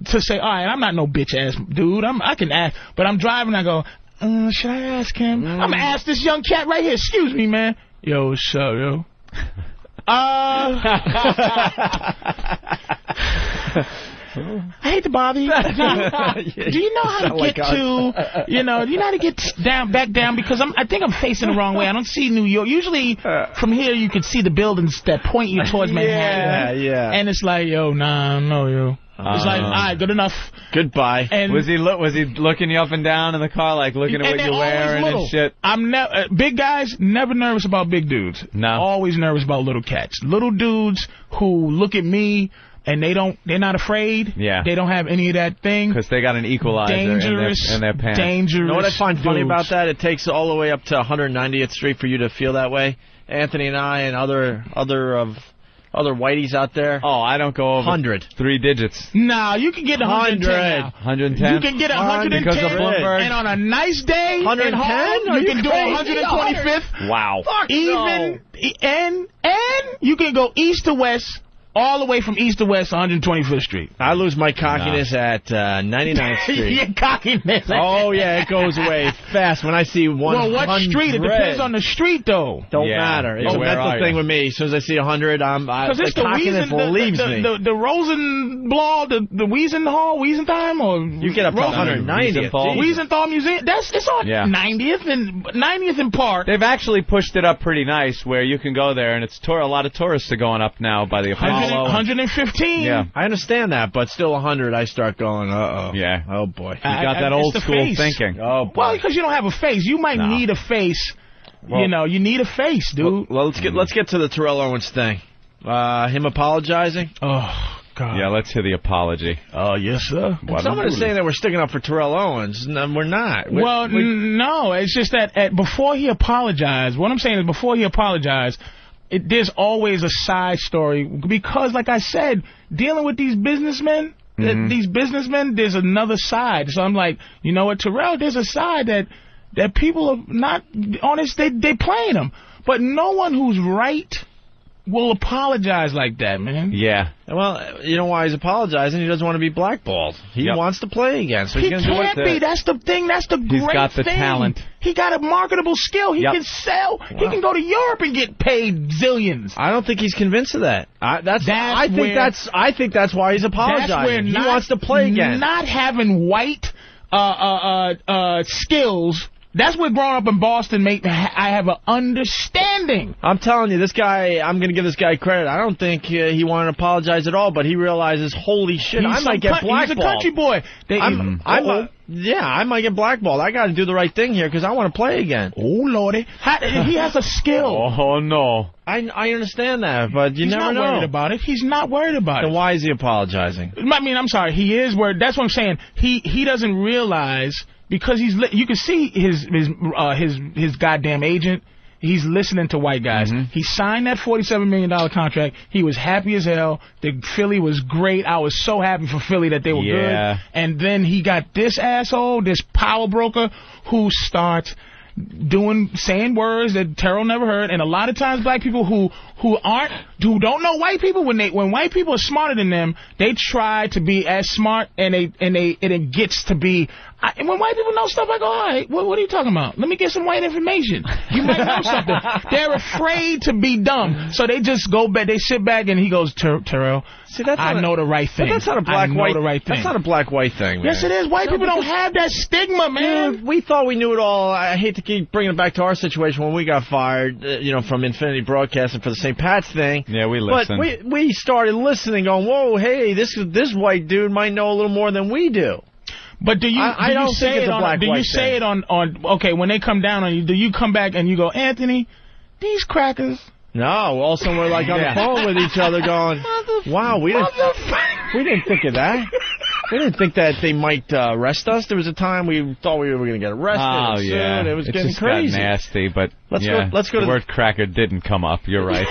to say, all right, I'm not no bitch-ass dude. I can ask, but I'm driving, I go, should I ask him? I'm going to ask this young cat right here. Excuse me, man. Yo, what's up, yo? I hate to bother you. Do you know how to get to, you know, do you know how to get back down? Because I think I'm facing the wrong way. I don't see New York. Usually from here you can see the buildings that point you towards Manhattan. Yeah. And it's like, yo, nah, no, yo. It's like, all right, good enough. Goodbye. And was he looking you up and down in the car, like looking at what you're wearing and shit? I'm big guys, never nervous about big dudes. No. Always nervous about little cats. Little dudes who look at me and they're not afraid. Yeah. They don't have any of that thing. Because they got an equalizer in their pants. Dangerous. You know what I find funny dudes. about that? It takes all the way up to 190th Street for you to feel that way. Anthony and I and other whiteys out there. Oh, I don't go over 100. 3 digits. Nah, you can get 110 now. 110? You can get 110, because of Bloomberg. and on a nice day 110? in Harlem, you can do 125th. Wow. Fuck Even, and you can go east to west, all the way from east to west, 125th Street. I lose my cockiness at 99th Street. Your cockiness. Oh, yeah, it goes away fast when I see 100. Well, what street? It depends on the street, though. Don't matter. It's a mental thing with me. As soon as I see 100, the cockiness leaves me. The Rosenblatt, the Wiesenthal, or you get up to 190th. Wiesenthal Museum. It's on 90th and 90th in Park. They've actually pushed it up pretty nice, where you can go there, and it's a lot of tourists are going up now by the Apollo. 115. Yeah, I understand that, but still 100, I start going, uh-oh. Yeah. Oh, boy. You got that old school thinking. Oh, boy. Well, because you don't have a face. You might need a face. Well, you know, you need a face, dude. Well, let's get to the Terrell Owens thing. Him apologizing? Oh, God. Yeah, let's hear the apology. Oh, yes, sir. Someone is saying that we're sticking up for Terrell Owens. No, we're not. No, it's just that before he apologized, what I'm saying is before he apologized, there's always a side story because, like I said, dealing with these businessmen, there's another side. So I'm like, you know what, Terrell, there's a side that people are not honest. They playing him, but no one who's right will apologize like that, man. Yeah. Well, you know why he's apologizing? He doesn't want to be blackballed. He wants to play again. So he can't be. That's the thing. That's the great thing. He's got the talent. He got a marketable skill. He can sell. Wow. He can go to Europe and get paid zillions. I don't think he's convied of that. I think that's why he's apologizing. He wants to play again. Not having white skills That's what growing up in Boston I have an understanding. I'm telling you, this guy, I'm going to give this guy credit. I don't think he wanted to apologize at all, but he realizes, holy shit, I might get blackballed. He's a country boy. I might get blackballed. I got to do the right thing here because I want to play again. Oh, Lordy. He has a skill. Oh, no. I understand that, but you never know. He's not worried about it. He's not worried about it. Then why is he apologizing? I mean, I'm sorry. He is worried. That's what I'm saying. He doesn't realize because you can see his goddamn agent. He's listening to white guys. He signed that $47 million contract. He was happy as hell. The Philly was great. I was so happy for Philly that they were good. And then he got this asshole, this power broker, who starts saying words that Terrell never heard. And a lot of times black people who don't know white people, when white people are smarter than them, they try to be as smart, and it gets to be. When white people know stuff, I go, all right, what are you talking about? Let me get some white information. You might know something. They're afraid to be dumb, so they just go back. They sit back, and he goes, Terrell, I know the right thing. But that's not a black-white thing. That's not a black-white thing, man. Yes, it is. White people don't have that stigma, man. Dude, we thought we knew it all. I hate to keep bringing it back to our situation when we got fired, from Infinity Broadcasting for the St. Pat's thing. Yeah, we listened. But we started listening, going, whoa, hey, this white dude might know a little more than we do. But do you say it on okay, when they come down on you, do you come back and you go, Anthony, these crackers? No, also we're like on the phone with each other going, wow, we didn't think of that. We didn't think that they might arrest us. There was a time we thought we were going to get arrested. Oh, yeah. It was getting just crazy. Got nasty, but let's go the word cracker didn't come up. You're right.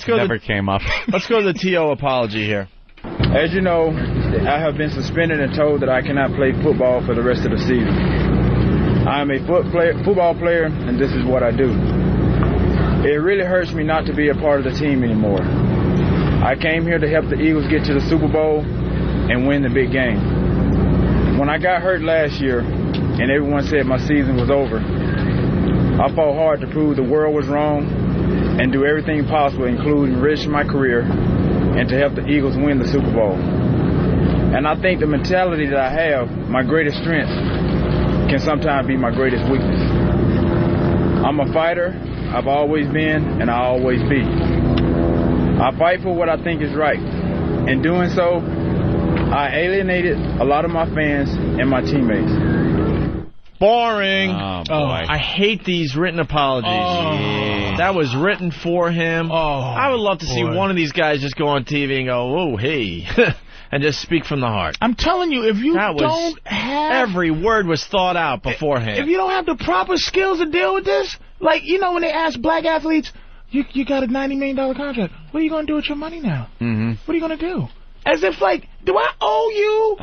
Never came up. Let's go to the T.O. apology here. As you know, I have been suspended and told that I cannot play football for the rest of the season. I am a football player, and this is what I do. It really hurts me not to be a part of the team anymore. I came here to help the Eagles get to the Super Bowl and win the big game. When I got hurt last year and everyone said my season was over, I fought hard to prove the world was wrong and do everything possible, including enrich my career and to help the Eagles win the Super Bowl. And I think the mentality that I have, my greatest strength, can sometimes be my greatest weakness. I'm a fighter. I've always been, and I'll always be. I fight for what I think is right. In doing so, I alienated a lot of my fans and my teammates. Boring. Oh, boy. I hate these written apologies. Yeah. That was written for him. I would love to see one of these guys just go on TV and go, oh, hey, and just speak from the heart. I'm telling you, if you don't have... Every word was thought out beforehand. If you don't have the proper skills to deal with this, like, when they ask black athletes, you got a $90 million contract. What are you going to do with your money now? What are you going to do? As if, like, do I owe you...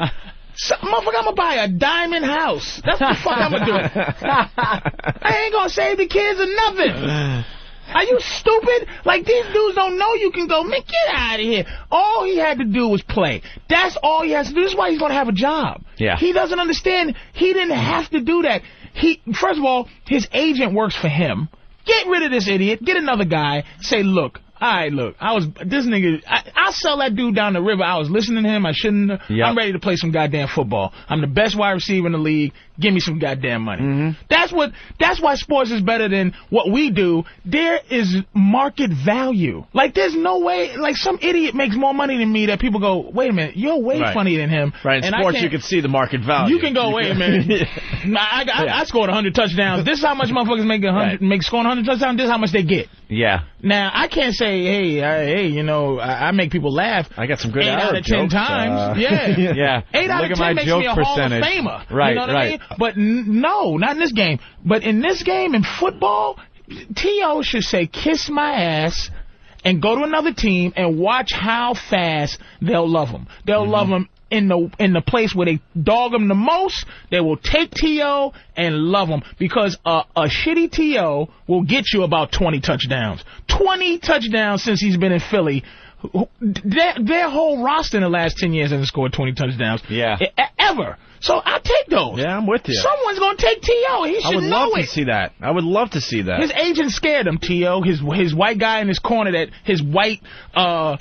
Motherfucker, I'm going to buy a diamond house. That's what the fuck I'm going to do. I ain't going to save the kids or nothing. Are you stupid? Like, these dudes don't know you can go, man, get out of here. All he had to do was play. That's all he has to do. This is why he's going to have a job. Yeah. He doesn't understand. He didn't have to do that. First of all, his agent works for him. Get rid of this idiot. Get another guy. Say, look. All right, look, this nigga, I'll sell that dude down the river. I was listening to him. I shouldn't. Yep. I'm ready to play some goddamn football. I'm the best wide receiver in the league. Give me some goddamn money. That's why sports is better than what we do. There is market value. Like, there's no way, like, some idiot makes more money than me that people go, wait a minute, you're way funnier than him. Right, in sports you can see the market value. You can go, wait a minute. I scored 100 touchdowns. This is how much motherfuckers make scoring 100 touchdowns. This is how much they get. Yeah. Now, I can't say, hey, I make people laugh. I got some good 8 out of 10 times. Yeah. 8 out of 10 makes me a Hall of Famer. Right, you know what I mean? But no, not in this game. But in this game, in football, T.O. should say, kiss my ass, and go to another team and watch how fast they'll love him. They'll love him in the place where they dog him the most. They will take T.O. and love him, because a shitty T.O. will get you about 20 touchdowns. 20 touchdowns since he's been in Philly. Their whole roster in the last 10 years hasn't scored 20 touchdowns. Yeah. ever. So I'll take those. Yeah, I'm with you. Someone's going to take T.O. He should know it. I would love to see that. I would love to see that. His agent scared him, T.O. His white guy in his corner, that his white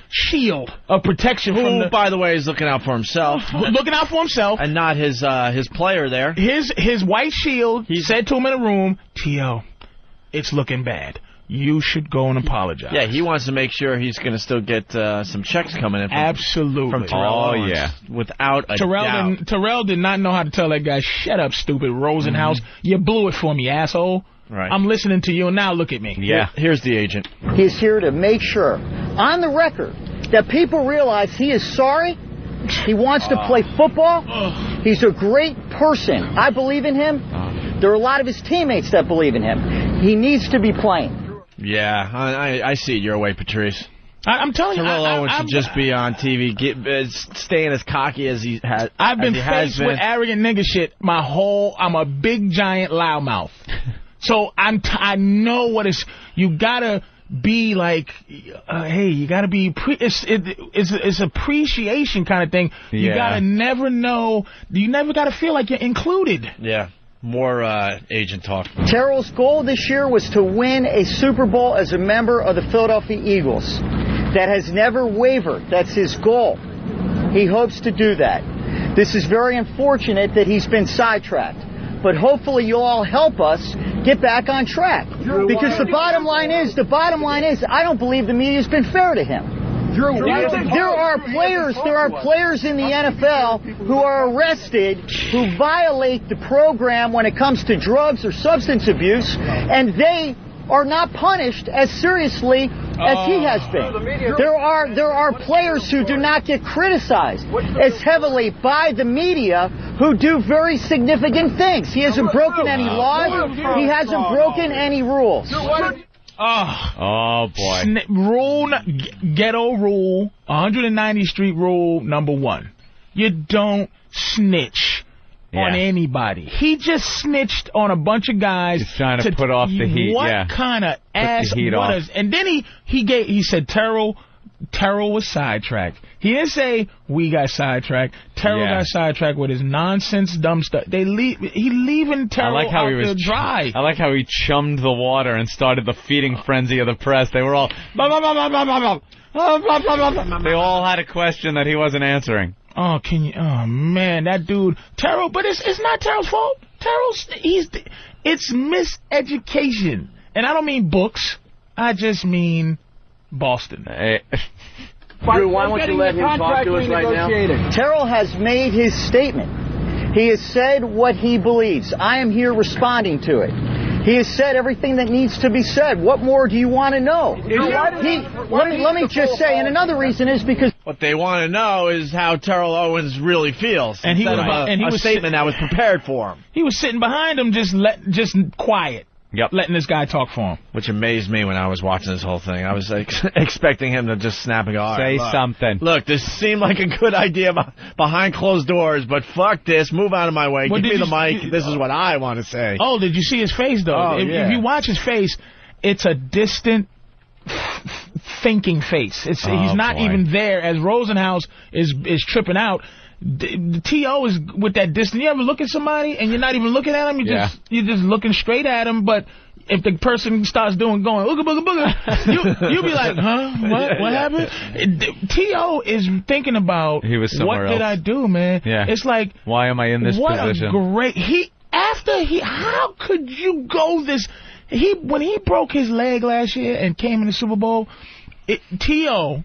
shield of protection from the... by the way, is looking out for himself. Looking out for himself. And not his player there. His white shield, he said to him in a room, T.O., it's looking bad. You should go and apologize. Yeah, he wants to make sure he's going to still get some checks coming in. Absolutely. From Terrell Owens, yeah. Without a doubt. Terrell did not know how to tell that guy, shut up, stupid Rosenhaus. You blew it for me, asshole. Right. I'm listening to you, and now look at me. Yeah. Here's the agent. He's here to make sure, on the record, that people realize he is sorry. He wants to play football. He's a great person. I believe in him. There are a lot of his teammates that believe in him. He needs to be playing. Yeah, I see it your way, Patrice. I'm telling you, Terrell Owens should just be on TV, staying as cocky as he has. I've been faced with arrogant nigga shit I'm a big giant loudmouth. So I know what it's. You gotta be like, hey, you gotta be. It's appreciation kind of thing. You gotta never know. You never gotta feel like you're included. Yeah. More agent talk. Terrell's goal this year was to win a Super Bowl as a member of the Philadelphia Eagles. That has never wavered. That's his goal. He hopes to do that. This is very unfortunate that he's been sidetracked. But hopefully you'll all help us get back on track. Because the bottom line is, I don't believe the media's been fair to him. There are players in the NFL who are arrested who violate the program when it comes to drugs or substance abuse, and they are not punished as seriously as he has been. There are players who do not get criticized as heavily by the media who do very significant things. He hasn't broken any laws. He hasn't broken any rules. Oh boy. Ghetto rule, 190th Street rule number 1. You don't snitch on anybody. He just snitched on a bunch of guys. He's trying to put off the heat. What kind of ass? And then he said Terrell was sidetracked. He didn't say we got sidetracked. Terrell got sidetracked with his nonsense, dumb stuff. He leaving Terrell out there dry. I like how he chummed the water and started the feeding frenzy of the press. They were all... They all had a question that he wasn't answering. Oh, oh man, that dude Terrell. But it's not Terrell's fault. It's miseducation, and I don't mean books. I just mean Boston. Drew, why won't you let him talk to us right now? Terrell has made his statement. He has said what he believes. I am here responding to it. He has said everything that needs to be said. What more do you want to know? Let me just say, and another reason is because... What they want to know is how Terrell Owens really feels. And he was a statement that was prepared for him. He was sitting behind him just quiet. Yep. Letting this guy talk for him. Which amazed me when I was watching this whole thing. I was expecting him to just snap and go, say something. Look, this seemed like a good idea behind closed doors, but fuck this. Move out of my way. Give me the mic. This is what I want to say. Oh, did you see his face, though? If you watch his face, it's a distant, thinking face. He's not even there. As Rosenhaus is tripping out, the T.O. is with that distance. You ever look at somebody and you're not even looking at him? You're just looking straight at him. But if the person starts going, ooga booga booga, you'll be like, huh? What happened? T.O. is thinking about, what did I do, man? Yeah. It's like, why am I in this position? What a great... How could you go this... When he broke his leg last year and came in the Super Bowl, T.O.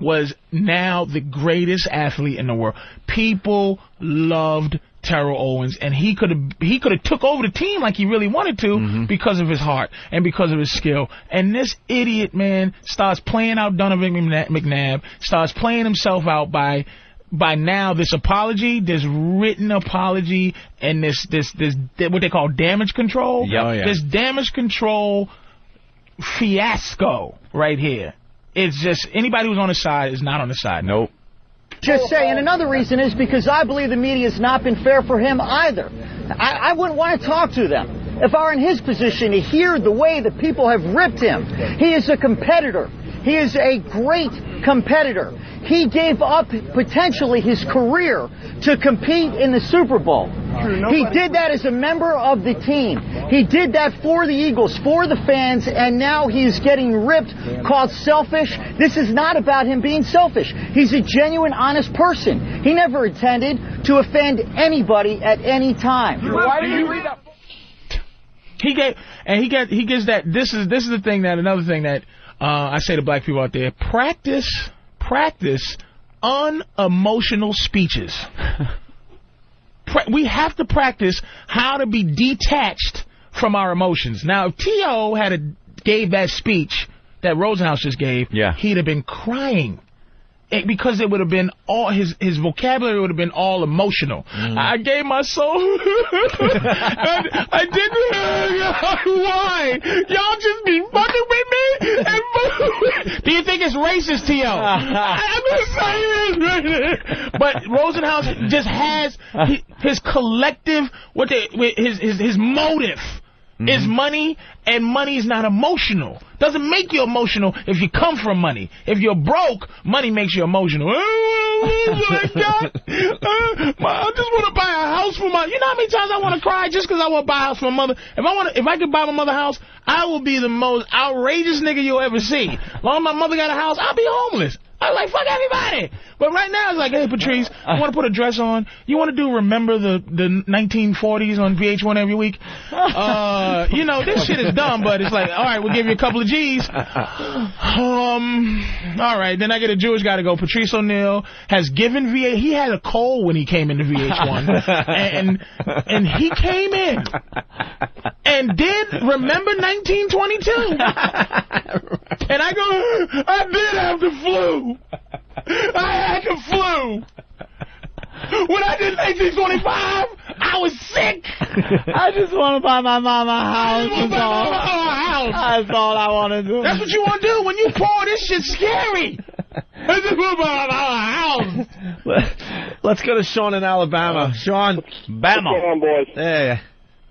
was now the greatest athlete in the world. People loved Terrell Owens, and he could have took over the team like he really wanted to because of his heart and because of his skill. And this idiot, man, starts playing out Donovan McNabb, starts playing himself out by now this apology, this written apology, and this what they call damage control. This damage control fiasco right here. It's just, anybody who's on his side is not on his side. Nope. Just say, and another reason is because I believe the media has not been fair for him either. I wouldn't want to talk to them if I were in his position to hear the way that people have ripped him. He is a competitor. He is a great competitor. He gave up potentially his career to compete in the Super Bowl. He did that as a member of the team. He did that for the Eagles, for the fans, and now he's getting ripped, called selfish. This is not about him being selfish. He's a genuine, honest person. He never intended to offend anybody at any time. Why did you read that? He gives that. This is the thing that another thing that I say to black people out there: practice unemotional speeches. We have to practice how to be detached from our emotions. Now, if T.O. gave that speech that Rosenhaus just gave, he'd have been crying. Because it would have been all his vocabulary would have been all emotional. I gave my soul. I didn't. Why? Y'all just be fucking with me? Do you think it's racist, T.O.? I'm just saying. But Rosenhaus just has his collective his motive. Is money, and money is not emotional. Doesn't make you emotional if you come from money. If you're broke, money makes you emotional. I just want to buy a house for my... You know how many times I want to cry just because I want to buy a house for my mother? If I could buy my mother a house, I will be the most outrageous nigga you'll ever see. As long as my mother got a house, I'll be homeless. I'm like, fuck everybody. But right now, it's like, hey, Patrice, I want to put a dress on. You want to do Remember the 1940s on VH1 every week? You know, this shit is dumb, but it's like, all right, we'll give you a couple of G's. All right, then I get a Jewish guy to go. Patrice O'Neal has given VH... He had a cold when he came into VH1. and he came in and did Remember 1922. And I go, I did have the flu. I had the flu. When I did 1925, I was sick. I just want to buy my mama a house. That's all I want to do. That's what you want to do. When you pour, this shit's scary. I just want to buy my house. Let's go to Sean in Alabama. Sean, Bama. What's going on, boys? Yeah.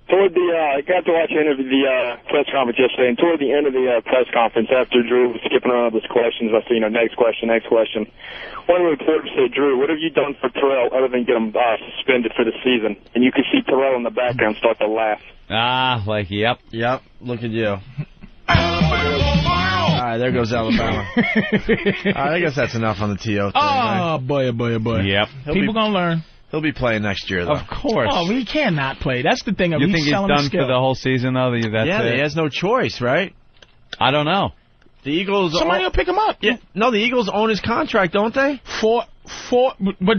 Toward the, I got to watch the press conference yesterday, and toward the end of the press conference, after Drew was skipping around with his questions, I said, next question. One of the reporters said, Drew, what have you done for Terrell other than get him suspended for the season? And you could see Terrell in the background start to laugh. Yep. Look at you. All right, there goes Alabama. I guess that's enough on the T.O. thing. Oh, boy. Yep. People going to learn. He'll be playing next year, though. Of course. Oh, he cannot play. That's the thing. You think he's done for the whole season, though? He has no choice, right? I don't know. The Eagles... Somebody will pick him up. Yeah. No, the Eagles own his contract, don't they? But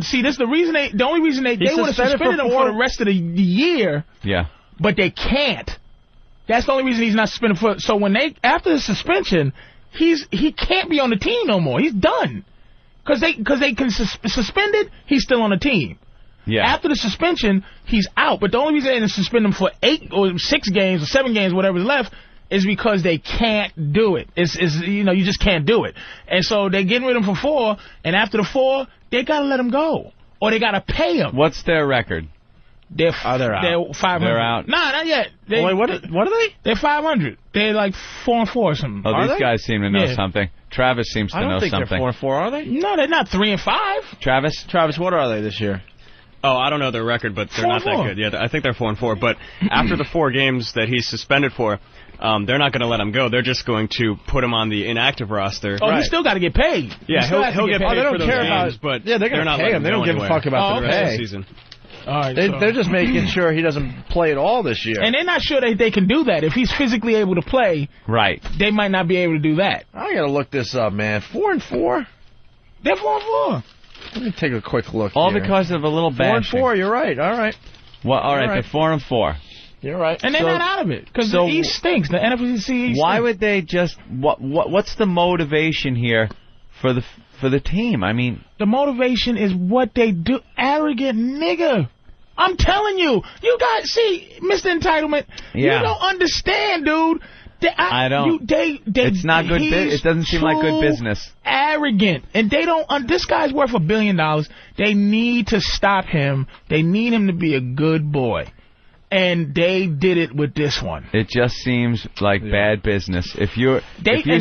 see, this the reason the only reason they would have suspended him for the rest of the year. Yeah. But they can't. That's the only reason he's not suspended for. So after the suspension, he can't be on the team no more. He's done. Because they can suspend it, he's still on the team. Yeah. After the suspension, he's out. But the only reason they didn't suspend him for 8 or 6 games or 7 games, whatever's left, is because they can't do it. You just can't do it. And so they're getting rid of him for 4, and after the 4, they got to let him go. Or they got to pay him. What's their record? They're out. They're 500. They're out. Nah, not yet. Wait, what are they? They're 500. They're like 4-4 or something. Oh, these guys seem to know something. Travis seems to know something. I don't think they're 4-4, are they? No, they're not 3-5. Travis, what are they this year? Oh, I don't know their record, but they're not that good. Yeah, I think they're 4-4. But after the 4 games that he's suspended for, they're not going to let him go. They're just going to put him on the inactive roster. Oh, he's still got to get paid. Yeah, he'll get paid for those games, but they're going to pay him. They don't give a fuck about the rest of the season. All right, they're just making sure he doesn't play at all this year. And they're not sure that they can do that. If he's physically able to play, right, they might not be able to do that. I got to look this up, man. 4-4? They're 4-4. Let me take a quick look all here. Because of a little bashing. 4-4, you're right. All right. Well, all right, they're 4-4. You're right. And they're not out of it, because the East stinks. The NFC East Why stinks. would they just... What's the motivation here for the team? I mean... The motivation is what they do. Arrogant nigga. I'm telling you. You guys, see, Mr. Entitlement, you don't understand, dude. I don't. It's not good. It doesn't seem like good business. Arrogant, and they don't. This guy's worth $1 billion. They need to stop him. They need him to be a good boy. And they did it with this one. It just seems like bad business. If you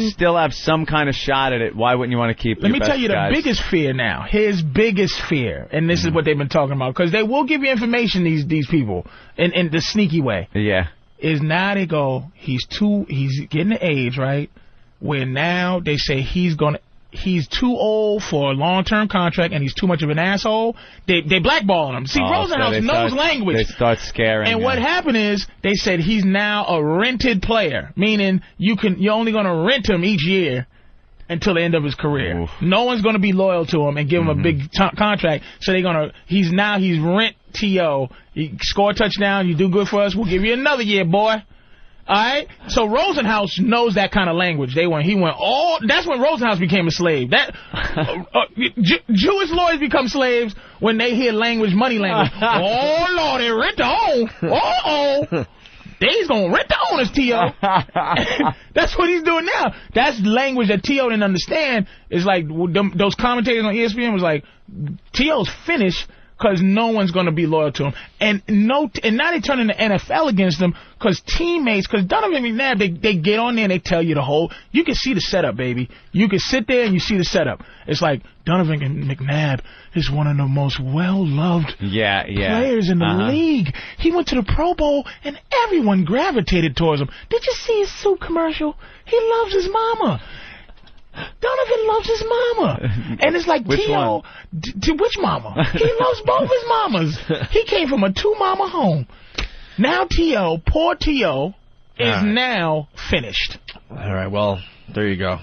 still have some kind of shot at it, why wouldn't you want to keep? Let me tell you the biggest fear now. His biggest fear, and this is what they've been talking about, because they will give you information. These people in the sneaky way. Yeah. Is now they go. He's getting the age right where now they say he's too old for a long-term contract and he's too much of an asshole. They blackballing him. See, Rosenhaus knows language. They start scaring him. And what happened is they said he's now a rented player, meaning you're only going to rent him each year until the end of his career. Oof. No one's going to be loyal to him and give him a big contract. So he's rent T.O. You score a touchdown, you do good for us, we'll give you another year, boy. All right, so Rosenhaus knows that kind of language. That's when Rosenhaus became a slave. Jewish lawyers become slaves when they hear money language. Oh Lord, they rent the home. They's gonna rent the owners, T.O. That's what he's doing now. That's language that T.O. didn't understand. It's like those commentators on ESPN was like, T.O.'s finished. Because no one's going to be loyal to him. And now they're turning the NFL against him because teammates, because Donovan McNabb, they get on there and they tell you the whole, you can see the setup, baby. You can sit there and you see the setup. It's like Donovan McNabb is one of the most well-loved players in the league. He went to the Pro Bowl and everyone gravitated towards him. Did you see his soup commercial? He loves his mama. Donovan loves his mama. And it's like, T.O., which mama? He loves both his mamas. He came from a two-mama home. Now poor T.O., is now finished. All right, well, there you go.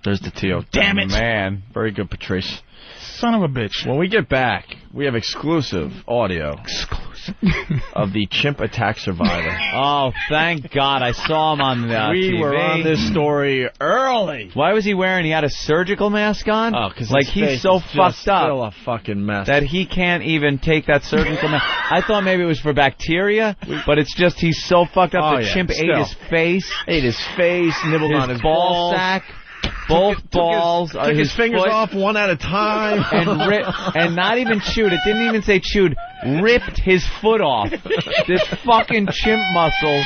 There's the T.O. Damn it. Man, very good, Patrice. Son of a bitch. When we get back, we have exclusive audio. Of the Chimp attack survivor. Oh, thank God. I saw him on the We TV. were on this story early. Why was he wearing? He had a surgical mask on? Oh, because he's so fucked up. Still a fucking mess. That he can't even take that surgical mask. I thought maybe it was for bacteria, but it's just he's so fucked up. The Chimp ate his face. Nibbled on his ball sack. Both balls. Took his fingers off one at a time. And not even chewed. It didn't even say chewed. Ripped his foot off. This fucking chimp muscles.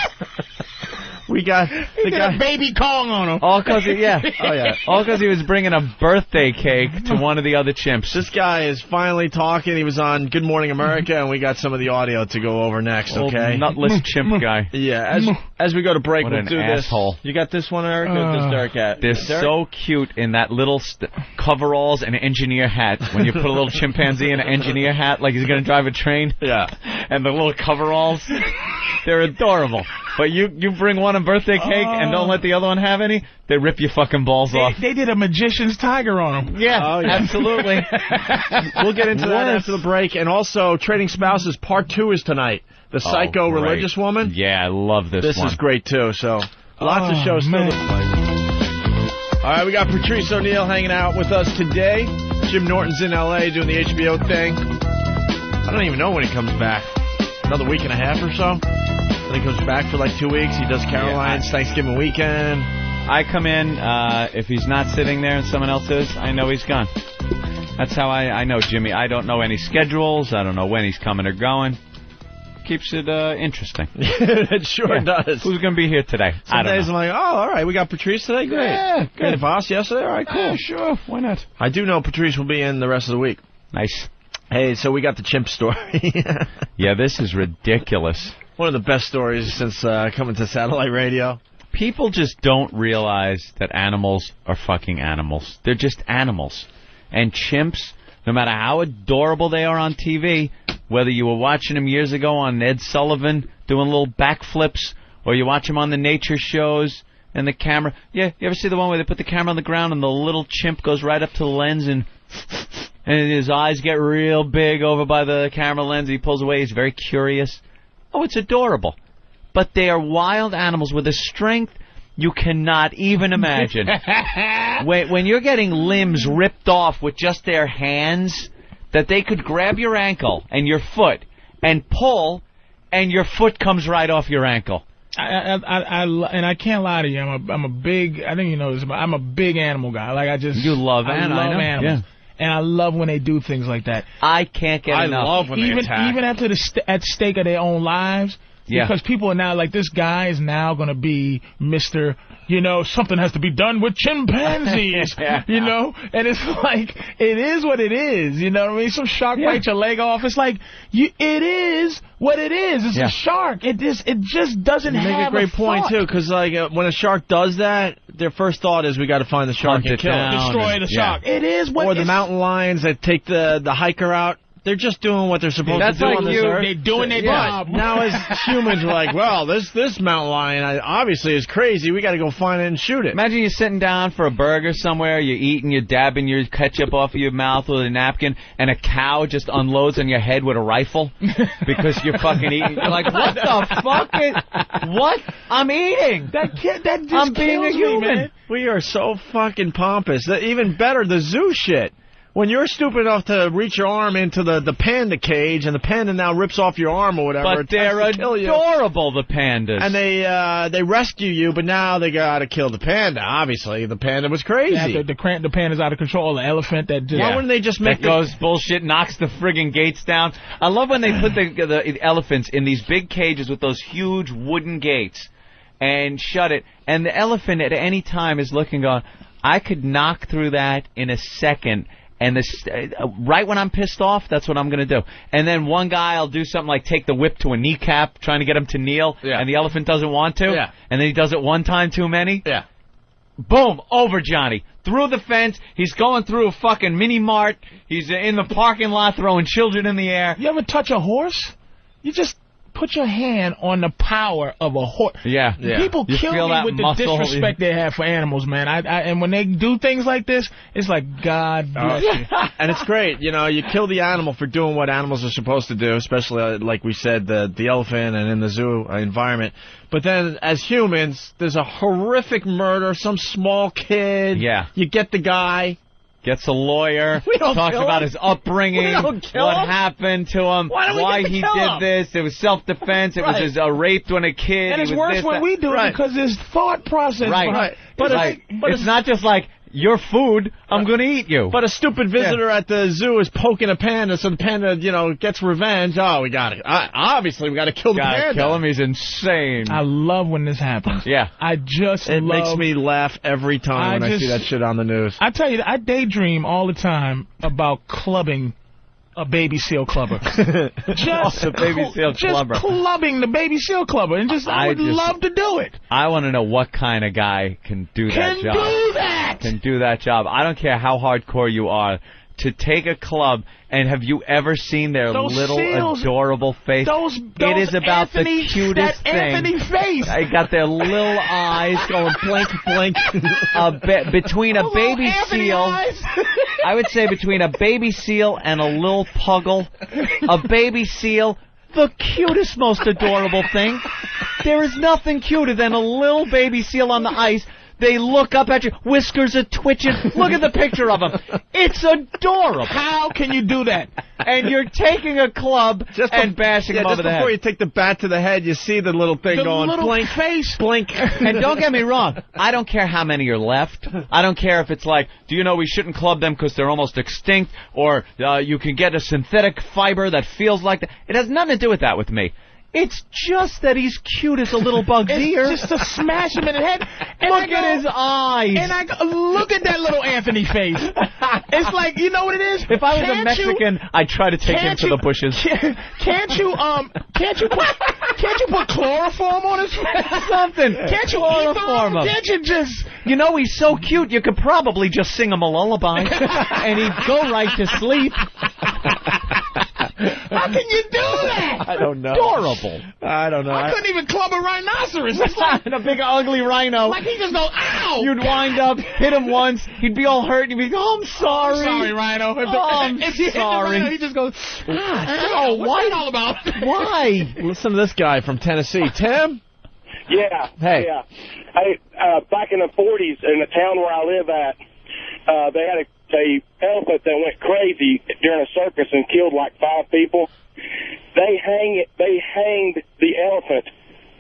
We got a baby Kong on him. All because all because he was bringing a birthday cake to one of the other chimps. This guy is finally talking. He was on Good Morning America, and we got some of the audio to go over next. Okay, nutless chimp guy. Yeah. As we go to break, what we'll an do asshole. This. You got this one, Eric? This Derek at? They're so cute in that little coveralls and engineer hat. When you put a little chimpanzee in an engineer hat, like he's going to drive a train. Yeah. And the little coveralls. They're adorable. But you bring one a birthday cake and don't let the other one have any, they rip your fucking balls off. They did a magician's tiger on him. Yeah, absolutely. We'll get into that after the break. And also, Trading Spouses Part 2 is tonight. The Psycho Religious Woman. Yeah, I love this one. This is great, too. So, lots of shows still to play. All right, we got Patrice O'Neal hanging out with us today. Jim Norton's in L.A. doing the HBO thing. I don't even know when he comes back. Another week and a half or so. Then he comes back for like 2 weeks. He does Caroline's Thanksgiving weekend. I come in. If he's not sitting there and someone else is, I know he's gone. That's how I know Jimmy. I don't know any schedules. I don't know when he's coming or going. Keeps it interesting. It sure does. Who's going to be here today? Some days I'm like, all right, we got Patrice today? Great. Yeah, good. And Voss yesterday? All right, cool. Sure, why not? I do know Patrice will be in the rest of the week. Nice. Hey, so we got the Chimp story. Yeah, this is ridiculous. One of the best stories since coming to satellite radio. People just don't realize that animals are fucking animals. They're just animals. And chimps, no matter how adorable they are on TV, whether you were watching them years ago on Ed Sullivan doing little backflips, or you watch them on the nature shows and the camera. Yeah, you ever see the one where they put the camera on the ground and the little chimp goes right up to the lens and his eyes get real big over by the camera lens. He pulls away. He's very curious. Oh, it's adorable. But they are wild animals with a strength you cannot even imagine. When you're getting limbs ripped off with just their hands, that they could grab your ankle and your foot and pull, and your foot comes right off your ankle. And I can't lie to you. I'm a big. I think you know this. I'm a big animal guy. Like I love animals. Yeah. And I love when they do things like that. I can't get enough. I love when they attack. Even after at stake of their own lives. Yeah. Because people are now like, this guy is now going to be Mr., something has to be done with chimpanzees, And it's like, it is what it is, you know what I mean? Some shark bites your leg off. It's like, it is what it is. It's a shark. It just doesn't have a make a great point, too, because when a shark does that, their first thought is we got to find the shark and kill it. Destroy the shark. It is what Or the mountain lions that take the hiker out. They're just doing what they're supposed to do on this earth. They're doing their job. Now, as humans, we're like, well, this mountain lion obviously is crazy. We got to go find it and shoot it. Imagine you're sitting down for a burger somewhere, you're eating, you're dabbing your ketchup off of your mouth with a napkin, and a cow just unloads on your head with a rifle because you're fucking eating. You're like, what the fuck? What? I'm eating. That just I'm being a human. man. We are so fucking pompous. Even better, the zoo shit. When you're stupid enough to reach your arm into the panda cage and the panda now rips off your arm or whatever, but they're adorable, the pandas. And they rescue you, but now they got to kill the panda. Obviously, the panda was crazy. Yeah, the panda's out of control. The elephant that just... Why wouldn't they just make that goes bullshit, knocks the friggin' gates down? I love when they put the elephants in these big cages with those huge wooden gates and shut it. And the elephant at any time is looking, going, I could knock through that in a second. And right when I'm pissed off, that's what I'm going to do. And then one guy will do something like take the whip to a kneecap, trying to get him to kneel, and the elephant doesn't want to. Yeah. And then he does it one time too many. Yeah. Boom, over Johnny. Through the fence. He's going through a fucking mini-mart. He's in the parking lot throwing children in the air. You ever touch a horse? You just put your hand on the power of a horse. Yeah. People kill me with the disrespect they have for animals, man. And when they do things like this, it's like, God bless you. And it's great. You kill the animal for doing what animals are supposed to do, especially, like we said, the elephant and in the zoo environment. But then, as humans, there's a horrific murder, some small kid. Yeah. You get the guy. Gets a lawyer, talks about his upbringing, what happened to him, why he did this. It was self-defense. It was raped when a kid. And it's worse when we do it because there's thought process. Right. But it's not just like, you're food, I'm going to eat you. But a stupid visitor at the zoo is poking a panda, so the panda, gets revenge. Oh, we got it. Obviously, we got to kill the panda. Kill him. He's insane. I love when this happens. Yeah. It makes me laugh every time when I see that shit on the news. I tell you, I daydream all the time about clubbing a baby seal clubber. Just clubbing the baby seal clubber. And I would love to do it. I want to know what kind of guy can do that job. Can do that job. I don't care how hardcore you are. To take a club, and have you ever seen their adorable face? It is about the cutest thing. Anthony face. They got their little eyes going blink, blink. Between a baby seal, I would say between a baby seal and a little puggle, a baby seal, the cutest, most adorable thing. There is nothing cuter than a little baby seal on the ice. They look up at you, whiskers are twitching. Look at the picture of them. It's adorable. How can you do that? And you're taking a club and bashing them over the head. Just before you take the bat to the head, you see the little thing going blink, face, blink. And don't get me wrong, I don't care how many are left. I don't care if it's like, do you know we shouldn't club them because they're almost extinct, or you can get a synthetic fiber that feels like that. It has nothing to do with that with me. It's just that he's cute as a little bug's ear. Just to smash him in the head. And look at his eyes. And look at that little Anthony face. It's like, you know what it is? If I was a Mexican, I'd try to take him to the bushes. Can't you put chloroform on his face? Something. Can't you chloroform him? Can't you just... he's so cute, you could probably just sing him a lullaby, and he'd go right to sleep. How can you do that? I don't know. Adorable. I don't know. I couldn't even club a rhinoceros. It's like a big ugly rhino. Like he just goes, ow! You'd wind up, hit him once, he'd be all hurt, and he'd be, I'm sorry. I'm sorry, Rhino. I'm sorry. Rhino, he just goes, what's that all about? Why? Listen to this guy from Tennessee. Tim? Yeah. Hey. Yeah. Back in the 40s, in the town where I live at, they had a elephant that went crazy during a circus and killed like 5 people. They hanged the elephant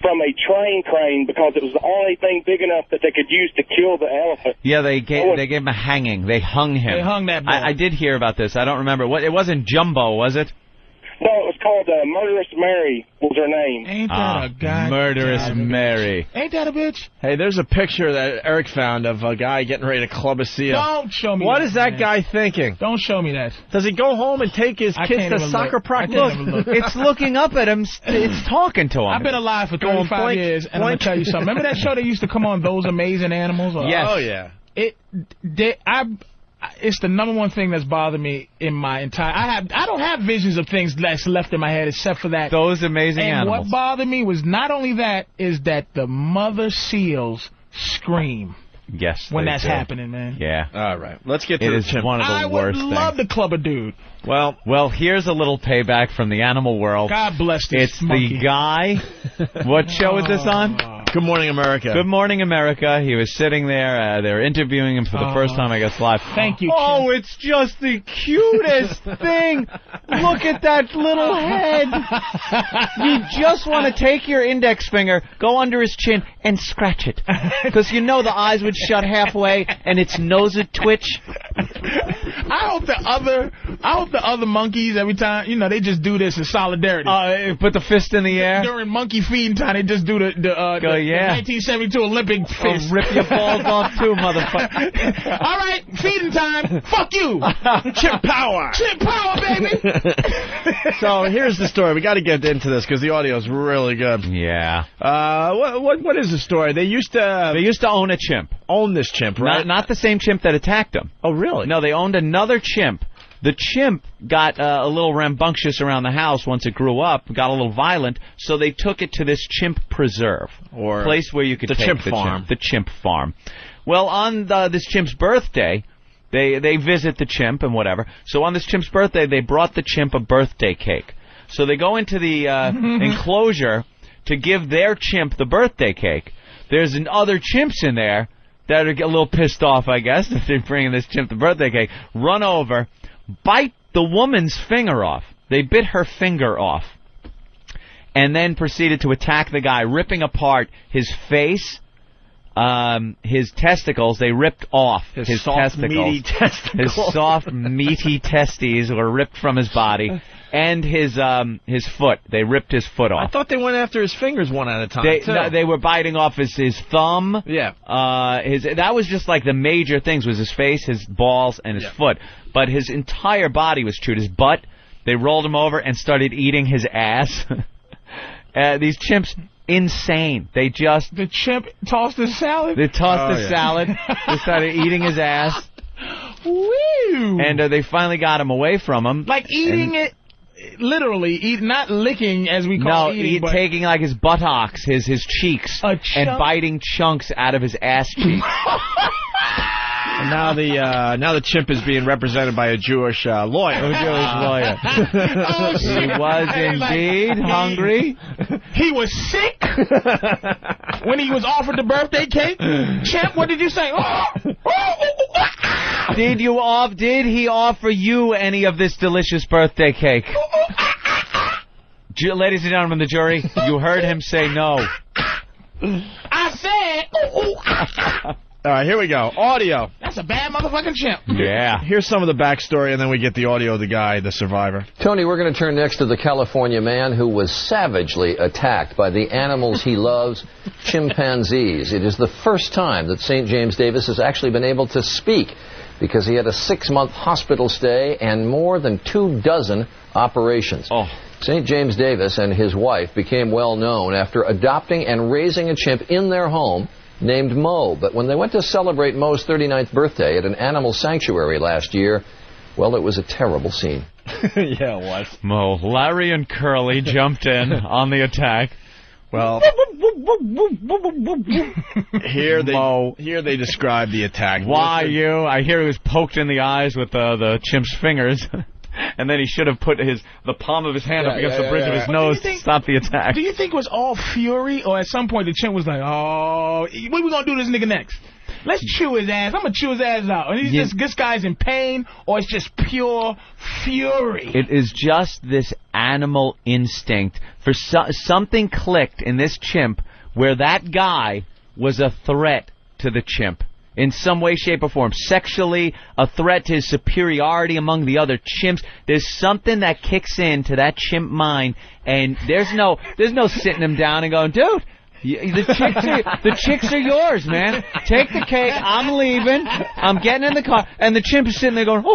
from a train crane because it was the only thing big enough that they could use to kill the elephant. Yeah, they gave him a hanging. They hung him. They hung that boy. I did hear about this. I don't remember. It wasn't Jumbo, was it? No, it was called Murderous Mary was her name. Ain't that a guy? Murderous Mary. Ain't that a bitch? Hey, there's a picture that Eric found of a guy getting ready to club a seal. Don't show me What that, is that man. guy thinking? Don't show me that. Does he go home and take his kids to soccer practice? It's looking up at him. It's talking to him. I've been alive for 35 years, and I'm going to tell you something. Remember that show that used to come on, Those Amazing Animals? Yes. Oh, yeah. It's the number one thing that's bothered me in my entire... I don't have visions of things that's left in my head except for that. Those Amazing Animals. And what bothered me was not only that, is that the mother seals scream. Yes, when they that's do. happening, man. Yeah. All right. Let's get to it the is chimp. one of the worst things. I would love to club a dude. Well, here's a little payback from the animal world. God bless this It's monkey. the guy. What show is this on? Good Morning America. Good Morning America. He was sitting there. They were interviewing him for the first time, I guess, live. Thank you, Oh, Chimp. it's just the cutest thing. Look at that little head. You just want to take your index finger, go under his chin, and scratch it. Because you know the eyes would shut halfway, and its nose would twitch. I hope the other monkeys, every time, they just do this in solidarity. Put the fist in the air. During monkey feeding time, they just do the 1972 Olympic fist. Rip your balls off, too, motherfucker. All right, feeding time. Fuck you. Chimp power. Chimp power, baby. So here's the story. We got to get into this because the audio is really good. Yeah. What is the story? They used to own a chimp. Own this chimp, right? Not the same chimp that attacked them. Oh, really? No, they owned another chimp. The chimp got a little rambunctious around the house once it grew up, got a little violent, so they took it to this chimp preserve, or place where you could take the chimp farm. Well, on this chimp's birthday, they visit the chimp and whatever. So on this chimp's birthday, they brought the chimp a birthday cake. So they go into the enclosure to give their chimp the birthday cake. There's other chimps in there that are a little pissed off, I guess, that they're bringing this chimp the birthday cake. Run over, bite the woman's finger off. They bit her finger off. And then proceeded to attack the guy, ripping apart his face, his testicles. They ripped off his soft, testicles. meaty testicles. His soft, meaty testes were ripped from his body. And his foot. They ripped his foot off. I thought they went after his fingers one at a time, too. They were biting off his thumb. Yeah. That was just like the major things, was his face, his balls, and his foot. But his entire body was chewed. His butt, they rolled him over and started eating his ass. These chimps, insane. The chimp tossed his salad? They tossed his salad. They started eating his ass. Woo! And they finally got him away from him. Like eating it, literally, not licking as we call eating. No, taking like his buttocks, his cheeks, and biting chunks out of his ass cheeks. And now the chimp is being represented by a Jewish lawyer. Oh, shit. He was indeed hungry. He was sick when he was offered the birthday cake. Chimp, what did you say? Did he offer you any of this delicious birthday cake? Ladies and gentlemen, the jury, you heard him say no. I said. All right, here we go. Audio. That's a bad motherfucking chimp. Yeah. Here's some of the backstory, and then we get the audio of the guy, the survivor. Tony, we're going to turn next to the California man who was savagely attacked by the animals he loves, chimpanzees. It is the first time that St. James Davis has actually been able to speak because he had a 6-month hospital stay and more than 24 operations. St. James Davis and his wife became well known after adopting and raising a chimp in their home named Mo. But when they went to celebrate Mo's 39th birthday at an animal sanctuary last year, well, it was a terrible scene. Yeah, it was. Mo, Larry and Curly jumped in on the attack. Well, here they describe the attack. Why you? I hear he was poked in the eyes with the chimp's fingers. And then he should have put the palm of his hand up against the bridge of his nose to stop the attack. Do you think it was all fury, or at some point the chimp was like, oh, what are we going to do to this nigga next? Let's chew his ass. I'm going to chew his ass out. And this guy's in pain, or it's just pure fury. It is just this animal instinct. For something clicked in this chimp where that guy was a threat to the chimp. In some way, shape, or form. Sexually, a threat to his superiority among the other chimps. There's something that kicks into that chimp mind, and there's no sitting him down and going, dude, the chicks are yours, man. Take the cake. I'm leaving. I'm getting in the car. And the chimp is sitting there going,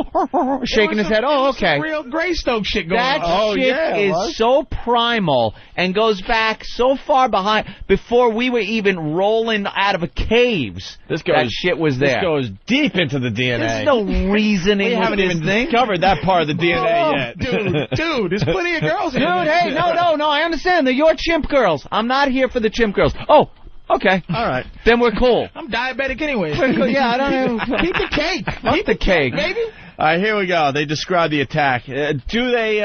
shaking his head. Oh, okay. Real Greystoke shit going on. on. That shit is so primal and goes back so far behind before we were even rolling out of caves. That shit was there. This goes deep into the DNA. There's no reasoning. We haven't even discovered that part of the DNA yet. Dude, there's plenty of girls here. Dude, hey, no, I understand. They're your chimp girls. I'm not here for the chimp girls. Oh, okay. All right. Then we're cool. I'm diabetic anyway. Yeah, I don't know. Keep the cake. Keep the cake. Baby. All right, here we go. They describe the attack. Do they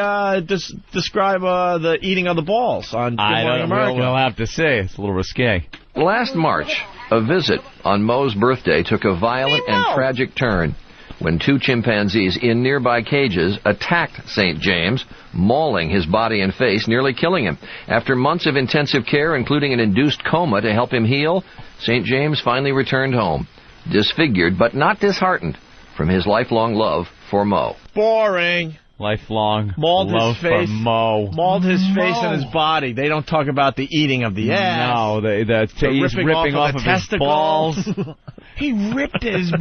describe the eating of the balls on Good Morning America? We'll have to say. It's a little risque. Last March, a visit on Moe's birthday took a violent and tragic turn when two chimpanzees in nearby cages attacked St. James, mauling his body and face, nearly killing him. After months of intensive care, including an induced coma to help him heal, St. James finally returned home, disfigured but not disheartened from his lifelong love for Moe. Boring. Lifelong mauled love his face, for Moe. Mauled his face and his body. They don't talk about the eating of the ass. No, he's ripping off of his balls. He ripped his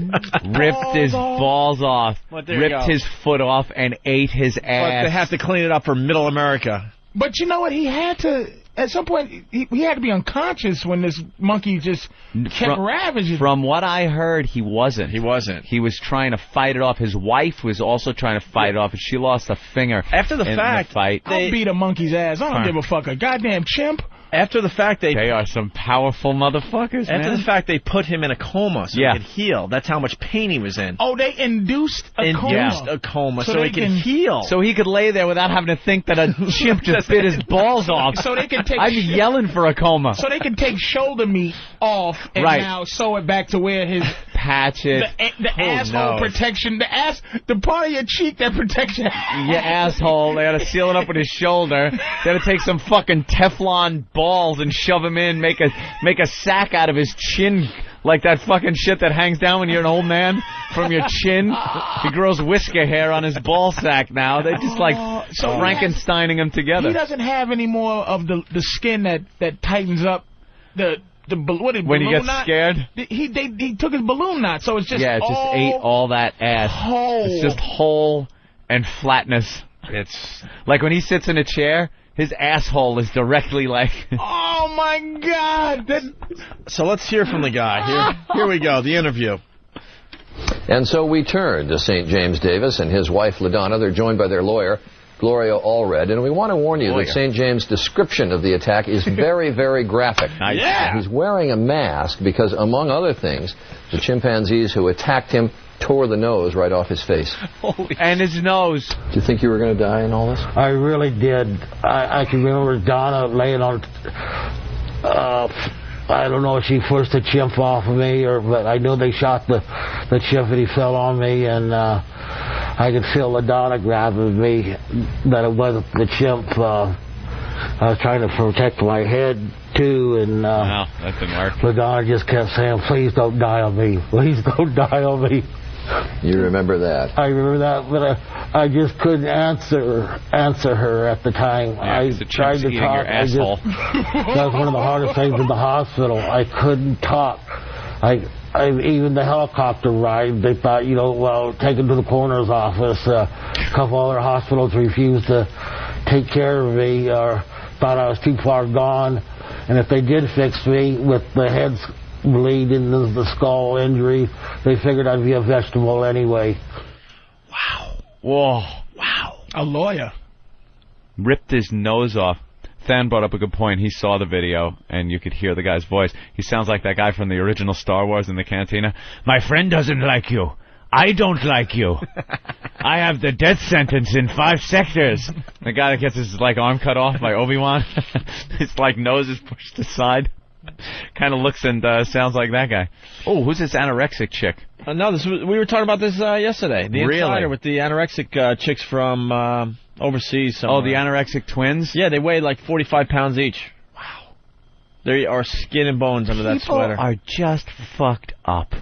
balls off, ripped his foot off, and ate his ass. But they have to clean it up for Middle America. But you know what? He had to, at some point, he had to be unconscious when this monkey just kept ravaging. From what I heard, he wasn't. He wasn't. He was trying to fight it off. His wife was also trying to fight it off, and she lost a finger. After the fact, I'll beat a monkey's ass. I don't give a fuck. A goddamn chimp. After the fact, they are some powerful motherfuckers, After man. the fact, they put him in a coma so he could heal. That's how much pain he was in. Oh, they induced a coma so he could heal. So he could lay there without having to think that a chimp just bit his balls off. So they can take. I'd be yelling for a coma. So they can take shoulder meat off and now sew it back to where his patch it. The asshole protection. The part of your cheek that protects your asshole. They got to seal it up with his shoulder. They got to take some fucking Teflon balls and shove him in, make a sack out of his chin, like that fucking shit that hangs down when you're an old man from your chin. He grows whisker hair on his ball sack now. They just Frankensteining him together. He doesn't have any more of the skin that tightens up when he gets scared. He took his balloon knot, so it's just it just ate all that ass. It's just whole and flatness. It's like when he sits in a chair. His asshole is directly like... Oh, my God! So let's hear from the guy. Here we go, the interview. And so we turn to St. James Davis and his wife, LaDonna. They're joined by their lawyer, Gloria Allred. And we want to warn you that St. James' description of the attack is very, very graphic. Yeah. He's wearing a mask because, among other things, the chimpanzees who attacked him tore the nose right off his face. And his nose. Do you think you were going to die in all this? I really did. I can remember Donna laying on... I don't know if she forced the chimp off of me, but I knew they shot the chimp and he fell on me, and I could feel LaDonna grabbing me, that it wasn't the chimp. I was trying to protect my head, too, and wow, that didn't work. LaDonna just kept saying, please don't die on me. Please don't die on me. You remember that? I remember that, but I just couldn't answer her at the time. Yeah, I tried to talk. That was one of the hardest things in the hospital. I couldn't talk. Even the helicopter ride, they thought, take him to the coroner's office. A couple other hospitals refused to take care of me or thought I was too far gone. And if they did fix me with the head bleed into the skull injury, they figured I'd be a vegetable anyway. Wow. Whoa. Wow. A lawyer. Ripped his nose off. Than brought up a good point. He saw the video, and you could hear the guy's voice. He sounds like that guy from the original Star Wars in the cantina. My friend doesn't like you. I don't like you. I have the death sentence in 5 sectors. The guy that gets his arm cut off by Obi-Wan. His nose is pushed aside. Kind of looks and sounds like that guy. Oh, who's this anorexic chick? No, we were talking about this yesterday. The Really? Insider with the anorexic chicks from overseas. Somewhere. Oh, the anorexic twins? Yeah, they weigh like 45 pounds each. Wow. They are skin and bones under that sweater. People are just fucked up.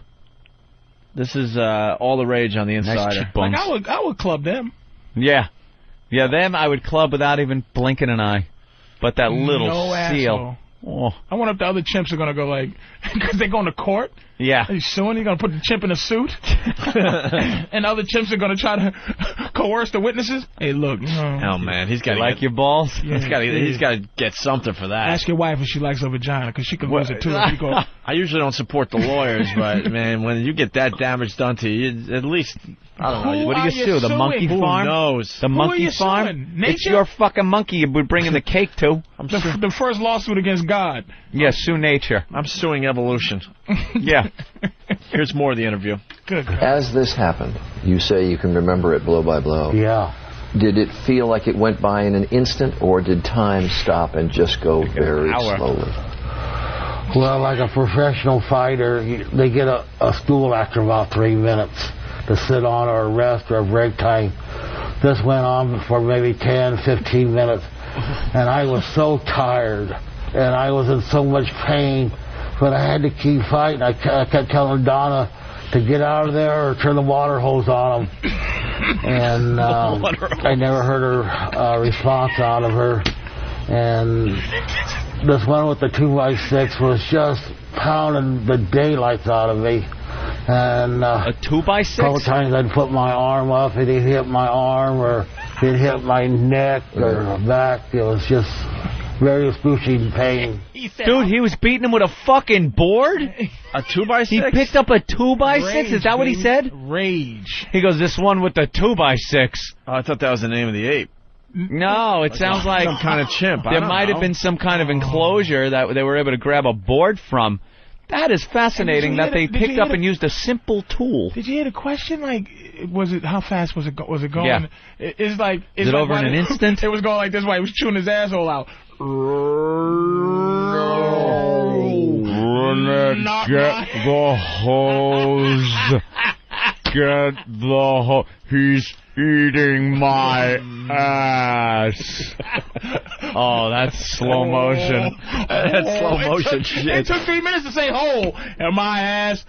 This is all the rage on the Insider. Like I would club them. Yeah. Yeah, them I would club without even blinking an eye. But that little No seal. asshole. Oh. I wonder if the other chimps are going to go like, because they're going to court. Yeah. Are you suing? You're going to put the chimp in a suit? And other chimps are going to try to coerce the witnesses? Hey, look. Oh, man. He's got to like your balls? Yeah, he's got to get something for that. Ask your wife if she likes her vagina, because she can lose it too. If you go, I usually don't support the lawyers, but, man, when you get that damage done to you, at least, I don't know. What do you sue? The monkey farm? Who knows? The monkey farm? suing? It's Nature? your fucking monkey you would bring in the cake to. The first lawsuit against God. Yeah, sue nature. I'm suing evolution. Yeah. Here's more of the interview. Good. As this happened, you say you can remember it blow by blow. Yeah. Did it feel like it went by in an instant, or did time stop and just go very slowly? Well, like a professional fighter, they get a stool after about 3 minutes to sit on or rest or break time. This went on for maybe 10, 15 minutes, and I was so tired, and I was in so much pain, but I had to keep fighting. I kept telling Donna to get out of there or turn the water hose on them, and I never heard a response out of her. And this one with the 2x6 was just pounding the daylights out of me. And a 2x6? A couple times I'd put my arm up, and he'd hit my arm, or he'd hit my neck or back. It was just very excruciating pain. Dude, he was beating him with a fucking board? A 2x6? He picked up a 2x6? Rage, Is that what he said? Rage. He goes, this one with the 2x6. Oh, I thought that was the name of the ape. No, it sounds like some kind of chimp. There might have been some kind of enclosure that they were able to grab a board from. That is fascinating that they picked up and used a simple tool. Did you hear the question? Like, was it how fast was it going? Yeah. It's like Is it over in an instant? It was going like this way. He was chewing his asshole out. Get the hose. Get the hose. He's eating my ass. Oh, that's slow motion. That's slow motion shit. It took 3 minutes to say "hole" and my ass.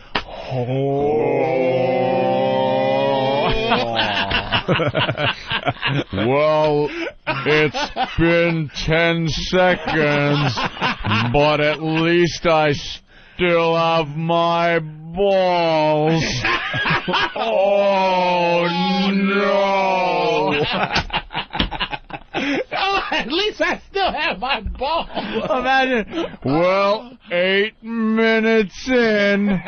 Well, it's been 10 seconds, but at least I still have my balls. Oh, no. Oh, at least I still have my balls. Imagine. Well, 8 minutes in.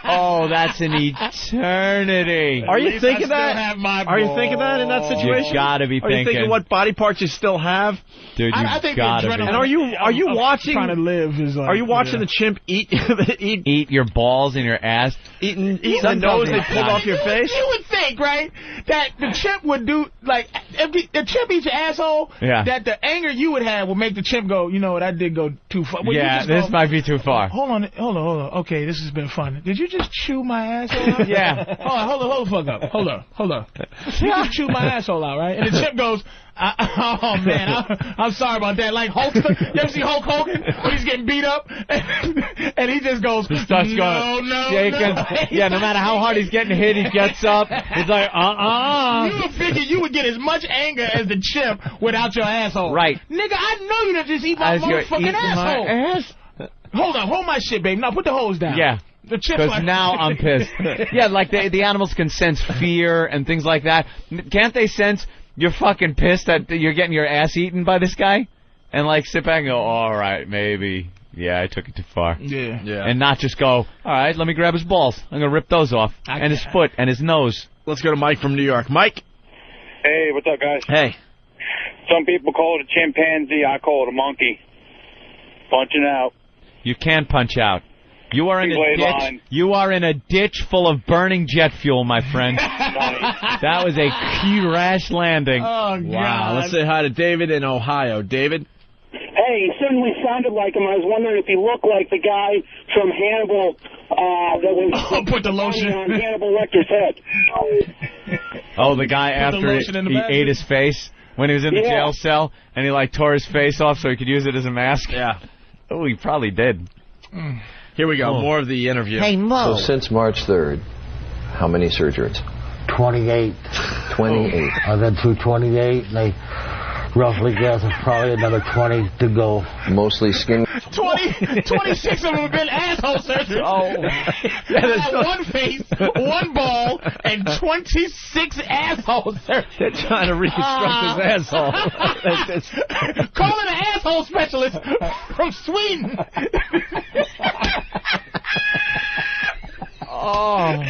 Oh, that's an eternity. Are you thinking that? Are you thinking that in that situation? You gotta be Are you thinking what body parts you still have? Dude, I think gotta the adrenaline. be. And are you watching? Trying to live is like. Are you watching the chimp eat Eat your balls in your ass? eating the nose they pulled off your face? You would think, right, that the chimp would do, like, if the chimp eats your asshole, Yeah. that the anger you would have would make the chimp go, you know what, I did go too far. Well, Yeah, this might be too far. Hold on. Okay, this has been fun. Did you just chew my asshole out? Yeah. Hold the fuck up. Hold up. You just chewed my asshole out, right? And the chimp goes, oh, man, I'm sorry about that. Like Hulk, you ever see Hulk Hogan when he's getting beat up? And he just goes, Starts no. Yeah, no matter how hard he's getting hit, he gets up. He's like, You would figure you would get as much anger as the chimp without your asshole. Right. Nigga, I know you done just eat my As you're motherfucking eating asshole. my ass? Hold on, hold my shit, baby. Now put the hose down. Yeah. Because now I'm pissed. Yeah, like the animals can sense fear and things like that. Can't they sense you're fucking pissed that you're getting your ass eaten by this guy? And like sit back and go, all right, maybe. Yeah, I took it too far. Yeah. And not just go, all right, let me grab his balls. I'm going to rip those off. And his foot and his nose. Let's go to Mike from New York. Mike? Hey, what's up, guys? Hey. Some people call it a chimpanzee. I call it a monkey. Punching out. You can punch out. You are in a ditch. You are in a ditch full of burning jet fuel, my friend. That was a crash landing. Oh, God. Wow. Let's say hi to David in Ohio. David? Hey, he certainly sounded like him. I was wondering if he looked like the guy from Hannibal that was put the lotion on Hannibal Lecter's head. Oh, the guy after he ate his face when he was in the jail cell, and he like tore his face off so he could use it as a mask? Yeah. Oh, he probably did. Here we go, more of the interview. Hey, Mo. So since March 3rd, how many surgeries? 28. 28. I've been through 28, and they roughly guess it's probably another 20 to go. Mostly skin. 26 of them have been asshole surgery. Oh. One face, one ball, and 26 asshole surgery. They're trying to reconstruct his asshole. Call in an asshole specialist from Sweden. Oh.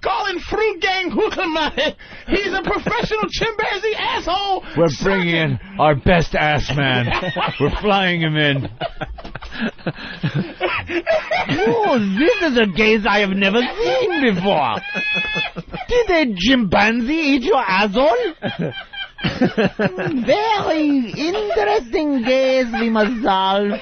Colin Fruit Gang Huckleman. He's a professional chimpanzee asshole. We're bringing in our best ass man. We're flying him in. Oh, this is a gaze I have never seen before. Did a chimpanzee eat your asshole? Very interesting gaze we must solve.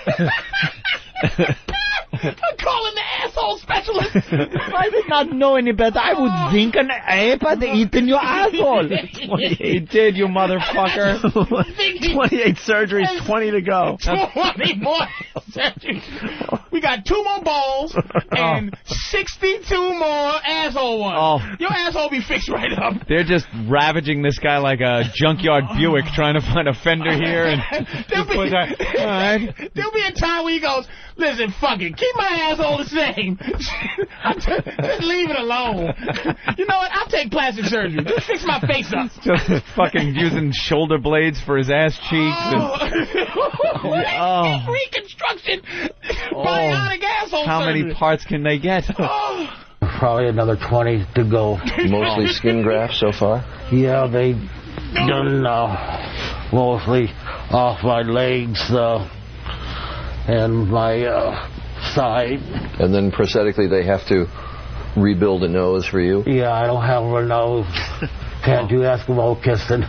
I'm calling the asshole specialist. I did not know any better. I would think an ape had eaten your asshole. He did, you motherfucker. 28 surgeries, 20 to go. 20 more surgeries. We got 2 more balls and 62 more asshole ones. Oh. Your asshole be fixed right up. They're just ravaging this guy like a junkyard Buick, trying to find a fender here. And There'll be a time where he goes, listen, fuck it, keep my asshole the same. Just leave it alone. You know what? I'll take plastic surgery. Just fix my face up. Just fucking using shoulder blades for his ass cheeks. And, reconstruction. Bionic asshole how surgery. many parts can they get? Probably another 20 to go. Mostly skin grafts so far? Yeah, they done mostly off my legs and my side. And then prosthetically they have to rebuild a nose for you? Yeah, I don't have a nose. Can't do Eskimo kissing.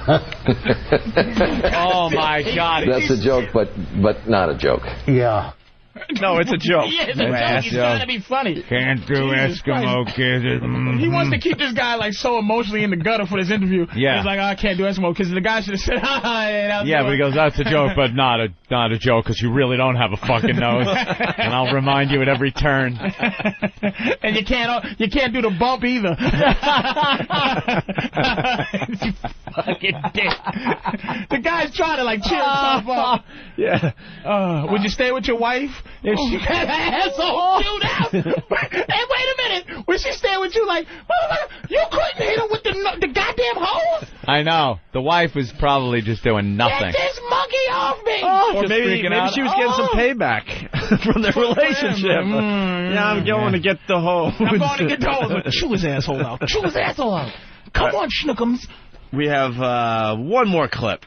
Oh, my God. That's a joke, but not a joke. Yeah. No, it's a joke. Yeah, it's a joke. He's trying to be funny. Can't do Eskimo kisses. He wants to keep this guy like so emotionally in the gutter for this interview. Yeah. He's like, I can't do Eskimo because the guy should have said, yeah, but he goes, that's a joke, but not a joke because you really don't have a fucking nose. And I'll remind you at every turn. And you can't do the bump either. You fucking dick. The guy's trying to like cheer himself up. Yeah. Would you stay with your wife if she had an asshole chewed out? Hey, wait a minute. Would she stay with you like, motherfucker, you couldn't hit her with the goddamn hose? I know. The wife was probably just doing nothing. Get this monkey off me! Or maybe she was getting some payback from their relationship. Yeah, I'm going to get the hose. I'm going to get the hose. Chew his asshole out. Chew his asshole out. Come on, Schnookums. We have one more clip.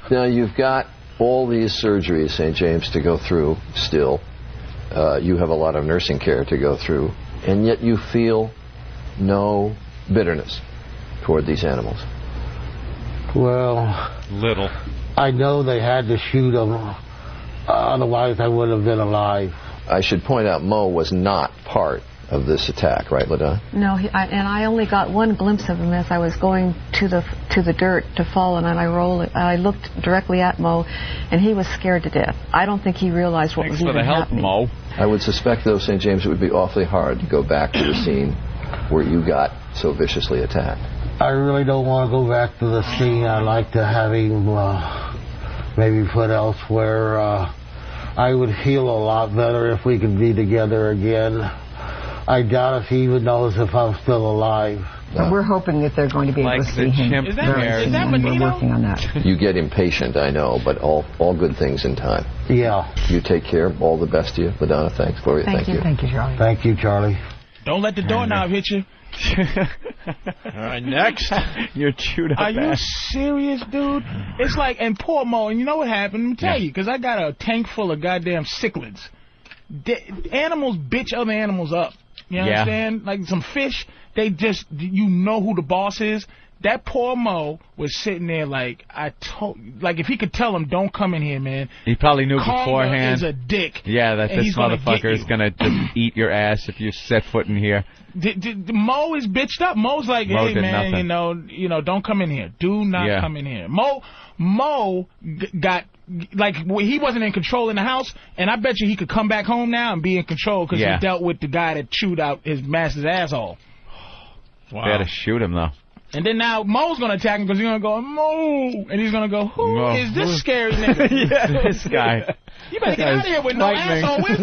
Now, you've got all these surgeries, St. James, to go through still. You have a lot of nursing care to go through. And yet you feel no bitterness toward these animals. Well, little. I know they had to shoot them. Otherwise, I would have been alive. I should point out Mo was not part of this attack, right, LaDonna? No, and I only got one glimpse of him as I was going to the dirt to fall, and I looked directly at Mo, and he was scared to death. I don't think he realized what was even happening. Mo. I would suspect, though, St. James, it would be awfully hard to go back to the scene where you got so viciously attacked. I really don't want to go back to the scene. I'd like to have him maybe put elsewhere. I would feel a lot better if we could be together again. I doubt if he even knows if I'm still alive. But we're hoping that they're going to be able to see him. Is that we're working on that. You get impatient, I know, but all good things in time. Yeah. You take care. All the best to you. LaDonna, thanks. Gloria, thank you. Thank you, Charlie. Thank you, Charlie. Don't let the doorknob hit you. All right, next. You're chewed up. Are you serious, dude? It's like, and poor Mo, and you know what happened? Let me tell you, because I got a tank full of goddamn cichlids. Animals bitch other animals up. You understand? Like some fish, they just, you know who the boss is. That poor Mo was sitting there like, if he could tell him, don't come in here, man. He probably knew Conga beforehand. is a dick. Yeah, that this motherfucker is gonna just eat your ass if you set foot in here. Mo is bitched up. Mo's like, Mo hey, did man, nothing. you know, don't come in here. Do not come in here. Mo got, like, he wasn't in control in the house, and I bet you he could come back home now and be in control because he dealt with the guy that chewed out his master's asshole. Wow. They had to shoot him, though. And then now Mo's going to attack him because he's going to go, Mo. And he's going to go, who is this scary nigga? This guy. You better get out of here with no asshole. Where's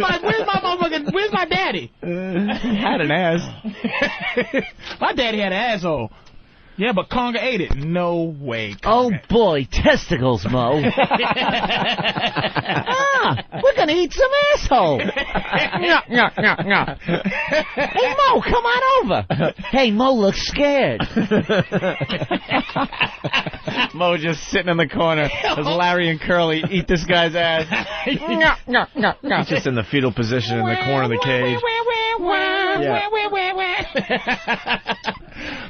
my daddy? He had an ass. My daddy had an asshole. Yeah, but Conga ate it. No way, Conga. Oh, boy, testicles, Mo. We're going to eat some asshole. Hey, Mo, come on over. Hey, Mo looks scared. Mo just sitting in the corner as Larry and Curly eat this guy's ass. He's just in the fetal position in the corner of the cage.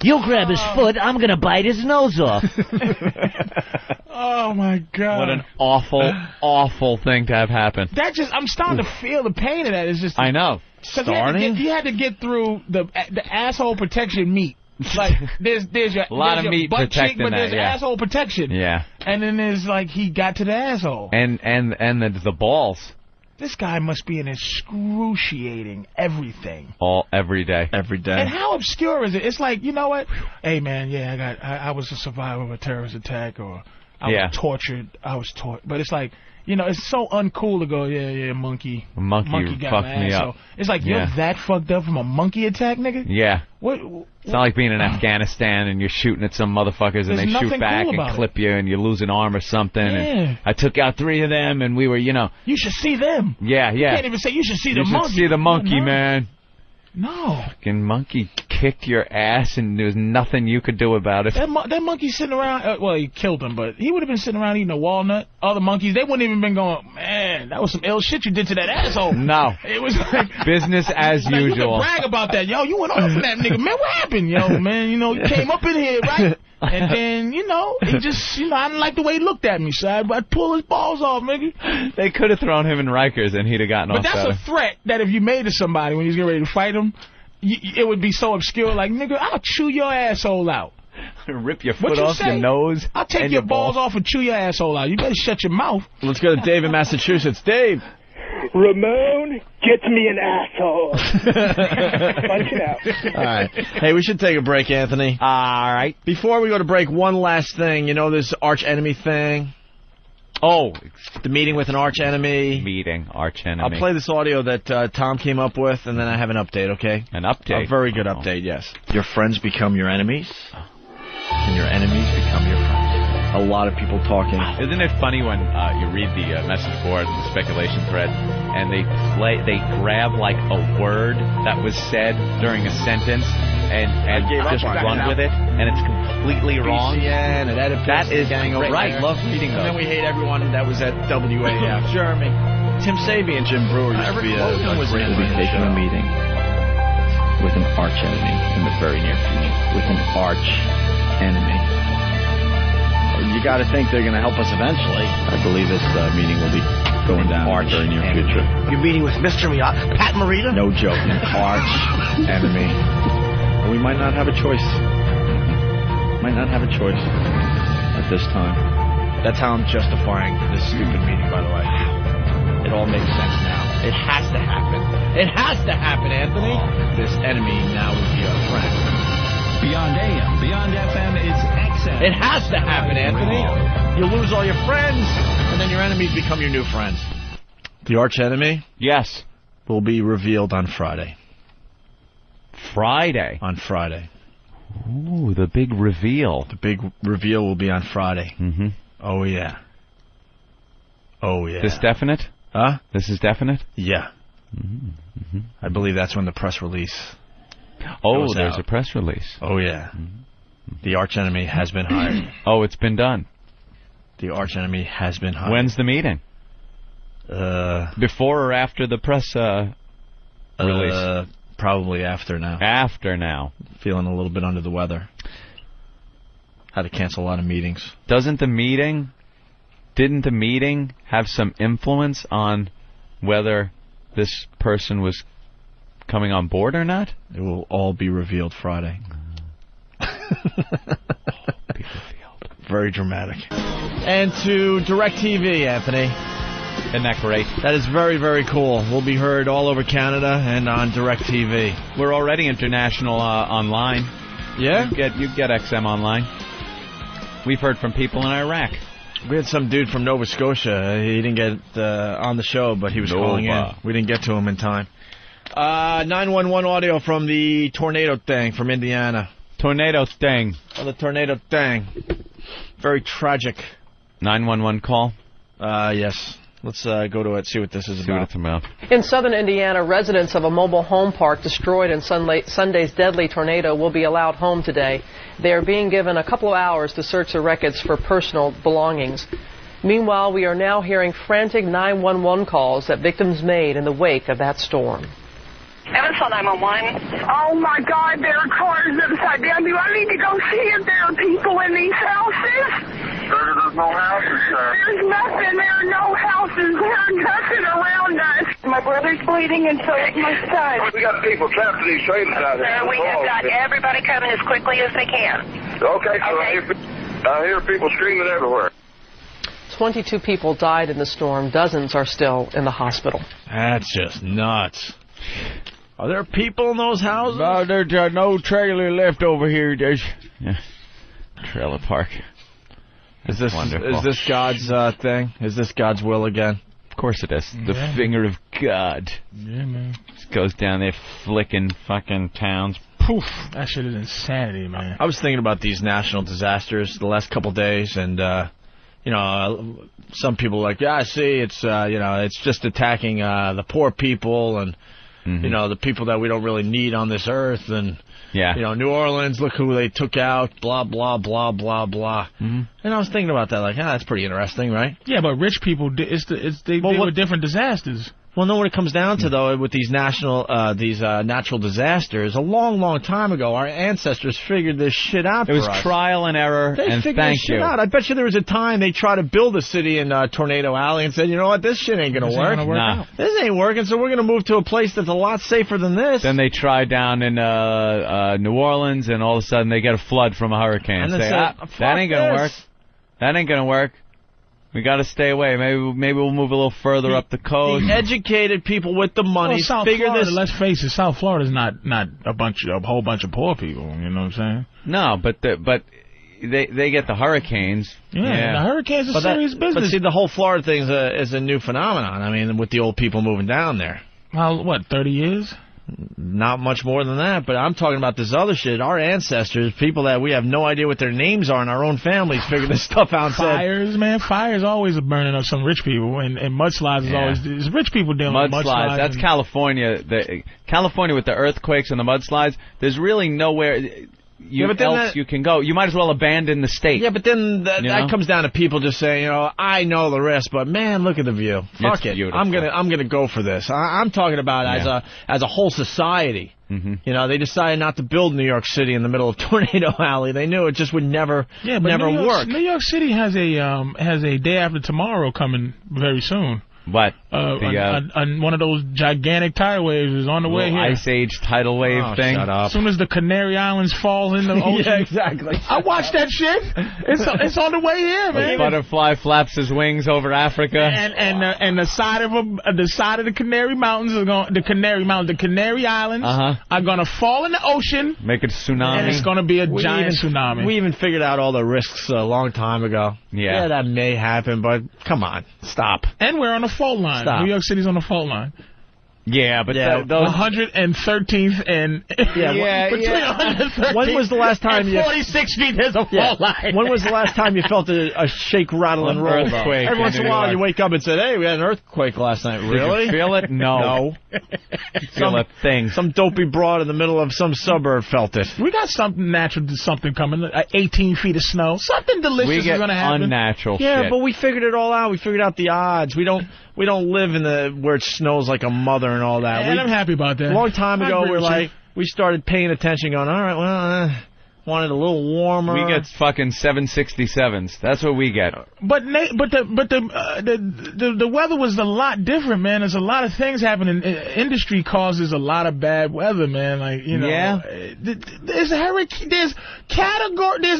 You'll grab his foot, I'm going to bite his nose off. Oh, my God. What an awful, awful thing to have happen. I'm starting to feel the pain of that. It's just, I know. Starting? He had to get through the asshole protection meat. Like, there's your a lot of meat butt cheek, but there's asshole protection. Yeah. And then there's, like, he got to the asshole. And the balls. This guy must be an excruciating everything. Every day. Every day. And how obscure is it? It's like, you know what? Hey, man, I was a survivor of a terrorist attack, or I was tortured. But it's like, you know, it's so uncool to go, monkey. A monkey got fucked my me ass. up. So it's like, you're that fucked up from a monkey attack, nigga? Yeah. What? It's not like being in Afghanistan and you're shooting at some motherfuckers and they shoot back and clip you and you lose an arm or something. Yeah. And I took out 3 of them and we were, you know. You should see them. Yeah. You can't even say you should see the monkey. You should see the monkey, man. No. Fucking monkey kicked your ass and there was nothing you could do about it. That monkey sitting around, well, he killed him, but he would have been sitting around eating a walnut. Other monkeys, they wouldn't even been going, man, that was some ill shit you did to that asshole. No. It was like... Business as like, usual. You can brag about that. Yo, you went off on that nigga. Man, what happened? Yo, man, you know, you came up in here, right? And then, you know, he just, you know, I didn't like the way he looked at me, so I'd pull his balls off, nigga. They could have thrown him in Rikers and he'd have gotten off better. But that's a threat that if you made to somebody when he's getting ready to fight him, it would be so obscure, like, nigga, I'll chew your asshole out. Rip your foot off your nose. I'll take your balls off and chew your asshole out. You better shut your mouth. Let's go to Dave in Massachusetts. Dave. Ramon, get me an asshole. Punch it out. All right. Hey, we should take a break, Anthony. All right. Before we go to break, one last thing. You know this arch enemy thing? Oh, the meeting with an arch enemy. Arch enemy. I'll play this audio that Tom came up with, and then I have an update, okay? An update? A very good update, yes. Your friends become your enemies, and your enemies become your friends. A lot of people talking. Isn't it funny when you read the message board, the speculation thread, and they grab like a word that was said during a sentence and just run with it, and it's completely wrong. BCN and that is right. Love reading those. And then we hate everyone that was at WAF. Jeremy, Tim Sabie and Jim Brewer used to be a great We'll be taking a meeting with an arch enemy in the very near future. With an arch enemy. You got to think they're going to help us eventually. I believe this meeting will be going down in the very near future. You're meeting with Mr. Pat Morita? No joke. An arch enemy. We might not have a choice. Might not have a choice at this time. That's how I'm justifying this stupid meeting, by the way. It all makes sense now. It has to happen. It has to happen, Anthony. This enemy now will be our friend. Beyond AM, Beyond FM is XM. It has to happen, Anthony. You lose all your friends, and then your enemies become your new friends. The arch enemy? Yes. Will be revealed on Friday. Friday? On Friday. Ooh, the big reveal. The big reveal will be on Friday. Mm-hmm. Oh, yeah. Oh, yeah. This definite? Huh? This is definite? Yeah. Mm-hmm. I believe that's when the press release Oh, there's a press release. Oh, yeah. The arch enemy has been hired. Oh, it's been done. The arch enemy has been hired. When's the meeting? Before or after the press release? Probably after now. After now. Feeling a little bit under the weather. Had to cancel a lot of meetings. Didn't the meeting have some influence on whether this person was coming on board or not? It will all be revealed Friday. Very dramatic. And to DirecTV, Anthony. Isn't that great? That is very, very cool. We'll be heard all over Canada and on DirecTV. We're already international online. Yeah? You get XM online. We've heard from people in Iraq. We had some dude from Nova Scotia. He didn't get on the show, but he was calling in. We didn't get to him in time. 911 audio from the tornado thing from Indiana. Tornado thing. Oh, the tornado thing. Very tragic. 911 call? Yes. Let's go to it, see what this is about. What it's about. In southern Indiana, residents of a mobile home park destroyed in Sunday's deadly tornado will be allowed home today. They are being given a couple of hours to search the wreckage for personal belongings. Meanwhile, we are now hearing frantic 911 calls that victims made in the wake of that storm. Evansville 911. Oh my God, there are cars upside down. Do I need to go see if there are people in these houses? There's no houses, sir. There's nothing. There are no houses. There's nothing around us. My brother's bleeding and so is my son. We got people trapped in these trailers out there. We have got everybody coming as quickly as they can. Okay, so I hear people screaming everywhere. 22 people died in the storm. Dozens are still in the hospital. That's just nuts. Are there people in those houses? No, there's no trailer left over here. There's trailer park. Is this God's thing? Is this God's will again? Of course it is. The finger of God. Yeah, man. Just goes down there flicking fucking towns. Poof. That shit is insanity, man. I was thinking about these national disasters the last couple days, and some people are like, yeah, I see, it's it's just attacking the poor people and the people that we don't really need on this earth, and New Orleans, look who they took out, blah blah blah blah blah. And I was thinking about that, like, that's pretty interesting, right? Yeah, but rich people, they were different disasters. Well, no, what it comes down to, though, with these natural disasters, a long, long time ago, our ancestors figured this shit out for us. It was trial and error, and thank you. Out. I bet you there was a time they tried to build a city in Tornado Alley and said, you know what, this shit ain't going to work. Nah. This ain't working, so we're going to move to a place that's a lot safer than this. Then they tried down in New Orleans, and all of a sudden they get a flood from a hurricane. And that ain't going to work. That ain't going to work. We got to stay away. Maybe we'll move a little further up the coast. The educated people with the money South figure Florida, this. Let's face it, South Florida's not a whole bunch of poor people. You know what I'm saying? No, but they get the hurricanes. Yeah. The hurricanes are serious business. But see, the whole Florida thing is a new phenomenon. I mean, with the old people moving down there. Well, what, 30 years? Not much more than that, but I'm talking about this other shit. Our ancestors, people that we have no idea what their names are in our own families, figured this stuff out. Fires, man. Fires always are burning up some rich people, and mudslides is always it's rich people dealing with mudslides. That's California. California with the earthquakes and the mudslides. There's really nowhere you can go. You might as well abandon the state. Yeah, but then that comes down to people just saying, I know the risk, but man, look at the view. Fuck it. Beautiful. I'm gonna go for this. I'm talking about as a whole society. They decided not to build New York City in the middle of Tornado Alley. They knew it just would never work. New York City has a day after tomorrow coming very soon. What? One of those gigantic tidal waves is on the way here. Ice Age tidal wave thing. Shut up. As soon as the Canary Islands fall in the ocean. Yeah, exactly. I watched that shit. It's on the way here, man. The butterfly flaps his wings over Africa. And the side of the Canary Mountains the Canary Islands are gonna fall in the ocean. Make it a tsunami. And it's gonna be a giant tsunami. We even figured out all the risks a long time ago. Yeah, that may happen, but come on, stop. And we're on the fault line. Stop. New York City's on the fault line. Yeah, but those 113th and between 113th when was the last time and 46th Street there's a fault line? When was the last time you felt a shake, rattle, and roll? Earthquake. Every once in a while you wake up and say, "Hey, we had an earthquake last night." Really? Did you feel it? No. Feel a thing. Some dopey broad in the middle of some suburb felt it. We got something natural, something coming. 18 feet of snow. Something delicious is going to happen. Unnatural shit. Yeah, but we figured it all out. We figured out the odds. We don't live in where it snows like a mother and all that. And I'm happy about that. A long time ago, we started paying attention, going, all right, well, wanted a little warmer. We get fucking 767s. That's what we get. But the weather was a lot different, man. There's a lot of things happening. Industry causes a lot of bad weather, man. Like, you know, there's hurricane. There's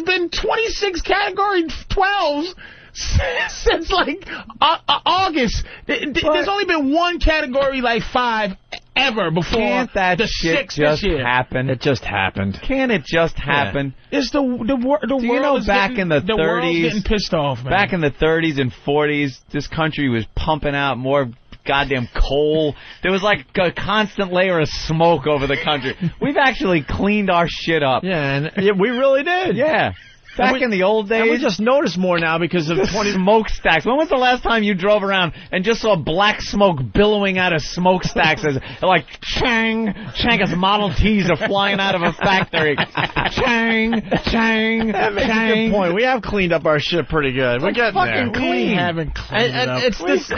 been 26 Category 12s. Since like August. There's only been one Category like 5 ever before. Can't that the shit 6 just this year. happen? It just happened. Can't it just happen? It's the world. Do you know back in the 30s, the world's getting pissed off, man. Back in the 30s and 40s, this country was pumping out more goddamn coal. There was like a constant layer of smoke over the country. We've actually cleaned our shit up. Yeah, and we really did. Yeah. Back in the old days. And we just notice more now because of 20 smokestacks. When was the last time you drove around and just saw black smoke billowing out of smokestacks as like chang, chang as Model Ts are flying out of a factory. Chang, chang, that makes a good point. We have cleaned up our shit pretty good. We're getting fucking there. clean. We haven't cleaned it up.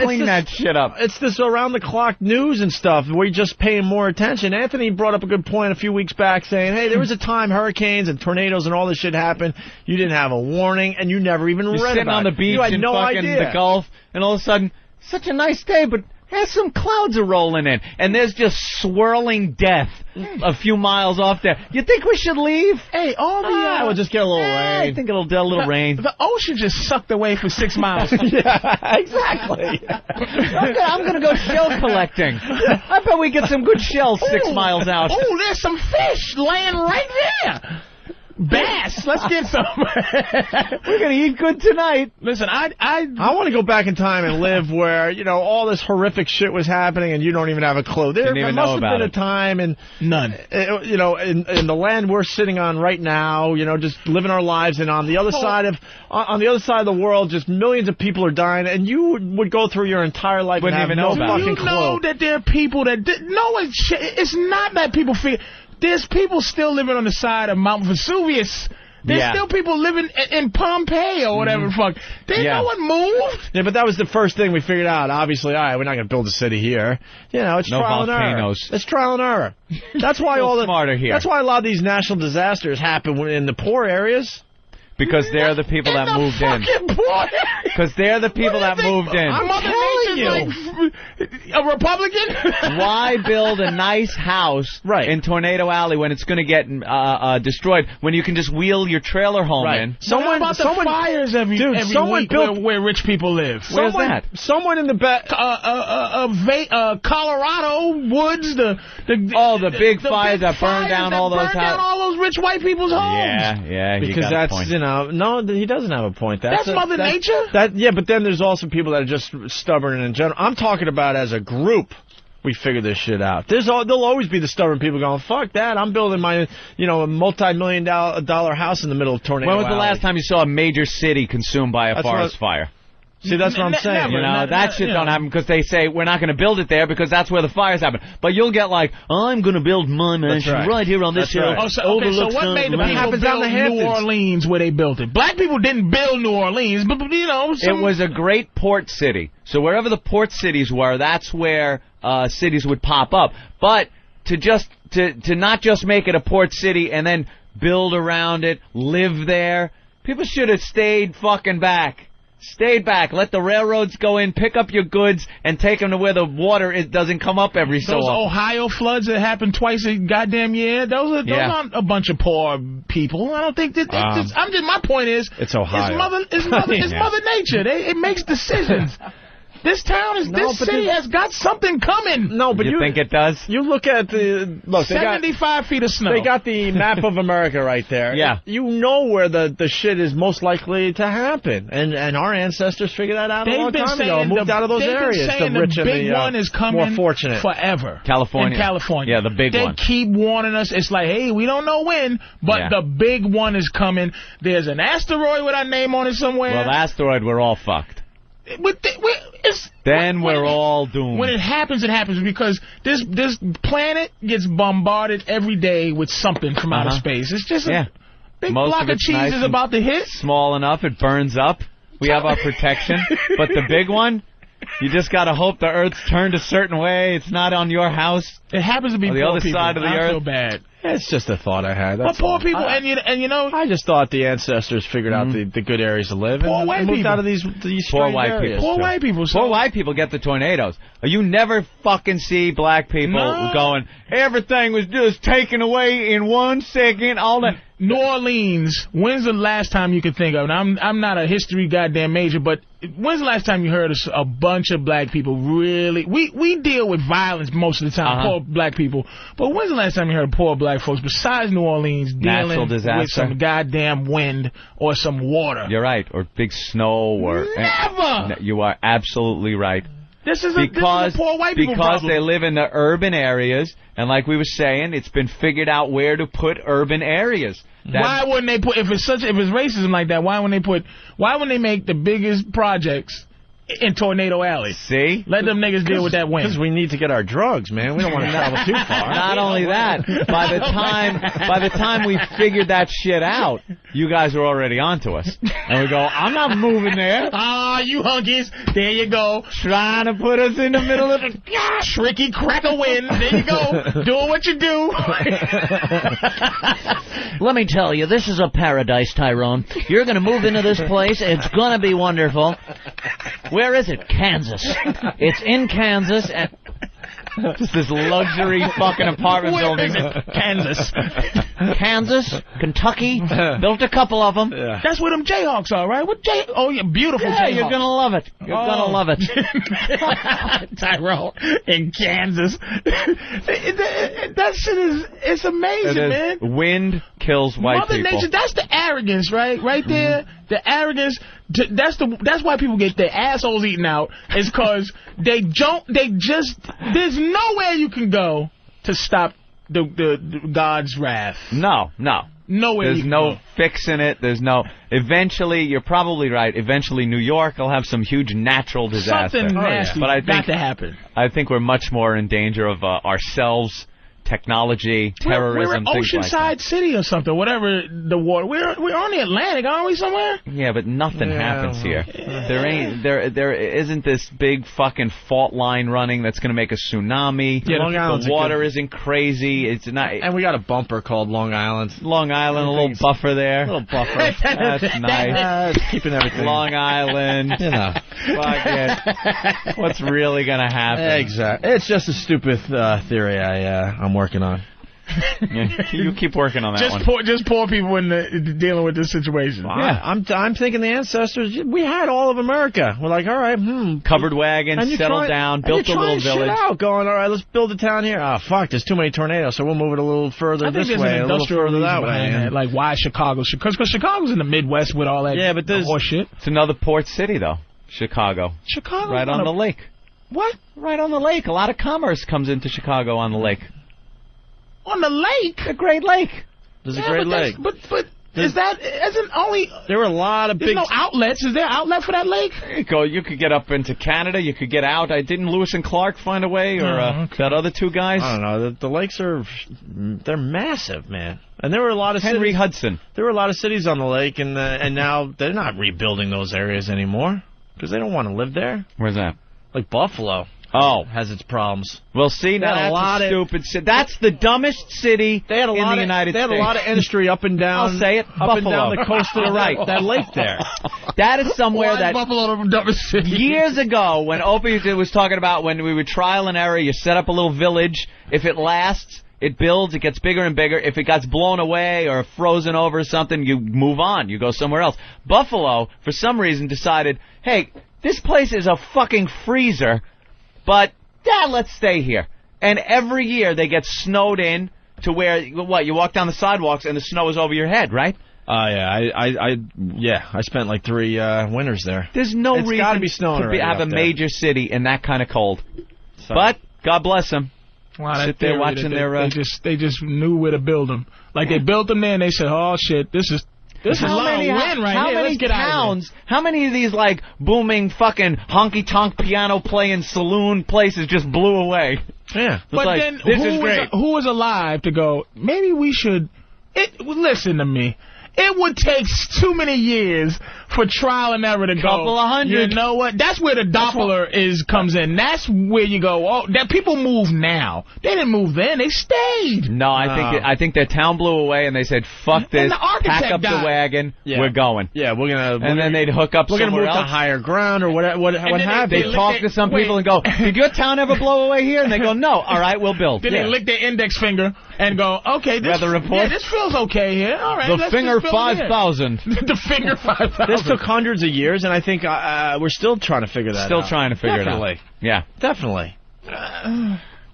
Clean that shit up. It's this around-the-clock news and stuff. We're just paying more attention. Anthony brought up a good point a few weeks back saying, hey, there was a time hurricanes and tornadoes and all this shit happened. You didn't have a warning, and you never even read about it. You're sitting on the beach in fucking the Gulf, and all of a sudden, such a nice day, but some clouds are rolling in, and there's just swirling death a few miles off there. You think we should leave? Hey, all the... we'll just get a little rain. I think it'll do a little rain. The ocean just sucked away for 6 miles. Yeah, exactly. I'm going to go shell collecting. I bet we get some good shells 6 miles out. Oh, there's some fish laying right there. Bass, let's get some. We're gonna eat good tonight. Listen, I want to go back in time and live where, you know, all this horrific shit was happening and you don't even have a clue. There must have been a time and none. You know, in the land we're sitting on right now, you know, just living our lives, and on the other side of the world, just millions of people are dying, and you would go through your entire life Wouldn't and have even know no about fucking clue. You know that there are people that it's not that people feel. There's people still living on the side of Mount Vesuvius. There's still people living in Pompeii or whatever the fuck. No one moved. Yeah, but that was the first thing we figured out. Obviously, all right, we're not going to build a city here. You know, it's trial and error. It's trial and error. That's why smarter here. That's why a lot of these national disasters happen in the poor areas. Because they're the people that moved in. Because they're the people that moved in. I'm telling you. Like a Republican? Why build a nice house in Tornado Alley when it's going to get destroyed, when you can just wheel your trailer home in? How about the fires every week where rich people live? Where's that? Someone in the back. Colorado woods. The big fires that burned down all those houses. Down all those rich white people's homes. Yeah. Because that's, no, he doesn't have a point. That's Mother Nature? Yeah, but then there's also people that are just stubborn and in general. I'm talking about as a group, we figure this shit out. There'll always be the stubborn people going, fuck that, I'm building my, a multi-million-dollar house in the middle of Tornado When was the Alley. last time you saw a major city consumed by a forest fire? See, that's what I'm saying. That shit don't happen because they say we're not going to build it there because that's where the fires happen. But you'll get like, I'm going to build my mansion right here on this hill. Right. So what made the people build New Orleans where they built it? Black people didn't build New Orleans, but it was a great port city. So wherever the port cities were, that's where cities would pop up. But to not just make it a port city and then build around it, live there, people should have stayed fucking back. Stayed back. Let the railroads go in, pick up your goods, and take them to where the water doesn't come up every so often. Those Ohio floods that happen twice a goddamn year, those aren't a bunch of poor people. I don't think that. My point is, it's Ohio. It's Mother Nature. It makes decisions. This city has got something coming. No, but you think it does? You look at 75 feet of snow. They got the map of America right there. Yeah. You know where the shit is most likely to happen. And our ancestors figured that out a long time ago and moved out of those areas. The rich and the one is coming more fortunate. Forever. California. In California. Yeah, the big one. They keep warning us. It's like, hey, we don't know when, but the big one is coming. There's an asteroid with our name on it somewhere. Well, the asteroid, we're all fucked. We're all doomed. When it happens because this planet gets bombarded every day with something from outer space. It's just a big block of cheese is about to hit. Small enough, it burns up. We have our protection. But the big one, you just got to hope the Earth's turned a certain way. It's not on your house. It happens to be on the poor other people. side of the Earth. I feel bad. It's just a thought I had. But poor people, and you know, I just thought the ancestors figured out the good areas to live poor and white moved people. out of these poor white areas. people. Poor white people. So. Poor white people get the tornadoes. You never fucking see black people going, everything was just taken away in 1 second. All that. New Orleans. When's the last time you could think of? And I'm not a history goddamn major, but when's the last time you heard of a bunch of black people really? We deal with violence most of the time, poor black people. But when's the last time you heard of poor black folks besides New Orleans dealing with some goddamn wind or some water? You're right, or big snow, or never. You are absolutely right. This is a poor white people problem. They live in the urban areas, and like we were saying, it's been figured out where to put urban areas. Why wouldn't they put if it's racism like that? Why wouldn't they make the biggest projects in Tornado Alley? See? Let them niggas deal with that wind. Because we need to get our drugs, man. We don't want to travel too far. Not only that, by the time we figured that shit out, you guys were already onto us. And we go, I'm not moving there. Ah, you hunkies. There you go. Trying to put us in the middle of the tricky cracker wind. There you go. Doing what you do. Let me tell you, this is a paradise, Tyrone. You're going to move into this place. It's going to be wonderful. Where is it? Kansas. It's in Kansas. And just this luxury fucking apartment building. Kansas. Kansas, Kentucky. Built a couple of them. Yeah. That's where them Jayhawks are, right? Oh, yeah, beautiful Jayhawks. You're going to love it. You're going to love it. Tyrone in Kansas. That shit it's amazing, man. Wind kills white Mother people. Nature, that's the arrogance, right? Right there. The arrogance. That's why people get their assholes eaten out. Is because there's nowhere you can go to stop the God's wrath. No. Nowhere. There's no fixing it. Eventually, you're probably right. Eventually, New York will have some huge natural disaster. Something nasty but I think, to happen. I think we're much more in danger of ourselves, technology, terrorism, we're things like that. Oceanside City or something, whatever the water. We're on the Atlantic, aren't we, somewhere? Yeah, but nothing happens here. There isn't this big fucking fault line running that's going to make a tsunami. Yeah, the water isn't crazy. It's not. And we got a bumper called Long Island. Long Island, a little buffer there. A little buffer. That's nice. Keeping everything. Long Island. You know. Fuck it. What's really going to happen? Exactly. It's just a stupid theory I'm working on. You keep working on that one. Just poor people in dealing with this situation. Well, yeah, I'm thinking the ancestors. We had all of America. We're like, all right, covered wagons, settled down, built a little village. Shit out, going, all right, let's build a town here. Oh fuck, there's too many tornadoes, so we'll move it a little further this way, a little further that way. Like why Chicago? Because Chicago's in the Midwest with all that. Yeah, but there's horse shit. It's another port city though, Chicago. Chicago, right on the lake. What? Right on the lake. A lot of commerce comes into Chicago on the lake. On the lake? The Great Lake. There's a Great Lake. But isn't only... There were a lot of There's no outlets. Is there an outlet for that lake? You could get up into Canada. You could get out. Didn't Lewis and Clark find a way? Or that other two guys? I don't know. The lakes they're massive, man. And there were a lot of Henry Hudson. There were a lot of cities on the lake, and now they're not rebuilding those areas anymore because they don't want to live there. Where's that? Like Buffalo. Has its problems. Well, see, now that's a stupid city. That's the dumbest city in the United States. They had a lot of industry up and down. I'll say it, up and down the coast of that lake there. That is somewhere that Buffalo the dumbest city? Years ago, when Opie was talking about when we would trial and error, you set up a little village. If it lasts, it builds, it gets bigger and bigger. If it gets blown away or frozen over or something, you move on. You go somewhere else. Buffalo, for some reason, decided, hey, this place is a fucking freezer. But, let's stay here. And every year they get snowed in to where, you walk down the sidewalks and the snow is over your head, right? Yeah. I spent like 3 winters there. There's no reason gotta be snowing to have a major city in that kind of cold. So. But, God bless them. Wow, sit there watching they just knew where to build them. Like they built them there and they said, oh shit, this is a lot of wind right here. Let's get towns, how many of these, like, booming fucking honky-tonk piano-playing saloon places just blew away? Yeah. But like, then, this is great. Who was alive to go, maybe we should... Listen to me. It would take too many years for trial and error to go. Couple of hundred. You know what? That's where the Doppler comes in. That's where you go. Oh, that people move now. They didn't move then. They stayed. No, I think their town blew away and they said, "Fuck this! Pack up the wagon. Yeah. We're going." Yeah, we're gonna. And then they'd hook up somewhere else. We're gonna move to higher ground or what have they talk to some people and go, "Did your town ever blow away here?" And they go, "No." All right, we'll build. Then they lick their index finger and go, "Okay, this feels okay here. All right, the finger 5,000. The finger 5,000. This took hundreds of years, and I think we're still trying to figure that out. Still trying to figure Definitely. it out. Yeah. Definitely.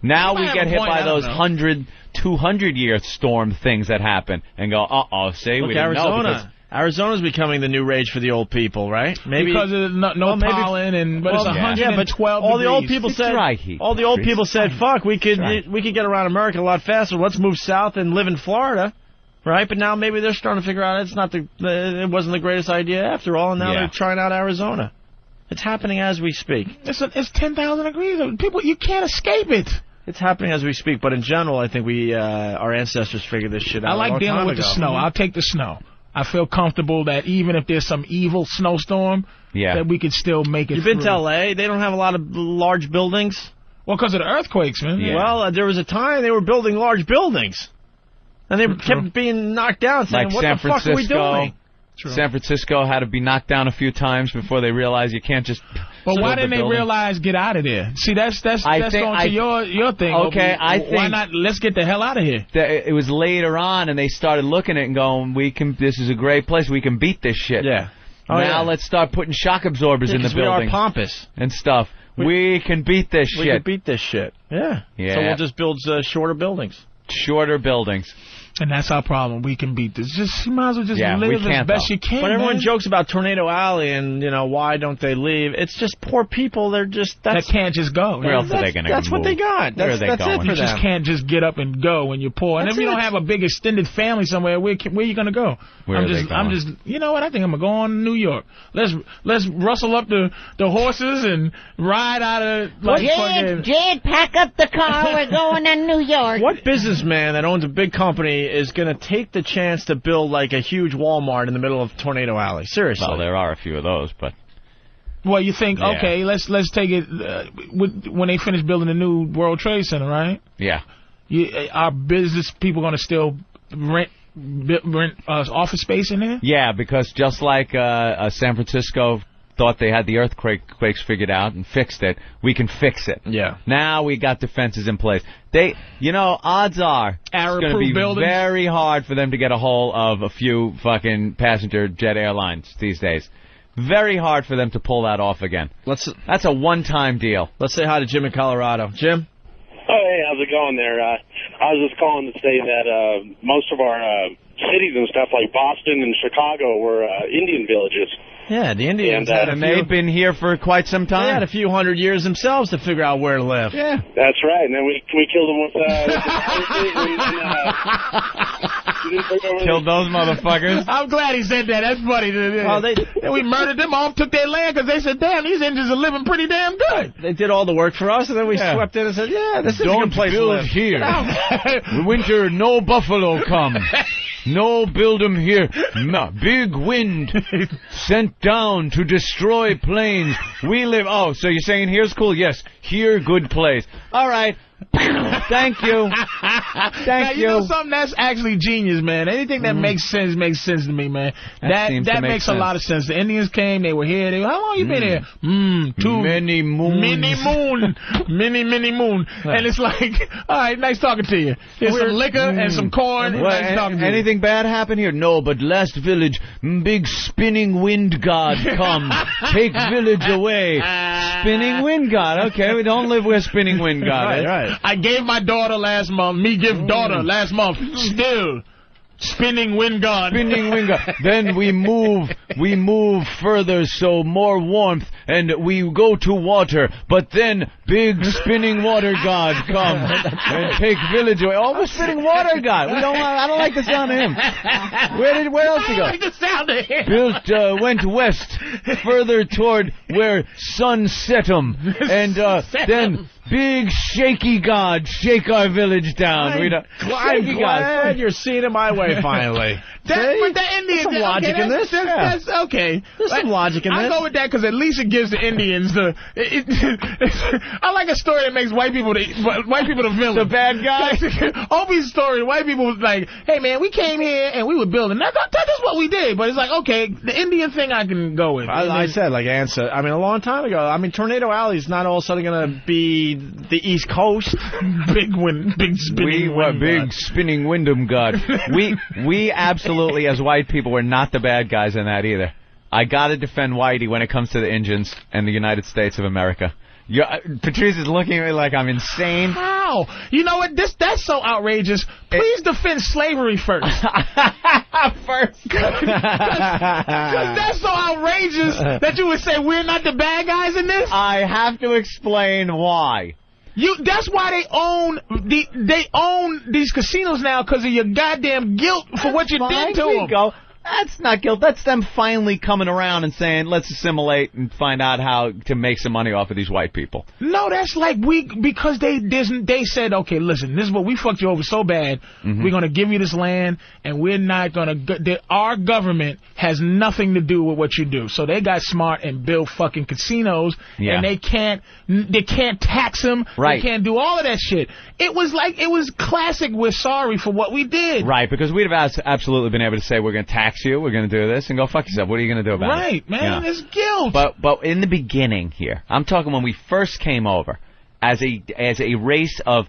Now we get hit by those 100, 200-year storm things that happen and go, see, we didn't know. Arizona's becoming the new rage for the old people, right? Maybe because of no pollen but it's 112 all the old degrees. people It's said dry heat. all the old people said, "Fuck, we could get around America a lot faster. Let's move south and live in Florida." Right? But now maybe they're starting to figure out it wasn't the greatest idea after all, and now they're trying out Arizona. It's happening as we speak. It's 10,000 degrees. People, you can't escape it. It's happening as we speak, but in general, I think our ancestors figured this shit out. I like dealing with the snow. I'll take the snow. I feel comfortable that even if there's some evil snowstorm, that we could still make it. You've been to L.A.? They don't have a lot of large buildings. Well, because of the earthquakes, man. Yeah. Well, there was a time they were building large buildings, and they kept being knocked down, saying, "What the fuck are we doing?" True. San Francisco had to be knocked down a few times before they realized you can't just. But why didn't they realize get out of there? See, that's going to your thing. Okay, I think why not? Let's get the hell out of here. It was later on, and they started looking at it and going, This is a great place. We can beat this shit. Yeah. Now let's start putting shock absorbers in the building. We are pompous and stuff. We can beat this shit. We can beat this shit. Yeah. So we'll just build shorter buildings. Shorter buildings. And that's our problem. We can beat this. You might as well just live as best you can. But everyone jokes about Tornado Alley and, why don't they leave? It's just poor people. They're just... that can't just go. Where else are they going to go? That's what they got. That's it for them. You just can't just get up and go when you're poor. And if you don't have a big extended family somewhere, where are you going to go? I'm just, you know what? I think I'm going to go on to New York. Let's rustle up the horses and ride out of... Jed, pack up the car. We're going to New York. What businessman that owns a big company is going to take the chance to build like a huge Walmart in the middle of Tornado Alley? Seriously. Well, there are a few of those, but... Well, you think, okay, let's take it when they finish building the new World Trade Center, right? Yeah. Are business people going to still rent office space in there? Yeah, because just like San Francisco thought they had the earthquakes figured out and fixed it, we can fix it. Yeah. Now we got defenses in place. Odds are it's going to be very hard for them to get a hold of a few fucking passenger jet airlines these days. Very hard for them to pull that off again. That's a one-time deal. Let's say hi to Jim in Colorado. Jim? Oh, hey, how's it going there? I was just calling to say that most of our cities and stuff like Boston and Chicago were Indian villages. Yeah, the Indians and they've been here for quite some time. They had a few hundred years themselves to figure out where to live. Yeah, that's right. And then we killed them with killed those motherfuckers. I'm glad he said that. That's funny. And we murdered them all, took their land because they said, "Damn, these Indians are living pretty damn good." They did all the work for us, and then we swept in and said, "Yeah, this is a good place to live." Here. Winter, no buffalo come. No, build 'em here. Big wind sent down to destroy planes. We live... Oh, so you're saying here's cool? Yes, here, good place. All right. Thank you. Thank you. You know something? That's actually genius, man. Anything that makes sense to me, man. That makes a lot of sense. The Indians came. They were here. How long you been here? Many moons. Many moon. And it's like, all right, nice talking to you. Here's some liquor and some corn. Nice talking to you. Anything bad happen here? No, but last village, big spinning wind god come. Take village away. Spinning wind god. Okay, we don't live where spinning wind god is. Right. I gave my daughter last month. Me give daughter last month. Still spinning wind god. Spinning wind god. Then we move further, so more warmth, and we go to water, but then big spinning water god come and take village away. Oh, we're spinning water god. I don't like the sound of him. Where else he go? I like the sound of him. Went west, further toward where sun set 'em, and then big shaky god shake our village down. I'm glad you're seeing it my way finally. But the Indians, there's some logic in this. That's okay. There's some logic in this. I go with that because at least it gives the Indians the. I like a story that makes white people the villain. The bad guys. Opie's story, white people was like, "Hey man, we came here and we were building. That's what we did." But it's like, okay, the Indian thing I can go with. I said, like answer. I mean, a long time ago. I mean, Tornado Alley's not all of a sudden going to be the East Coast. Big spinning Windham god. We absolutely, as white people, we're not the bad guys in that either. I gotta defend Whitey when it comes to the Indians and the United States of America. Patrice is looking at me like I'm insane. How? You know what? That's so outrageous. Please defend slavery first. First. Because that's so outrageous that you would say we're not the bad guys in this? I have to explain why. That's why they own these casinos now, because of your goddamn guilt for what you did to them. Go. That's not guilt. That's them finally coming around and saying, let's assimilate and find out how to make some money off of these white people. No, that's like because they said, okay, listen, this is what we fucked you over so bad. Mm-hmm. We're going to give you this land, and we're not going to. Our government has nothing to do with what you do. So they got smart and built fucking casinos, and they can't tax them. Right. They can't do all of that shit. It was classic. We're sorry for what we did. Right, because we'd have absolutely been able to say we're going to tax you, we're going to do this, and go fuck yourself. What are you going to do about it? Right, man, it's guilt. But in the beginning here, I'm talking when we first came over, as a race of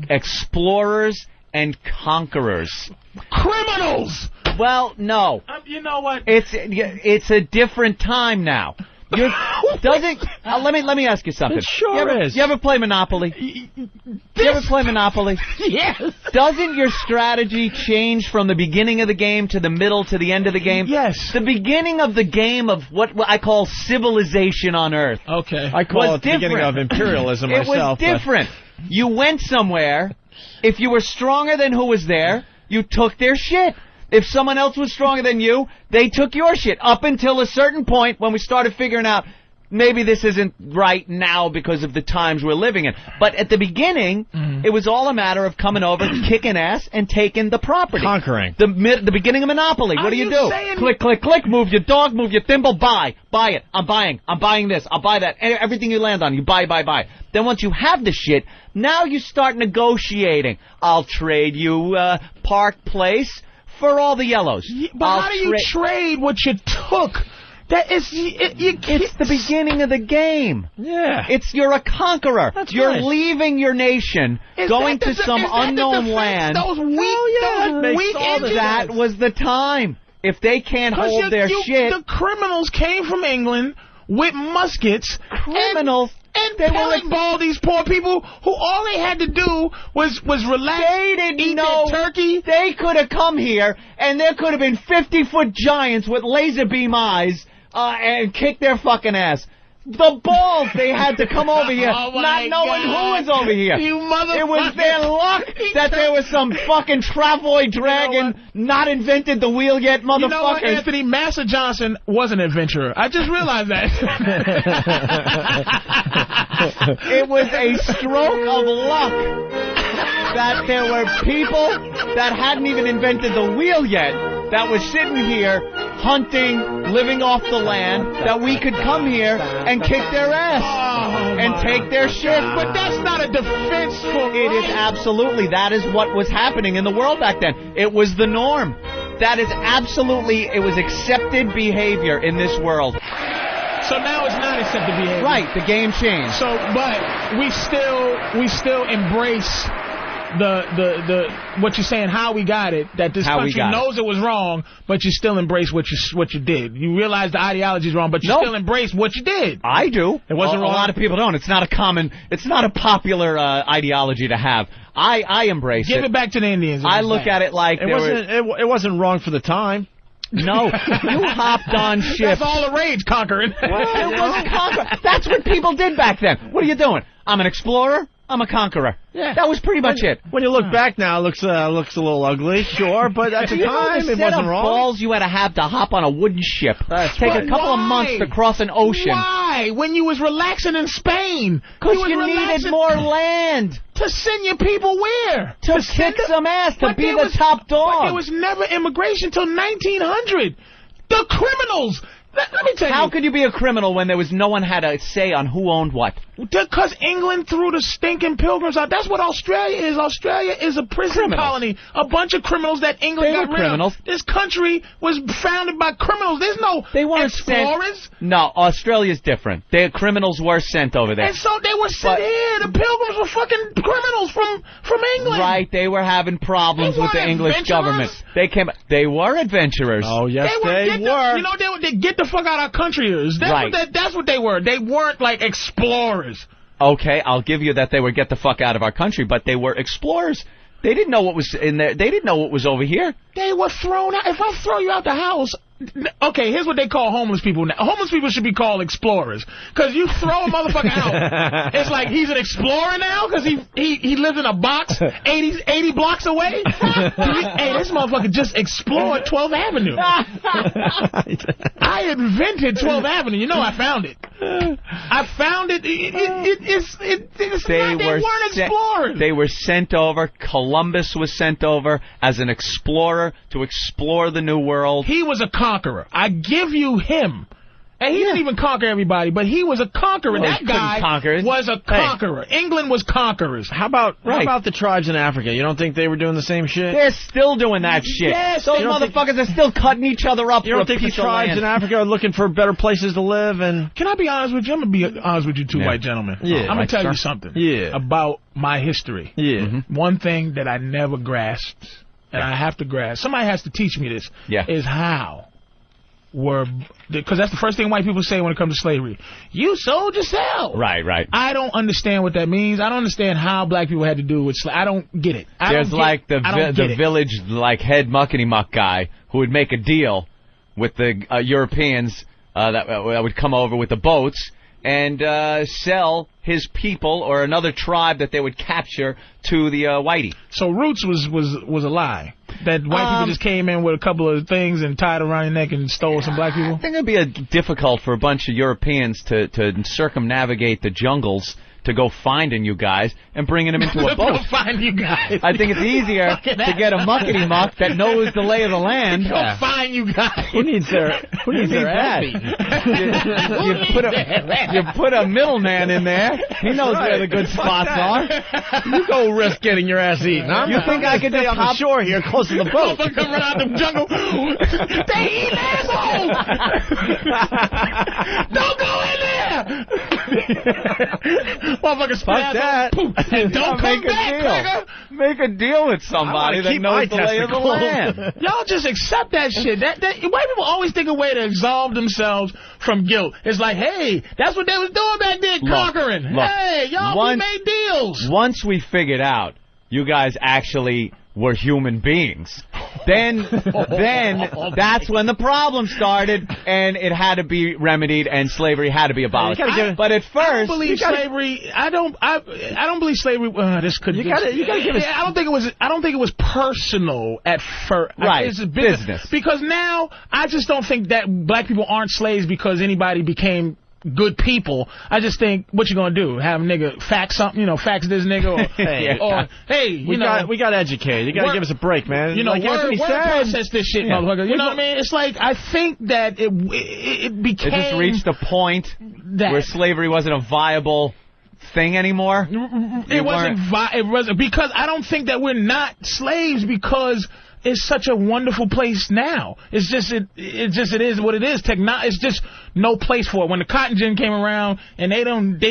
explorers and conquerors. Criminals! Well, no. You know what? It's a different time now. Let me ask you something. It sure is. You ever play Monopoly? You ever play Monopoly? Yes. Doesn't your strategy change from the beginning of the game to the middle to the end of the game? Yes. The beginning of the game of what I call civilization on Earth. Okay. I call it the beginning of imperialism myself. It was different. You went somewhere. If you were stronger than who was there, you took their shit. If someone else was stronger than you, they took your shit. Up until a certain point when we started figuring out maybe this isn't right now because of the times we're living in. But at the beginning, it was all a matter of coming over, kicking ass, and taking the property. Conquering. The beginning of Monopoly. What do you do? Click, click, click. Move your dog, move your thimble, buy. Buy it. I'm buying. I'm buying this. I'll buy that. Everything you land on, you buy. Then once you have the shit, now you start negotiating. I'll trade you Park Place for all the yellows. But how do you trade what you took? It's the beginning of the game. Yeah. You're a conqueror. You're leaving your nation, going to some unknown land. That was the time. If they can't hold their shit. The criminals came from England with muskets. Criminals? And pellet ball these poor people who all they had to do was relax. They didn't know turkey. They could have come here, and there could have been 50-foot giants with laser beam eyes and kicked their fucking ass. The balls they had to come over here, not knowing who was over here. You motherfucker. It was their luck that there was some fucking travoid dragon not invented the wheel yet, motherfuckers. You know what, Anthony? Massa Johnson was an adventurer. I just realized that. It was a stroke of luck that there were people that hadn't even invented the wheel yet that was sitting here hunting, living off the land, that we could come here and kick their ass and take their shit. But that's not a defense for it. Is absolutely. That is what was happening in the world back then. It was the norm. That is absolutely, it was accepted behavior in this world. So now it's not accepted behavior. Right, the game changed. So, but we still embrace the what you're saying, how we got it, that this country knows it was wrong, but you still embrace what you did. You realize the ideology is wrong, but you still embrace what you did. I do. It wasn't wrong. A lot of people don't. It's not a popular ideology to have. I embrace it. Give it back to the Indians. I look at it like it wasn't wrong for the time. No, you hopped on ships. That's all the rage, conquering. It was conquer. That's what people did back then. What are you doing? I'm an explorer. I'm a conqueror. Yeah. That was pretty much it. When you look back now, it looks a little ugly, sure, but at the time it wasn't wrong. Balls you had to hop on a wooden ship. Take a couple of months to cross an ocean. Why? When you was relaxing in Spain. Because you needed more land. To send your people where? To kick some ass, to be the top dog. But there was never immigration till 1900. The criminals. Let me tell you. How could you be a criminal when there was no one had a say on who owned what? Because England threw the stinking pilgrims out. That's what Australia is. Australia is a prison colony. A bunch of criminals that England got rid of. This country was founded by criminals. There's no explorers. No, Australia's different. Their criminals were sent over there. And so they were sent here. The pilgrims were fucking criminals from England. Right. They were having problems with the English government. They were adventurers. Oh, yes, they were. You know, they get the fuck out of our country. That's what they were. They weren't like explorers. Okay, I'll give you that they were get the fuck out of our country, but they were explorers. They didn't know what was in there. They didn't know what was over here. They were thrown out. If I throw you out the house... Okay, here's what they call homeless people now. Homeless people should be called explorers. Because you throw a motherfucker out. It's like he's an explorer now because he lives in a box 80 blocks away. Hey, this motherfucker just explored 12th Avenue. I invented 12th Avenue. You know I found it. I found it. They weren't explorers. They were sent over. Columbus was sent over as an explorer to explore the New World. He was a conqueror. I give you him. And he didn't even conquer everybody, but he was a conqueror. Well, that guy was a conqueror. Hey. England was conquerors. How about the tribes in Africa? You don't think they were doing the same shit? They're still doing that shit. Yes, those motherfuckers are still cutting each other up. You don't think the tribes in Africa are looking for better places to live? And can I be honest with you? I'm going to be honest with you two white gentlemen. Yeah. I'm going to tell you something about my history. Yeah. Mm-hmm. One thing that I never grasped, and I have to grasp, somebody has to teach me this, is how because that's the first thing white people say when it comes to slavery. You sold yourself. Right. I don't understand what that means. I don't understand how black people had to do with slavery. I don't get it. There's the village head muckety muck guy who would make a deal with the Europeans that would come over with the boats and sell his people or another tribe that they would capture to the whitey. So Roots was a lie. That white people just came in with a couple of things and tied around your neck and stole some black people? I think it would be difficult for a bunch of Europeans to circumnavigate the jungles to go finding you guys and bringing them into a boat. Go find you guys. I think it's easier to get a muckety muck that knows the lay of the land. Go find you guys. Who needs their ass? You put a middleman in there. He knows where the good spots are. You go risk getting your ass eaten. You think I could stay on the shore here close to the boat? Come run out the jungle. They eat assholes. Don't go in there. Motherfuckers, fuck that. And don't come back, nigga. Make a deal with somebody that knows the lay of the land. Y'all just accept that shit. White people always think a way to absolve themselves from guilt. It's like, hey, that's what they was doing back then, conquering. Hey, y'all, we made deals. Once we figured out you guys actually were human beings, then that's when the problem started, and it had to be remedied, and slavery had to be abolished. But at first, I don't believe slavery. I don't believe slavery. This could. You gotta give us. I don't think it was personal at first. Right. It's business. Because now I just don't think that black people aren't slaves because anybody became good people. I just think, what you gonna do? Have a nigga fax something? Fax this nigga? Or hey, we got educated. You gotta give us a break, man. Like Anthony said, process this shit, motherfucker. You know what I mean? It's like I think that it became. It just reached a point where slavery wasn't a viable thing anymore. It wasn't because I don't think that we're not slaves because it's such a wonderful place now. It is what it is. It's just no place for it. When the cotton gin came around and it could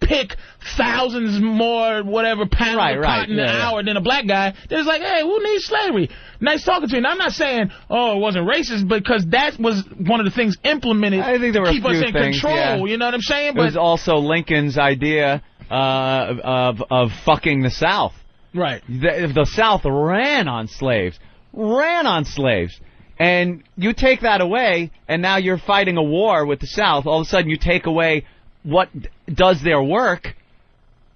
pick thousands more pounds of cotton an hour than a black guy. Then it's like, hey, who needs slavery? Nice talking to you. And I'm not saying, it wasn't racist, because that was one of the things implemented to keep us in control. Yeah. You know what I'm saying? It was also Lincoln's idea of fucking the South. Right. The South ran on slaves. And you take that away, and now you're fighting a war with the South. All of a sudden, you take away what does their work.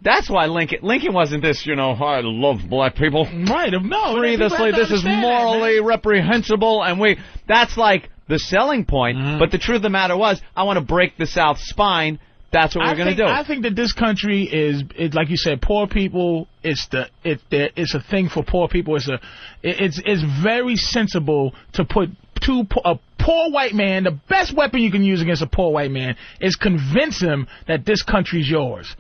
That's why Lincoln wasn't this, I love black people. Right, no. Free the slave. This is morally reprehensible, and that's like the selling point. But the truth of the matter was, I want to break the South's spine. That's what we're going to do. I think that this country is like you said, poor people. It's a thing for poor people. It's very sensible to put a poor white man. The best weapon you can use against a poor white man is convince him that this country's yours.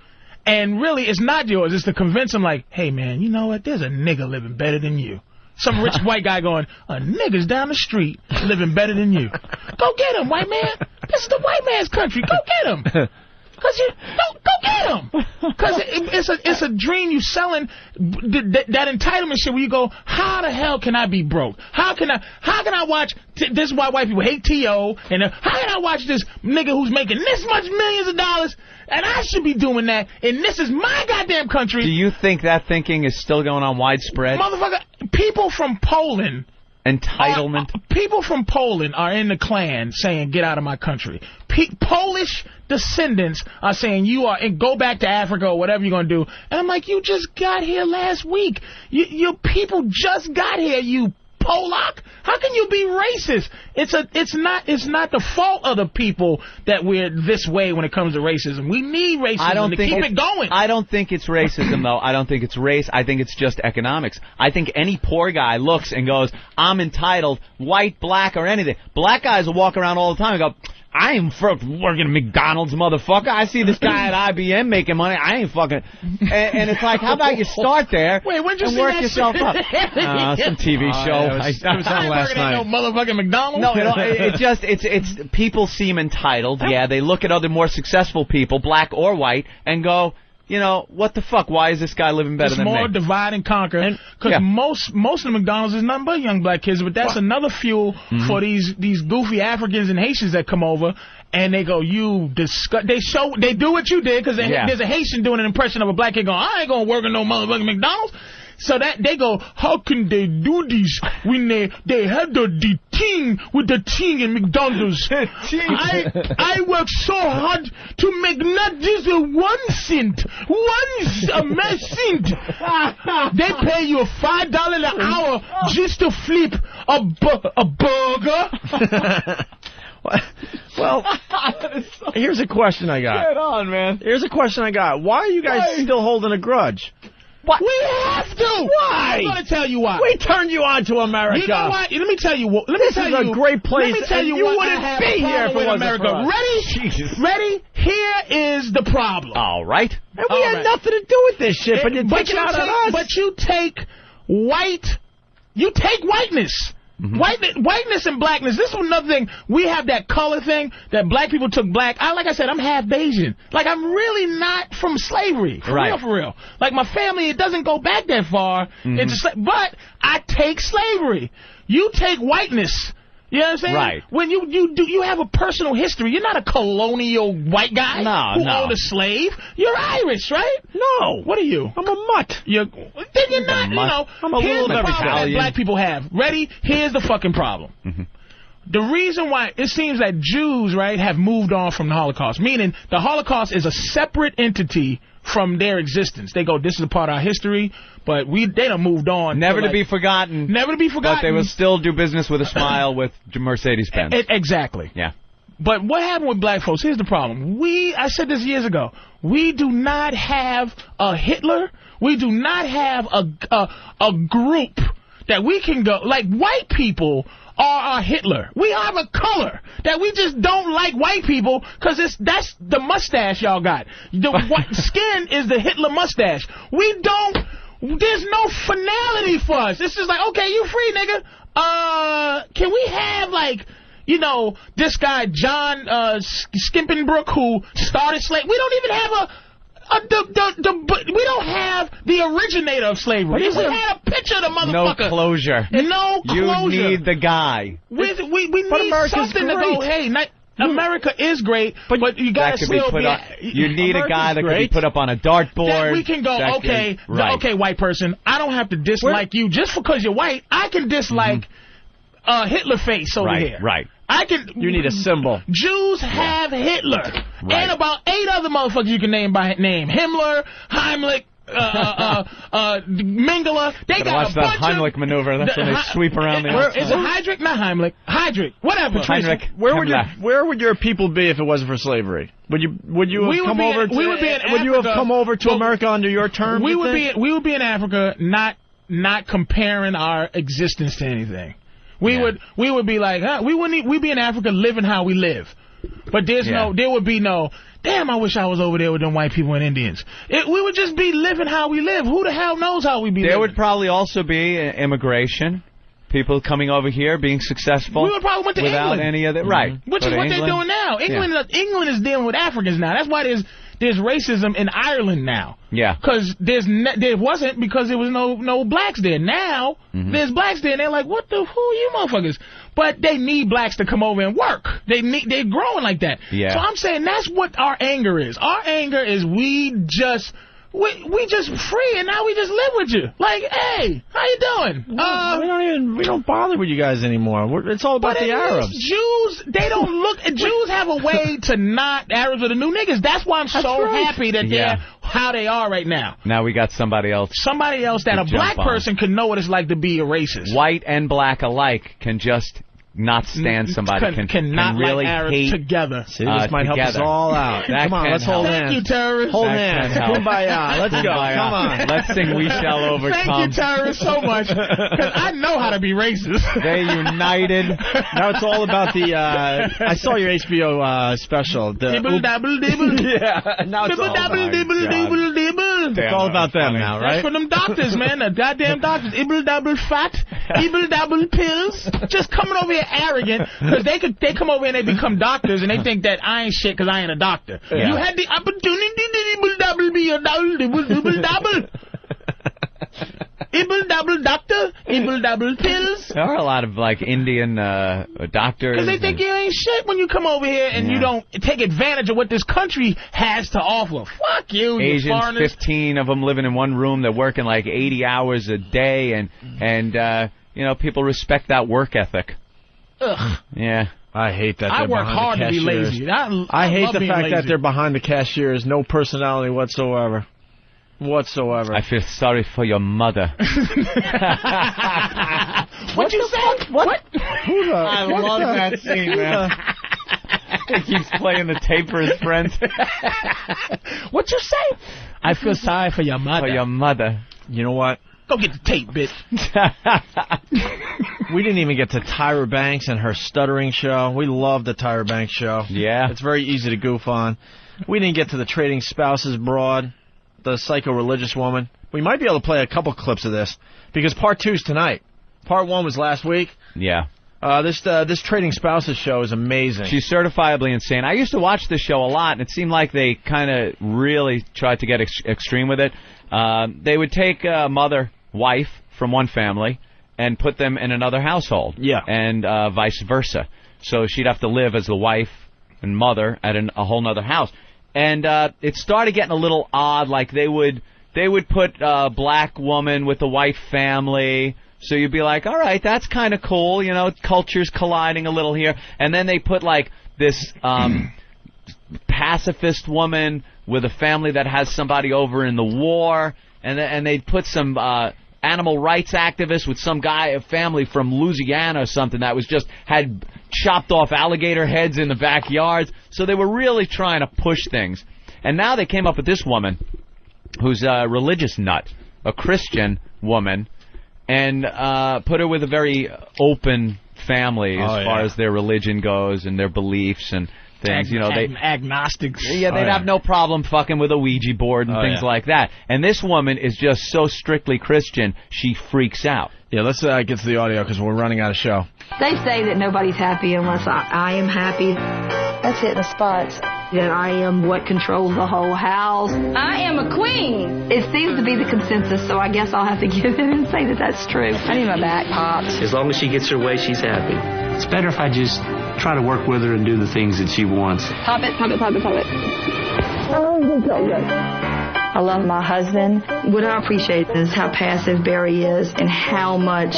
And really, it's not yours. It's to convince him, like, hey, man, you know what? There's a nigga living better than you. Some rich white guy going, a nigga's down the street living better than you. Go get him, white man. This is the white man's country. Go get him. Go get him. Because it's a dream you selling, that entitlement shit where you go, how the hell can I be broke? How can I watch, this is why white people hate T.O., and how can I watch this nigga who's making this much millions of dollars, and I should be doing that, and this is my goddamn country. Do you think that thinking is still going on widespread? Motherfucker, people from Poland... Entitlement. People from Poland are in the Klan saying, get out of my country. Polish descendants are saying, go back to Africa or whatever you're going to do. And I'm like, you just got here last week. Your people just got here, you Polak. How can you be racist? It's not the fault of the people that we're this way when it comes to racism. We need racism to keep it going. I don't think it's racism, though. I don't think it's race. I think it's just economics. I think any poor guy looks and goes, I'm entitled, white, black, or anything. Black guys will walk around all the time and go, I ain't working at McDonald's, motherfucker. I see this guy at IBM making money. I ain't fucking... And it's like, how about you start there and work yourself up? Some TV show. It was on last night. No motherfucking McDonald's? No, it's people seem entitled. Yeah, they look at other more successful people, black or white, and go... what the fuck? Why is this guy living better than me? It's more divide and conquer. Because most of the McDonald's is nothing but young black kids, but that's another fuel for these goofy Africans and Haitians that come over, and they go, you disgust. They do what you did, because there's a Haitian doing an impression of a black kid going, I ain't going to work at no motherfucking McDonald's. So that they go, how can they do this when they had the thing with the thing in McDonald's? I work so hard to make not just a 1 cent, a cent. They pay you $5 an hour just to flip a burger. Well, here's a question I got. Get on, man. Here's a question I got. Why are you guys still holding a grudge? What? We have to. Why? I'm going to tell you why. We turned you on to America. You know what? Let me tell you what. This is a great place. Let me tell you what. Wouldn't be here if it wasn't America. for us. Ready? Jesus. Ready? Here is the problem. All right. And we had nothing to do with this shit, but you take it out on us. But you take whiteness. Mm-hmm. Whiteness and blackness. This is another thing. We have that color thing that black people took black. Like I said, I'm half Bayesian. Like, I'm really not from slavery. For real. Like, my family, it doesn't go back that far. Mm-hmm. But I take slavery. You take whiteness. You know what I'm saying? Right. When you have a personal history. You're not a colonial white guy who owned a slave. You're Irish, right? No. What are you? I'm a mutt. Then you're not, I'm a little bit Italian. That black people have. Ready? Here's the fucking problem. Mm-hmm. The reason why it seems that Jews, right, have moved on from the Holocaust, meaning the Holocaust is a separate entity from their existence. They go, this is a part of our history, but they done moved on. Never to be forgotten. Never to be forgotten. But they will still do business with a smile with Mercedes-Benz. Exactly. Yeah. But what happened with black folks? Here's the problem. I said this years ago. We do not have a Hitler. We do not have a group that we can go, like white people are Hitler. We have a color that we just don't like white people because that's the mustache y'all got. The white skin is the Hitler mustache. There's no finality for us. It's just like, okay, you free, nigga. Can we have, like, this guy, John Skimpenbrook, who started slavery? We don't even have we don't have the originator of slavery. We had a picture of the motherfucker. No closure. No closure. You need the guy. We need something to go, hey, America is great, but you got to still be... You need a guy that can be put up on a dartboard. That we can go, okay, white person, I don't have to dislike you just because you're white. I can dislike... Hitler face over here. Right. You need a symbol. Jews have Hitler. And about 8 other motherfuckers you can name by name. Himmler, Heimlich, Mengele. They got watch a that bunch Heimlich maneuver. That's when they sweep around the outside. Is it Heydrich? Not Heimlich. Heydrich. Whatever. Heinrich. Where would your people be if it wasn't for slavery? Would you have come over to America under your terms? We would be in Africa, not comparing our existence to anything. We would be like, we'd be in Africa living how we live. But there would be no, damn, I wish I was over there with them white people and Indians. We would just be living how we live. Who the hell knows how we be living? There would probably also be immigration. People coming over here, being successful. We would probably went to without England. any of that. Right. Which is what they're doing now. England is dealing with Africans now. That's why there's racism in Ireland now. Yeah. Because there wasn't because there was no blacks there. Now there's blacks there and they're like, who are you motherfuckers? But they need blacks to come over and work. They're growing like that. Yeah. So I'm saying that's what our anger is. Our anger is we just free and now we just live with you. Like, hey, how you doing? We don't bother with you guys anymore. It's all about the Arabs. Jews, they don't look. Jews have a way to not. Arabs are the new niggas. That's why I'm so happy that they're how they are right now. Now we got somebody else. Somebody else that a black person can know what it's like to be a racist. White and black alike can just not stand somebody. Cannot really like Arabs hate together. See, this might help us all out. Come on, let's hold hands. Thank you, terrorists. Hold hands. Kumbaya. Let's go. Come on. Let's sing We Shall Overcome. Thank you, terrorists, so much. Because I know how to be racist. They united. Now it's all about the... I saw your HBO special. Dibble, dabble, dibble. Yeah. Now it's all dibble, dibble, dibble, dibble. It's all about them now, right? That's for them doctors, man. The goddamn doctors. Ibble, dabble, fat. Ibble, dabble, pills. Just coming over here arrogant because they come over here and they become doctors and they think that I ain't shit because I ain't a doctor. Yeah. You had the opportunity to ibble double be a ibble double. Ibble double doctor, ibble double pills. There are a lot of like Indian doctors. Because they think you ain't shit when you come over here and you don't take advantage of what this country has to offer. Fuck you, Asians, you foreigners. 15 of them living in one room. They're working like 80 hours a day and people respect that work ethic. Ugh. Yeah. I hate that. I work hard to be lazy. I hate the fact that they're behind the cashiers. No personality whatsoever. I feel sorry for your mother. What you say? What? I love that scene, man. He keeps playing the tape for his friends. What you say? I feel sorry for your mother. For your mother. You know what? Go get the tape, bitch. We didn't even get to Tyra Banks and her stuttering show. We love the Tyra Banks show. Yeah. It's very easy to goof on. We didn't get to the trading spouses broad, the psycho-religious woman. We might be able to play a couple clips of this, because part 2's tonight. Part 1 was last week. Yeah. This trading spouses show is amazing. She's certifiably insane. I used to watch this show a lot, and it seemed like they kind of really tried to get extreme with it. They would take a wife from one family and put them in another household. Yeah. And vice versa. So she'd have to live as the wife and mother at a whole other house. And it started getting a little odd. Like they would put a black woman with a white family. So you'd be like, all right, that's kind of cool. You know, cultures colliding a little here. And then they put like this pacifist woman with a family that has somebody over in the war. And they'd put some animal rights activist with some guy, a family from Louisiana or something that had chopped off alligator heads in the backyards. So they were really trying to push things. And now they came up with this woman who's a religious nut, a Christian woman, and put her with a very open family as far as their religion goes and their beliefs and things. Agnostics. Yeah, they'd have no problem fucking with a Ouija board and things like that. And this woman is just so strictly Christian, she freaks out. Yeah, let's get to the audio because we're running out of show. They say that nobody's happy unless I am happy. That's hitting the spots. That I am what controls the whole house. I am a queen. It seems to be the consensus, so I guess I'll have to give in and say that that's true. I need my back popped. As long as she gets her way, she's happy. It's better if I just try to work with her and do the things that she wants. Pop it, pop it, pop it, pop it. Oh, it's so good. I love my husband. What I appreciate is how passive Barry is and how much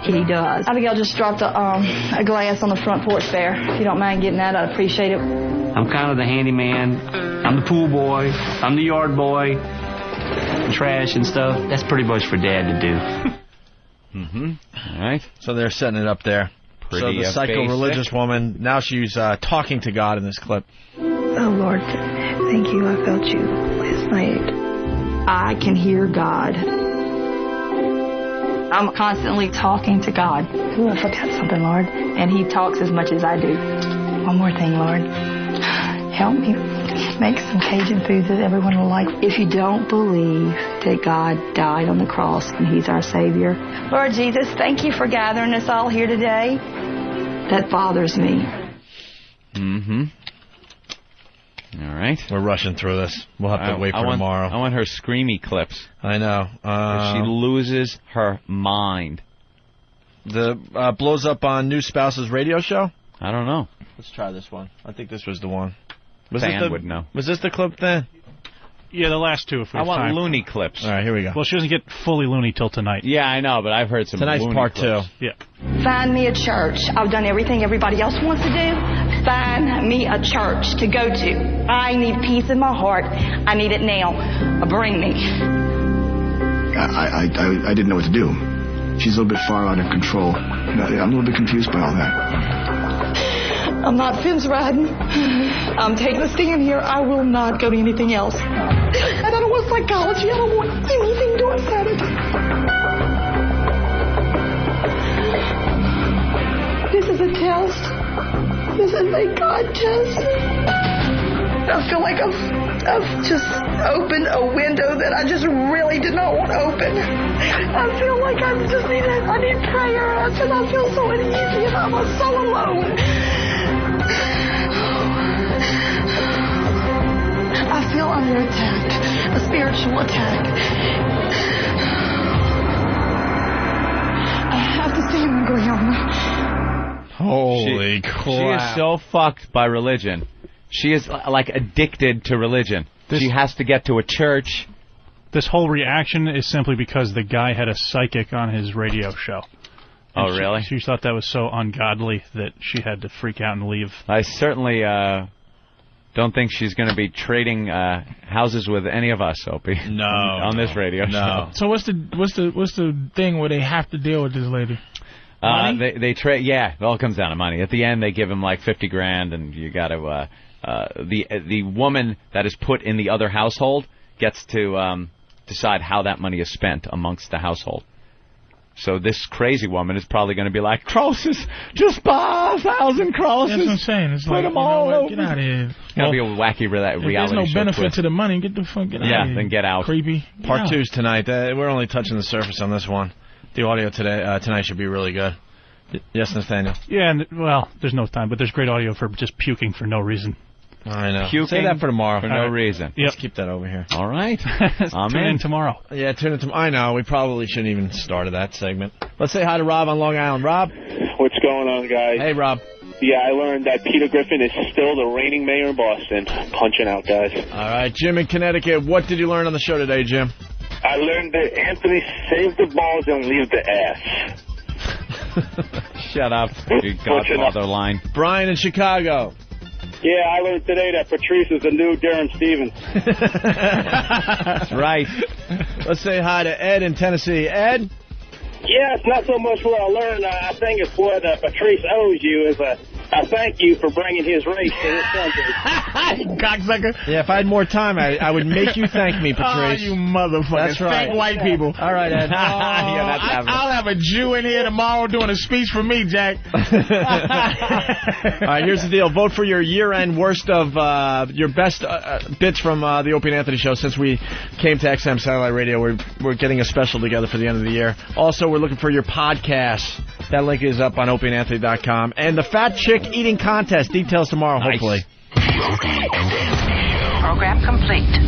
he does. Abigail just dropped a glass on the front porch there. If you don't mind getting that, I'd appreciate it. I'm kind of the handyman. I'm the pool boy. I'm the yard boy. Trash and stuff. That's pretty much for Dad to do. All right. So they're setting it up there. So the psycho-religious woman, now she's talking to God in this clip. Oh, Lord, thank you. I felt you last night. I can hear God. I'm constantly talking to God. Ooh, I forgot something, Lord. And he talks as much as I do. One more thing, Lord. Help me make some Cajun food that everyone will like. If you don't believe that God died on the cross and he's our Savior, Lord Jesus, thank you for gathering us all here today. That bothers me. All right. We're rushing through this. We'll have to wait for tomorrow. I want her screamy clips. I know. She loses her mind. The blows up on new spouse's radio show? I don't know. Let's try this one. I think this was the one. Fan would know. Was this the clip then? Yeah, the last two if we have want time. loony clips. All right, here we go. Well, she doesn't get fully loony till tonight. Yeah, I know, but I've heard some Tonight's loony part clips. 2. Yeah. Find me a church. I've done everything everybody else wants to do. Find me a church to go to. I need peace in my heart. I need it now. Bring me. I didn't know what to do. She's a little bit far out of control. I'm a little bit confused by all that. I'm not fence riding. I'm taking a stand here. I will not go to anything else. I don't want psychology. I don't want anything to do with sanity. This is a test. This is a God test. I feel like I've just opened a window that I just really did not want to open. I feel like I need prayer. I feel so uneasy and I'm so alone. I feel under attack, a spiritual attack. I have to stand on the ground. Holy crap. She is so fucked by religion. She is like addicted to religion. She has to get to a church. This whole reaction is simply because the guy had a psychic on his radio show. Oh, really? She thought that was so ungodly that she had to freak out and leave. I certainly don't think she's going to be trading houses with any of us, Opie. No. On this radio show. So what's the thing where they have to deal with this lady? They trade. Yeah, it all comes down to money. At the end, they give him like $50,000, and you got to. The woman that is put in the other household gets to decide how that money is spent amongst the household. So this crazy woman is probably going to be like, crosses, just buy 1,000 crosses. That's what I'm saying. It's put like, them all over. Get out of here. It's going to be a wacky reality show. There's no benefit twist. to the money. Get the fuck out of here. Yeah, then get out. Creepy. Part 2's tonight. We're only touching the surface on this one. The audio tonight should be really good. Yes, Nathaniel? Yeah, well, there's no time, but there's great audio for just puking for no reason. I know. Puking Say that for tomorrow. For no reason. Yep. Let's keep that over here. All right. Tune in tomorrow. Yeah, tune in tomorrow. I know. We probably shouldn't even started that segment. Let's say hi to Rob on Long Island. Rob? What's going on, guys? Hey, Rob. Yeah, I learned that Peter Griffin is still the reigning mayor in Boston. Punching out, guys. All right, Jim in Connecticut. What did you learn on the show today, Jim? I learned that Anthony saved the balls and leaves the ass. Shut up, you godfather line. Brian in Chicago. Yeah, I learned today that Patrice is the new Darren Stevens. That's right. Let's say hi to Ed in Tennessee. Ed? Yeah, it's not so much what I learned. I think it's what Patrice owes you is a thank you for bringing his race to this country. Cocksucker. Yeah, if I had more time, I would make you thank me, Patrice. Oh, you motherfucker. That's right. Thank white people. All right, Ed. I'll have a Jew in here tomorrow doing a speech for me, Jack. All right, here's the deal. Vote for your year-end worst of your best bits from the Opie and Anthony show. Since we came to XM Satellite Radio, we're getting a special together for the end of the year. Also, we're looking for your podcasts. That link is up on opieandanthony.com. And the Fat Chick Eating Contest. Details tomorrow, hopefully. Program complete.